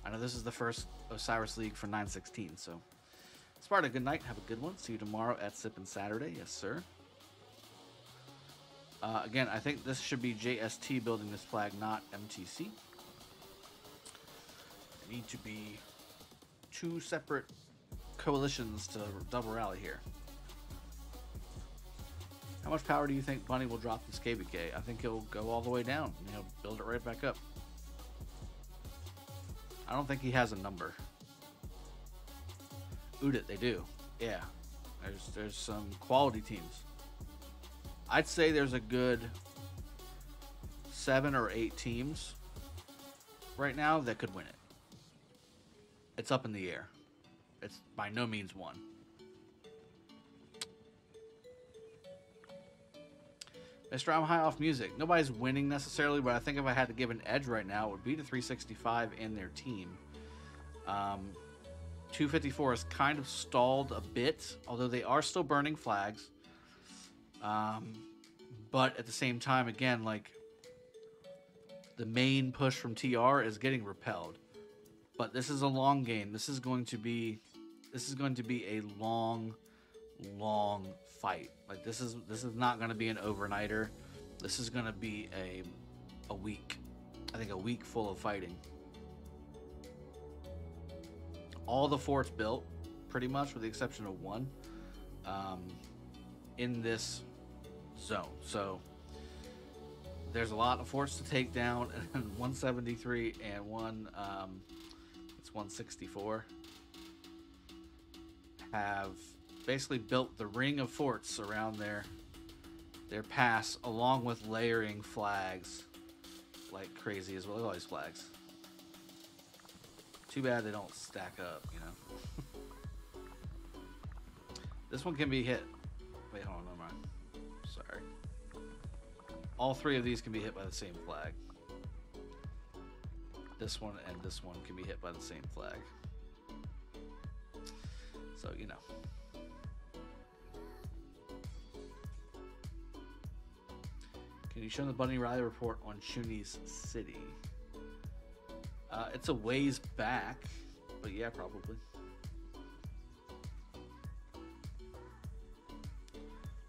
I know this is the first Osiris League for 9/16, so Sparta, good night. Have a good one. See you tomorrow at Sippin' Saturday. Yes, sir. Again, I think this should be JST building this flag, not MTC. There need to be two separate coalitions to double rally here. How much power do you think Bunny will drop this KvK? I think he'll go all the way down. You know, build it right back up. I don't think he has a number. Udit, they do. Yeah. There's some quality teams. I'd say there's a good 7 or 8 teams right now that could win it. It's up in the air. It's by no means won. Mr. I'm high off music. Nobody's winning necessarily, but I think if I had to give an edge right now, it would be to 365 and their team. 254 is kind of stalled a bit, although they are still burning flags. But at the same time, again, like the main push from TR is getting repelled. But this is a long game. This is going to be a long fight. Like this is not going to be an overnighter. This is going to be a week. I think a week full of fighting. All the forts built, pretty much, with the exception of one, in this zone. So there's a lot of forts to take down, and 173 and it's 164 have basically built the ring of forts around their pass, along with layering flags like crazy as well. Look at all these flags. Too bad they don't stack up, you know. This one can be hit. Wait, hold on, never mind. Sorry. All 3 of these can be hit by the same flag. This one and this one can be hit by the same flag. So, you know. Can you show the Bunny Rally report on Chooni's city? It's a ways back, but yeah, probably.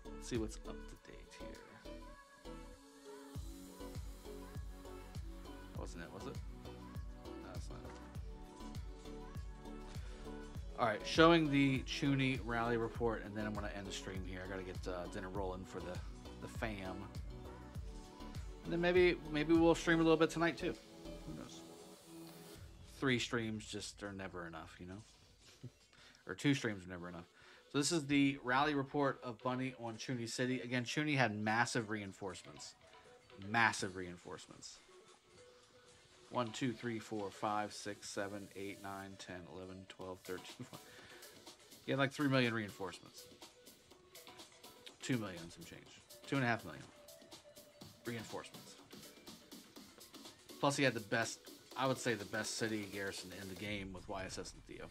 Let's see what's up to date here. Wasn't it? Was it? No, that's not it. All right, showing the Chooni rally report, and then I'm going to end the stream here. I got to get dinner rolling for the fam. And then maybe we'll stream a little bit tonight too. Who knows? 3 streams just are never enough, you know? Or 2 streams are never enough. So this is the rally report of Bunny on Chooni City. Again, Chooni had massive reinforcements. Massive reinforcements. 1, 2, 3, 4, 5, 6, 7, 8, 9, 10, 11, 12, 13, 14. He had like 3 million reinforcements. 2 million and some change. 2.5 million reinforcements. Plus he had the best, I would say the best city garrison in the game with YSS and Theo.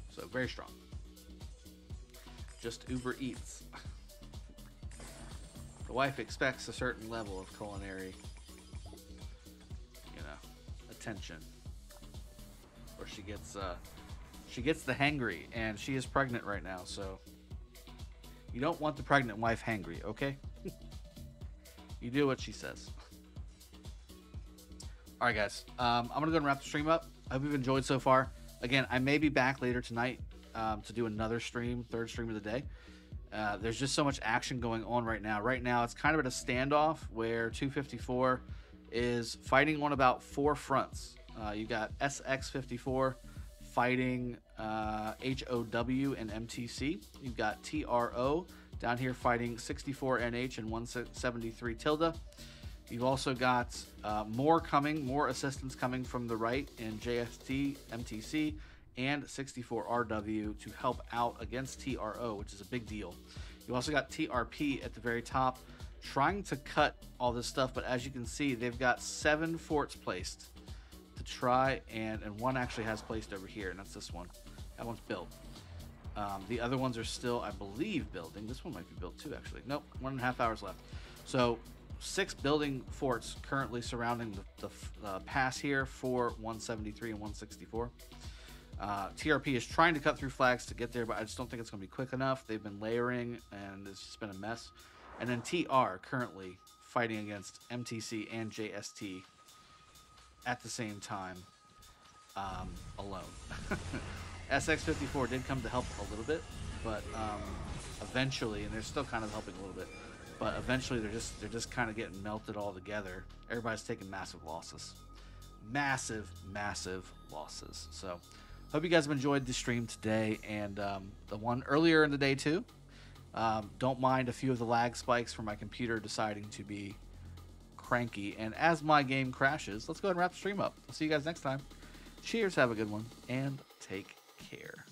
So very strong. Just Uber Eats. The wife expects a certain level of culinary, you know, attention. Or she gets the hangry, and she is pregnant right now, so you don't want the pregnant wife hangry, okay? You do what she says. All right, guys. I'm going to go and wrap the stream up. I hope you've enjoyed so far. Again, I may be back later tonight to do another stream, 3rd stream of the day. There's just so much action going on right now. Right now, it's kind of at a standoff where 254 is fighting on about 4 fronts. You got SX54 fighting HOW and MTC. You've got TRO down here fighting 64NH and 173 Tilde. You've also got more assistance coming from the right in JST, MTC, and 64RW to help out against TRO, which is a big deal. You also got TRP at the very top, trying to cut all this stuff, but as you can see, they've got 7 forts placed to try, and one actually has placed over here, and that's this one. That one's built. The other ones are still, I believe, building. This one might be built too, actually. Nope, 1.5 hours left. So 6 building forts currently surrounding the pass here for 173 and 164. TRP is trying to cut through flags to get there, but I just don't think it's going to be quick enough. They've been layering, and it's just been a mess. And then TR currently fighting against MTC and JST at the same time, alone. SX54 did come to help a little bit, but eventually, and they're still kind of helping a little bit, but eventually they're just kind of getting melted all together. Everybody's taking massive losses. Massive losses. So hope you guys have enjoyed the stream today, and the one earlier in the day too. Don't mind a few of the lag spikes from my computer deciding to be cranky. And as my game crashes, let's go ahead and wrap the stream up. I'll see you guys next time. Cheers, have a good one, and take care.